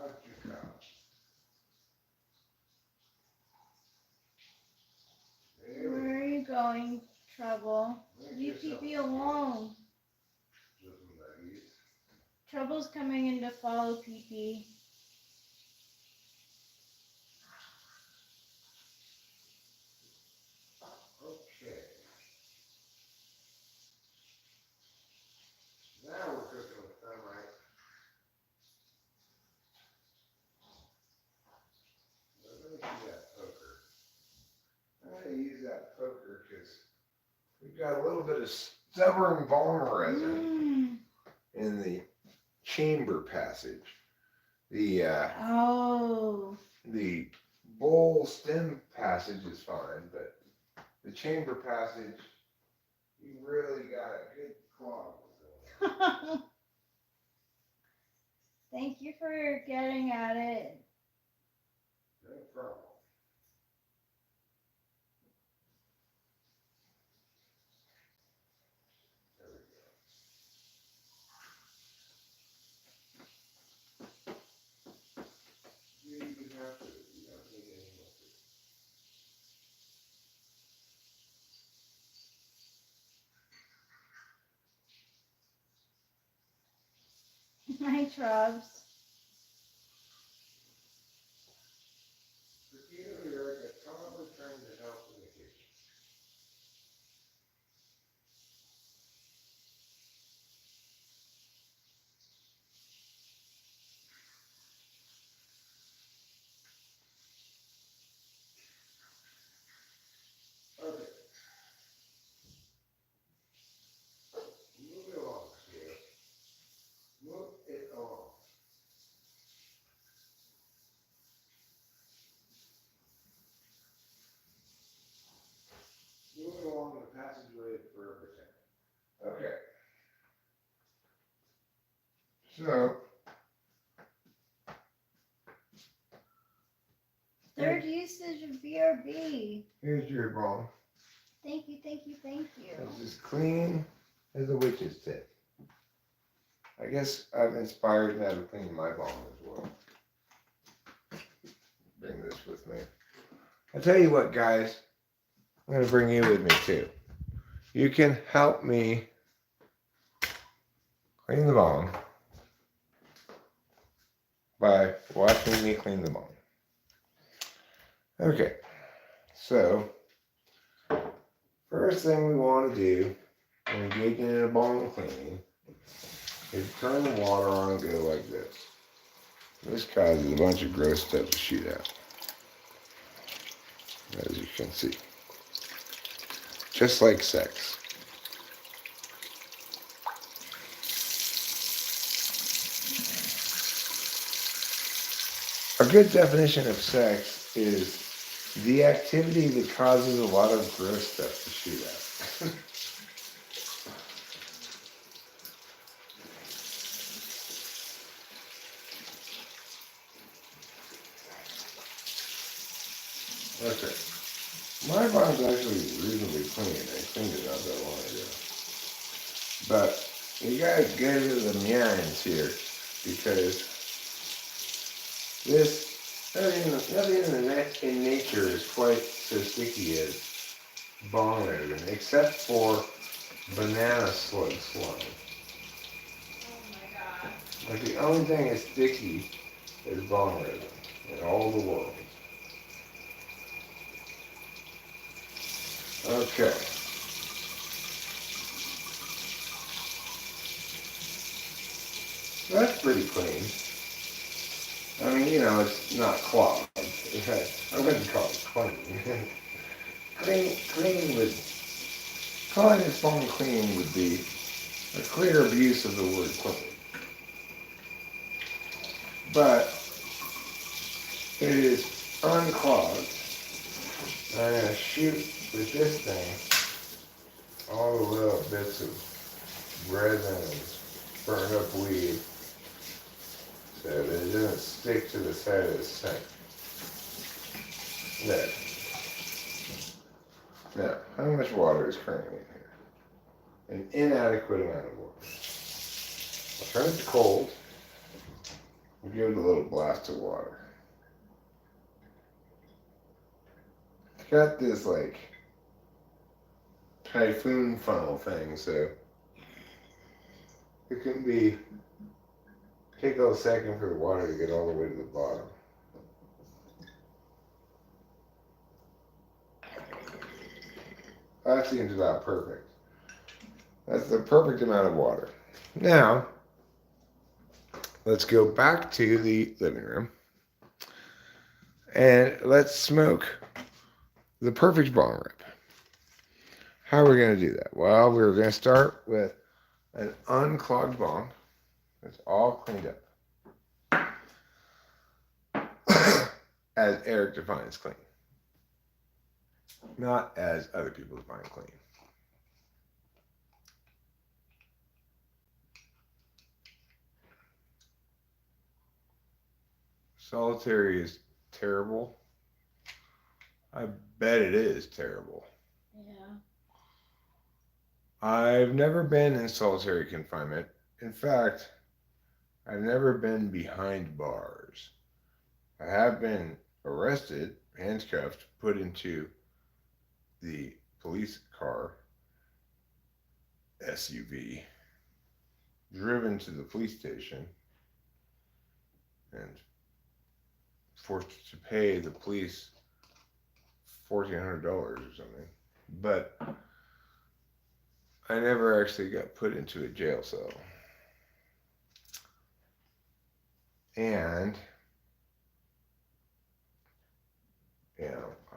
Out you come. There we Where are you going, Trouble? Leave PP alone. Trouble's coming in to follow PP. Okay. Now we're cooking with thermite. Let me see that poker. I'm going to use that poker because we've got a little bit of stubborn bong resin in the chamber passage. The the bowl stem passage is fine, but the chamber passage, you really got a good clog. Thank you for getting at it. No problem. There we go. You have to, you don't need any more. Hi, Trubs. You're a toddler trying to help in the kitchen. Okay. Move it along, Scale. Move it along. Move it along the passageway for everything. Okay. So, Third usage of BRB. here's your ball. Thank you, thank you, thank you. It's as clean as a witch's tip. I guess I'm inspired now to clean my bong as well. Bring this with me. I'll tell you what, guys. I'm going to bring you with me too. You can help me clean the bong by watching me clean the bong. Okay, so first thing we want to do when engaging in a bong cleaning is turn the water on and go like this. This causes a bunch of gross stuff to shoot out, as you can see. Just like sex. A good definition of sex is The activity that causes a lot of gross stuff to shoot at. Okay. My bond's actually reasonably clean. I cleaned it not that long ago. But you gotta get to the meanders here because nothing in nature is quite so sticky as bong resin, except for banana slug slime. Oh my god. Like the only thing that's sticky is bong resin in all the world. Okay. That's pretty clean. I mean, it's not clogged. I wouldn't call it clean. Clean would, calling this phone clean would be a clear abuse of the word clean. But it is unclogged. I'm going to shoot with this thing all the little bits of resin and burned up weed so that it doesn't stick to the side of the sink. There. Now, how much water is currently in here? An inadequate amount of water. I'll turn it to cold. We'll give it a little blast of water. It's got this like typhoon funnel thing, so it can take a second for the water to get all the way to the bottom. That seems about perfect. That's the perfect amount of water. Now, let's go back to the living room and let's smoke the perfect bong rip. How are we going to do that? Well, we're going to start with an unclogged bong. It's all cleaned up. As Eric defines clean. Not as other people define clean. Solitary is terrible. I bet it is terrible. Yeah. I've never been in solitary confinement. In fact, I've never been behind bars. I have been arrested, handcuffed, put into the police car, SUV, driven to the police station, and forced to pay the police $1,400 or something. But I never actually got put into a jail cell. And,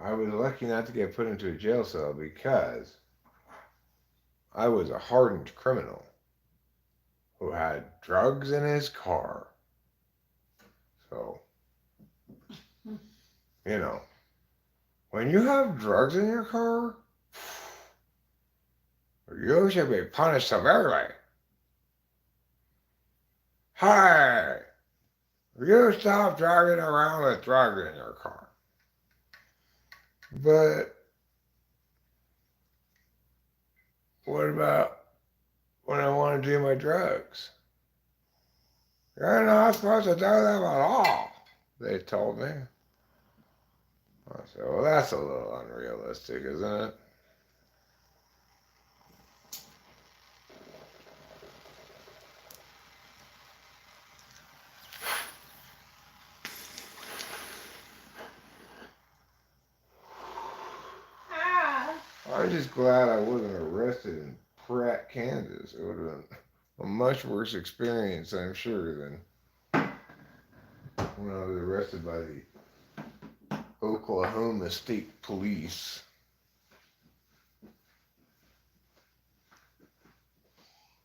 I was lucky not to get put into a jail cell because I was a hardened criminal who had drugs in his car. So, when you have drugs in your car, you should be punished severely. Hey, you stop driving around with drugs in your car. But what about when I want to do my drugs? You're not supposed to do them at all, they told me. I said, well, that's a little unrealistic, isn't it? I'm just glad I wasn't arrested in Pratt, Kansas. It would have been a much worse experience, I'm sure, than when I was arrested by the Oklahoma State Police.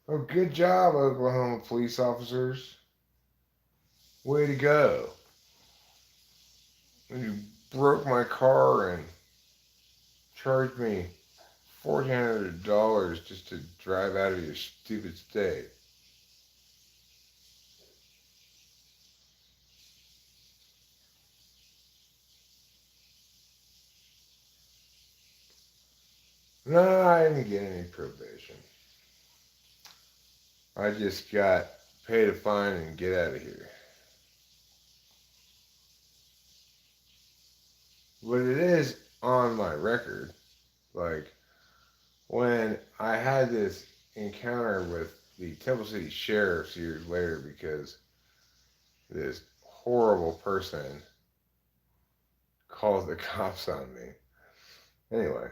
Oh, good job, Oklahoma police officers. Way to go. You broke my car and charged me $1,400 just to drive out of your stupid state. No, I didn't get any probation. I just got paid a fine and get out of here. But it is on my record. Like, when I had this encounter with the Temple City sheriffs years later because this horrible person called the cops on me. Anyway,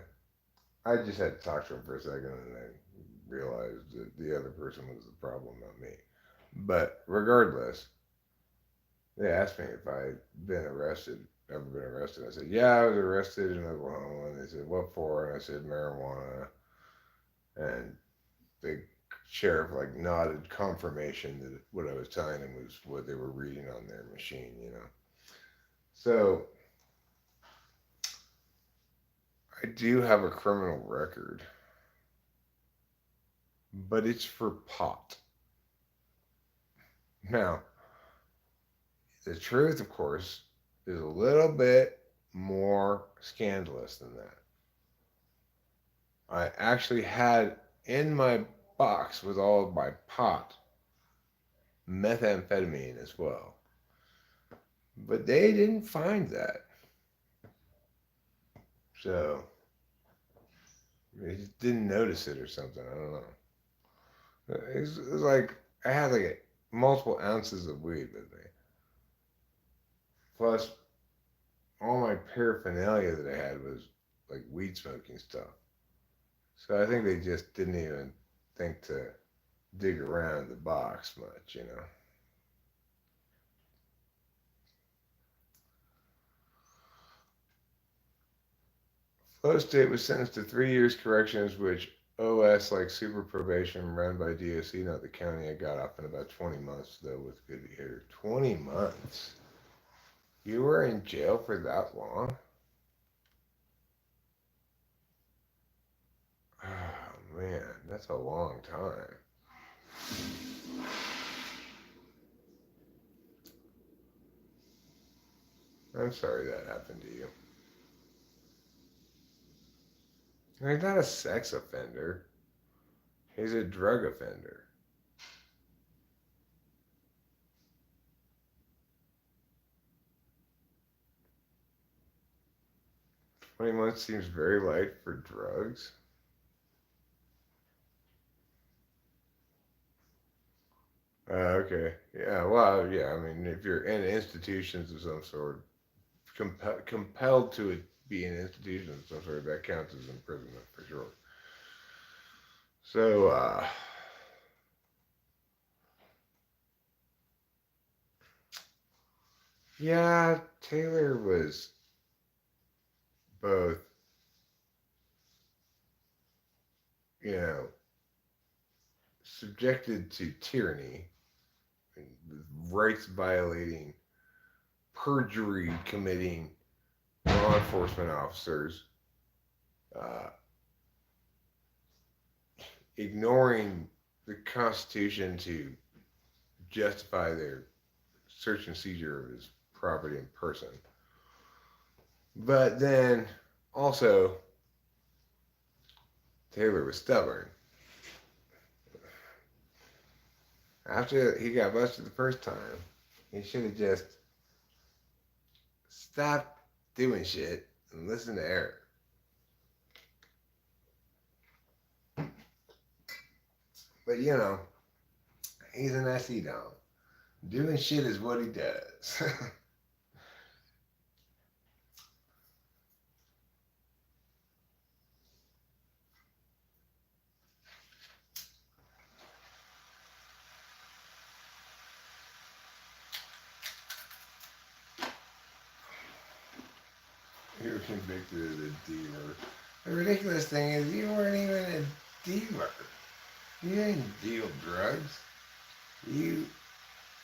I just had to talk to him for a second and then realized that the other person was the problem, not me. But regardless, they asked me if I'd ever been arrested. I said, yeah, I was arrested in Oklahoma. And they said, what for? And I said, marijuana. And the sheriff nodded confirmation that what I was telling them was what they were reading on their machine, So I do have a criminal record, but it's for pot. Now, the truth, of course, is a little bit more scandalous than that. I actually had in my box with all of my pot methamphetamine as well. But they didn't find that. So they just didn't notice it or something. I don't know. It was like I had multiple ounces of weed with me. Plus, all my paraphernalia that I had was like weed smoking stuff. So I think they just didn't even think to dig around the box much, Flow State was sentenced to 3 years corrections, which OS like super probation run by DOC, not the county. I got off in about 20 months though with good behavior. 20 months? You were in jail for that long? Oh man, that's a long time. I'm sorry that happened to you. He's not a sex offender. He's a drug offender. Twenty months seems very light for drugs. Okay. Yeah, well, yeah, I mean, if you're in institutions of some sort, compelled to be in institutions of some sort, that counts as imprisonment for sure. So, yeah, Taylor was both, subjected to tyranny, rights violating, perjury committing law enforcement officers, ignoring the Constitution to justify their search and seizure of his property and person. But then also, Taylor was stubborn. After he got busted the first time, he should have just stopped doing shit and listened to Eric. But he's an SE dom. Doing shit is what he does. You were convicted as a dealer. The ridiculous thing is you weren't even a dealer. You didn't deal drugs. You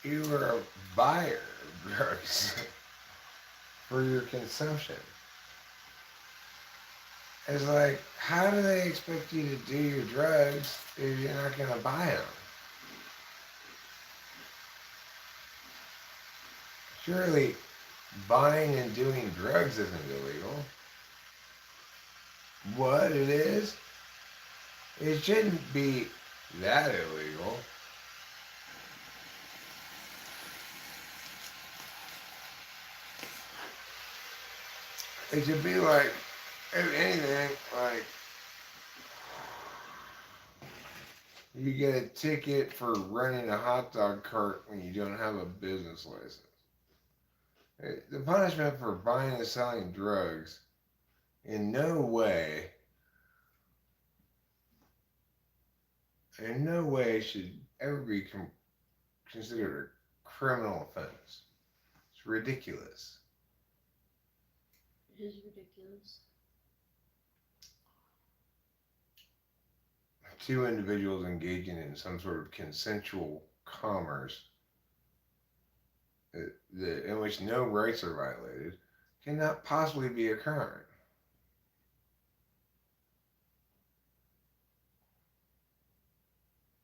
were a buyer of drugs. for your consumption. It's like, how do they expect you to do your drugs if you're not going to buy them? Surely buying and doing drugs isn't illegal. What it is, it shouldn't be that illegal. It should be like, if anything, like you get a ticket for running a hot dog cart when you don't have a business license. The punishment for buying and selling drugs in no way should ever be considered a criminal offense. It's ridiculous. It is ridiculous. Two individuals engaging in some sort of consensual commerce in which no rights are violated cannot possibly be a crime.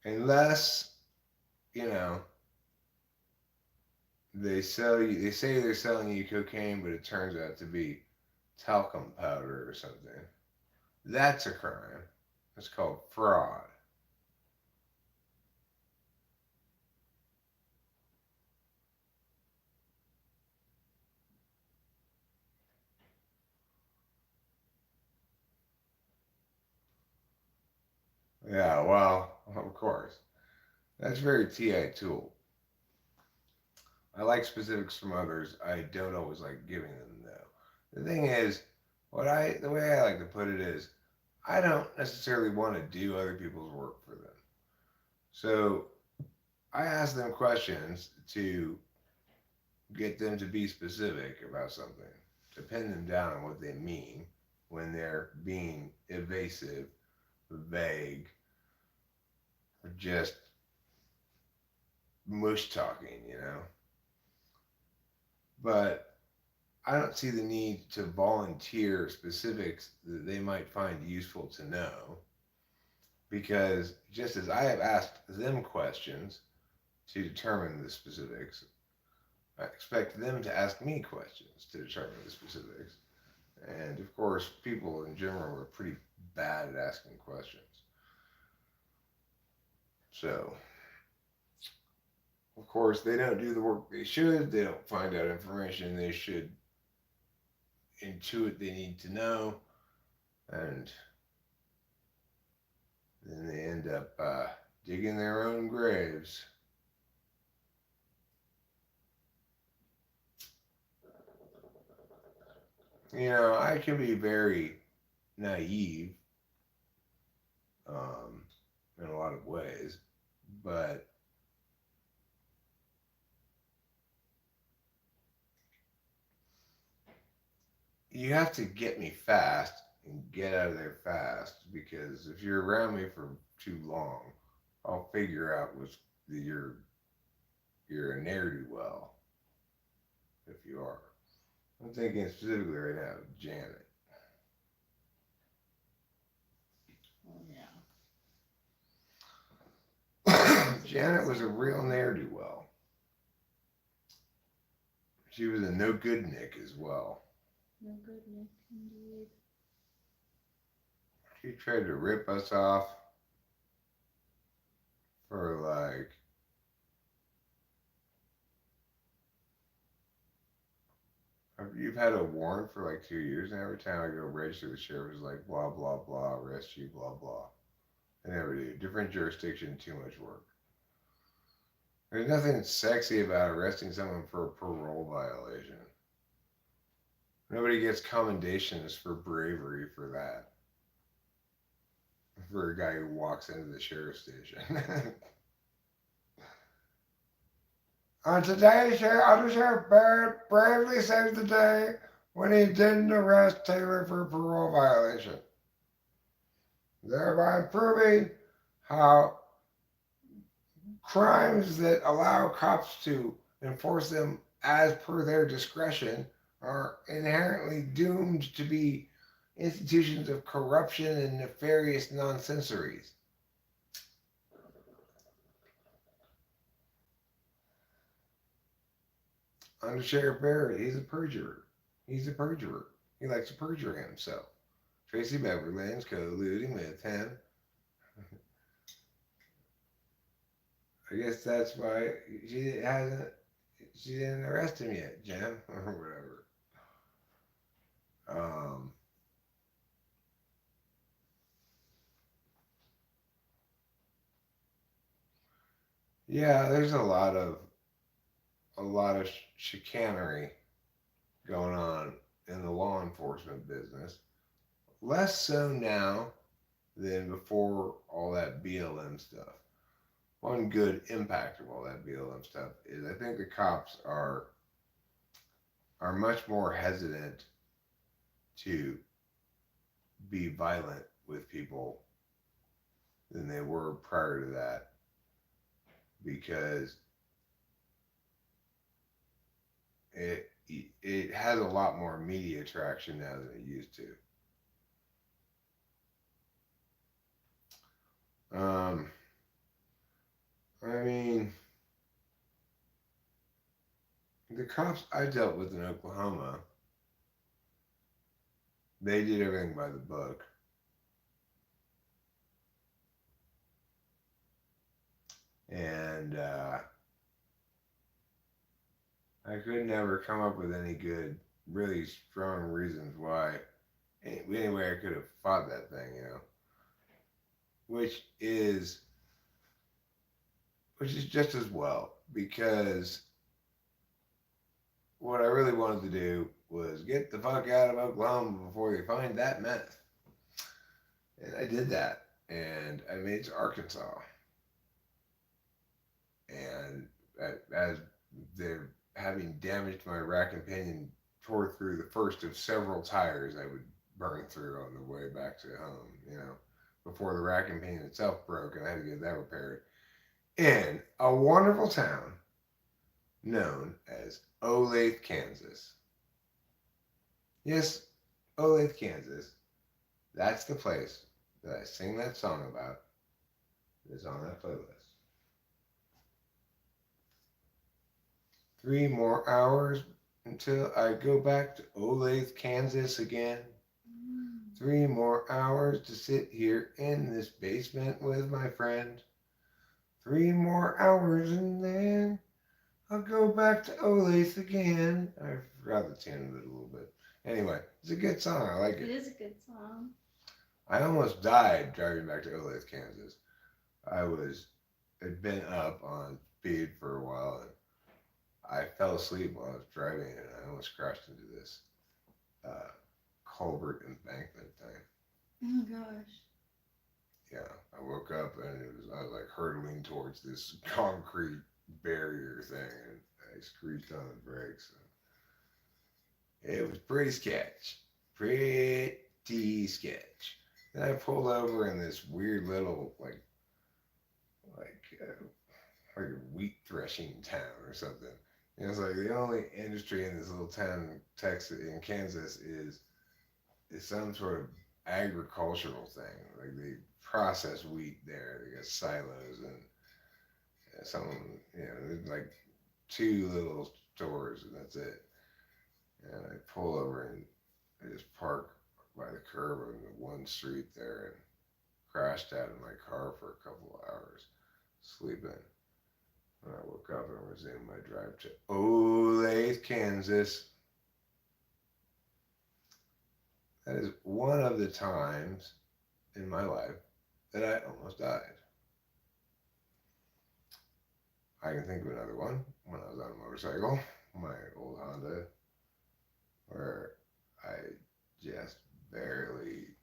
Unless, you know, they say they're selling you cocaine, but it turns out to be talcum powder or something. That's a crime. It's called fraud. Yeah, well, of course. That's very TI tool. I like specifics from others. I don't always like giving them though. The thing is, the way I like to put it is, I don't necessarily want to do other people's work for them. So I ask them questions to get them to be specific about something, to pin them down on what they mean when they're being evasive, vague, or just mush talking, you know. But I don't see the need to volunteer specifics that they might find useful to know, because just as I have asked them questions to determine the specifics, I expect them to ask me questions to determine the specifics. And of course, people in general are pretty bad at asking questions. So, of course, they don't do the work they should. They don't find out information they should intuit they need to know. And then they end up digging their own graves. You know, I can be very naive in a lot of ways, but you have to get me fast and get out of there fast, because if you're around me for too long, I'll figure out that you're a ne'er-do-well, if you are. I'm thinking specifically right now of Janet. Oh yeah. Janet was a real ne'er-do-well. She was a no good Nick as well. No good, Nick, indeed. She tried to rip us off for like you've had a warrant for like 2 years, and every time I go register, the sheriff is like, blah, blah, blah, arrest you, blah, blah. They never do. Different jurisdiction, too much work. There's nothing sexy about arresting someone for a parole violation. Nobody gets commendations for bravery for that. For a guy who walks into the sheriff's station. Today, the sheriff bravely saved the day when he didn't arrest Taylor for a parole violation, thereby proving how crimes that allow cops to enforce them as per their discretion are inherently doomed to be institutions of corruption and nefarious nonsensories. Under Sheriff Barrett, he's a perjurer. He's a perjurer. He likes to perjure himself. Tracy Beverland's colluding with him. I guess that's why she didn't arrest him yet, Jim, or whatever. Yeah, there's a lot of chicanery going on in the law enforcement business. Less so now than before all that BLM stuff. One good impact of all that BLM stuff is I think the cops are much more hesitant to be violent with people than they were prior to that, because it has a lot more media traction now than it used to. I mean, the cops I dealt with in Oklahoma, they did everything by the book. And I could never come up with any good, really strong reasons why, any way I could have fought that thing, you know. Which is just as well, because what I really wanted to do was get the fuck out of Oklahoma before they find that meth. And I did that, and I made it to Arkansas. And as they're having damaged my rack and pinion, tore through the first of several tires I would burn through on the way back to home, you know, before the rack and pinion itself broke and I had to get that repaired. In a wonderful town known as Olathe, Kansas. Yes, Olathe, Kansas. That's the place that I sing that song about. It's on that playlist. 3 more hours until I go back to Olathe, Kansas again. 3 more hours to sit here in this basement with my friend. 3 more hours and then I'll go back to Olathe again. I forgot the tune of it a little bit. Anyway, it's a good song. I like it. It is a good song. I almost died driving back to Olathe, Kansas. I'd been up on speed for a while and I fell asleep while I was driving and I almost crashed into this culvert embankment thing. Oh gosh. Yeah, I woke up and I was like hurtling towards this concrete barrier thing and I screeched on the brakes. It was pretty sketch. Pretty sketch. Then I pulled over in this weird little like a wheat threshing town or something. You know, it's like the only industry in this little town in Texas, in Kansas, is some sort of agricultural thing. Like they process wheat there. They got silos and some, you know, there's like 2 little stores and that's it. And I pull over and I just park by the curb on the one street there and crashed out of my car for a couple of hours, sleeping. When I woke up and resumed my drive to Olathe, Kansas. That is one of the times in my life that I almost died. I can think of another one when I was on a motorcycle, my old Honda, where I just barely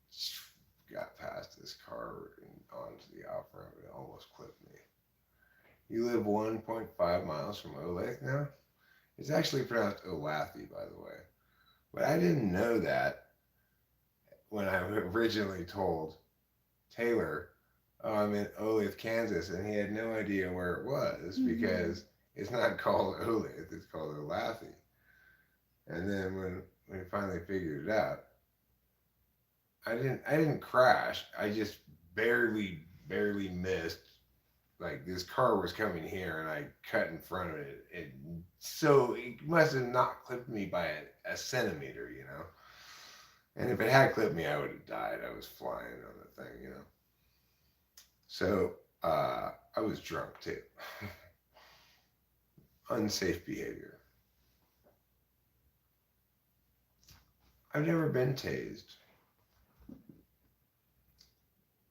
got past this car and onto the off ramp and it almost clipped me. You live 1.5 miles from Olathe now? It's actually pronounced Olathe, by the way. But I didn't know that when I originally told Taylor, oh, I'm in Olathe, Kansas, and he had no idea where it was because it's not called Olathe, it's called Olathe. And then when we finally figured it out, I didn't crash. I just barely missed. Like this car was coming here and I cut in front of it. So it must have not clipped me by a centimeter, you know. And if it had clipped me, I would have died. I was flying on the thing, you know. So I was drunk too. Unsafe behavior. I've never been tased.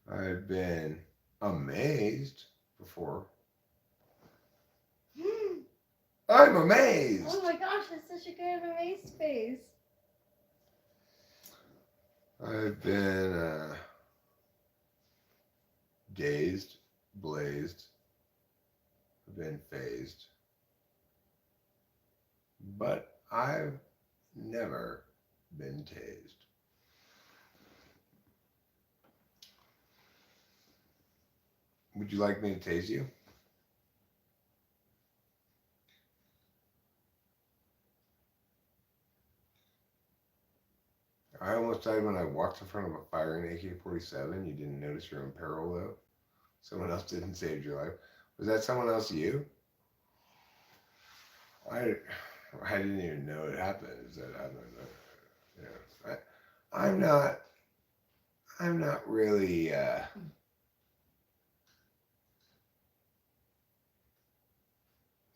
I've been amazed before. I'm amazed. Oh my gosh, that's such a good amazed face. I've been dazed, blazed. I've been phased. But I've never been tased. Would you like me to tase you? I almost died when I walked in front of a firing AK-47. You didn't notice you're in peril though. Someone else didn't save your life. Was that someone else you? I didn't even know it happened. Is that happened? Yeah. I'm not really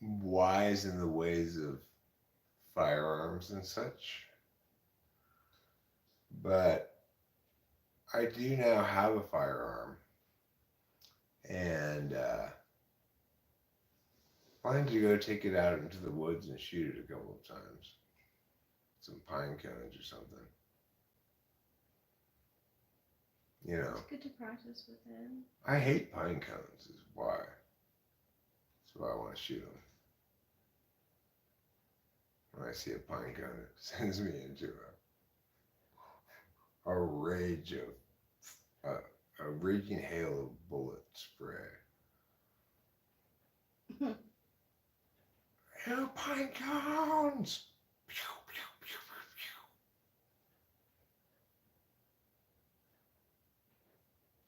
wise in the ways of firearms and such. But I do now have a firearm. And plan to go take it out into the woods and shoot it a couple of times. Some pine cones or something. You know. It's good to practice with it. I hate pine cones, is why. That's why I want to shoot them. When I see a pine cone, it sends me into a rage of a raging hail of bullet spray. Hell, pine cones! Pew, pew, pew, pew, pew.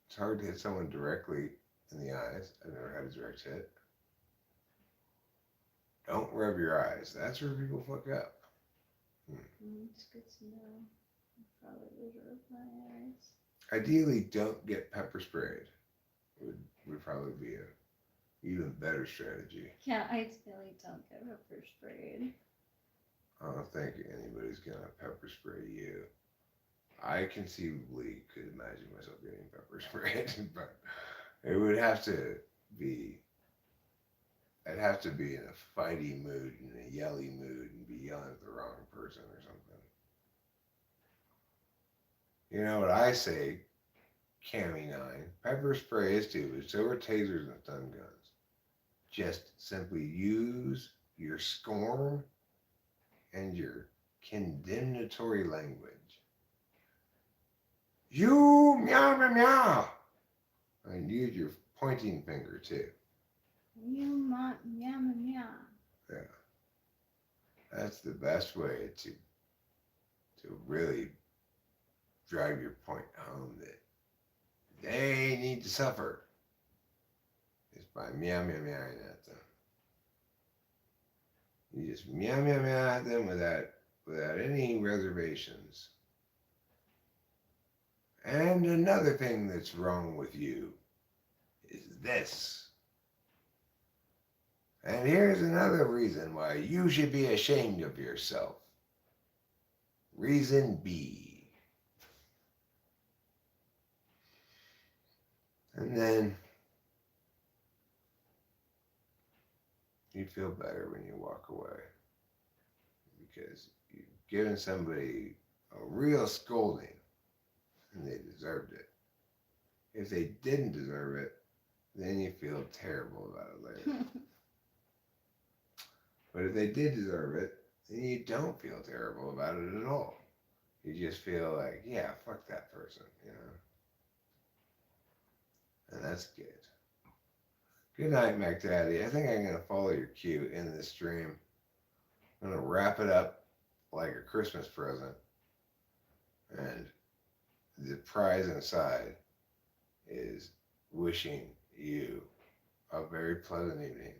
It's hard to hit someone directly in the eyes. I've never had a direct hit. Don't rub your eyes. That's where people fuck up. It's good to know. I probably would rub my eyes. Ideally, don't get pepper sprayed. Would probably be a even better strategy. Yeah, ideally don't get pepper sprayed. I don't think anybody's gonna pepper spray you. I conceivably could imagine myself getting pepper sprayed, but it would have to be. I'd have to be in a fighty mood, in a yelly mood, and be yelling at the wrong person or something. You know what I say, Cammy 9? Pepper spray is too, but so are tasers and stun guns. Just simply use your scorn and your condemnatory language. You meow meow meow. And use your pointing finger too. You want meow meow. Yeah. That's the best way to really drive your point home that they need to suffer. Is by meow meow meowing at them. You just meow meow meow at them without any reservations. And another thing that's wrong with you is this. And here's another reason why you should be ashamed of yourself. Reason B. And then you feel better when you walk away because you've given somebody a real scolding and they deserved it. If they didn't deserve it, then you feel terrible about it later. But if they did deserve it, then you don't feel terrible about it at all. You just feel like, yeah, fuck that person, you know? And that's good. Good night, MacDaddy. I think I'm going to follow your cue in this stream. I'm going to wrap it up like a Christmas present, and the prize inside is wishing you a very pleasant evening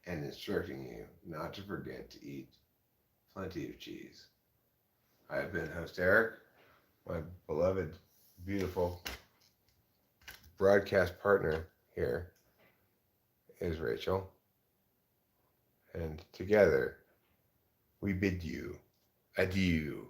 and instructing you not to forget to eat plenty of cheese. I've been host Eric. My beloved, beautiful broadcast partner here is Rachel. And together we bid you adieu.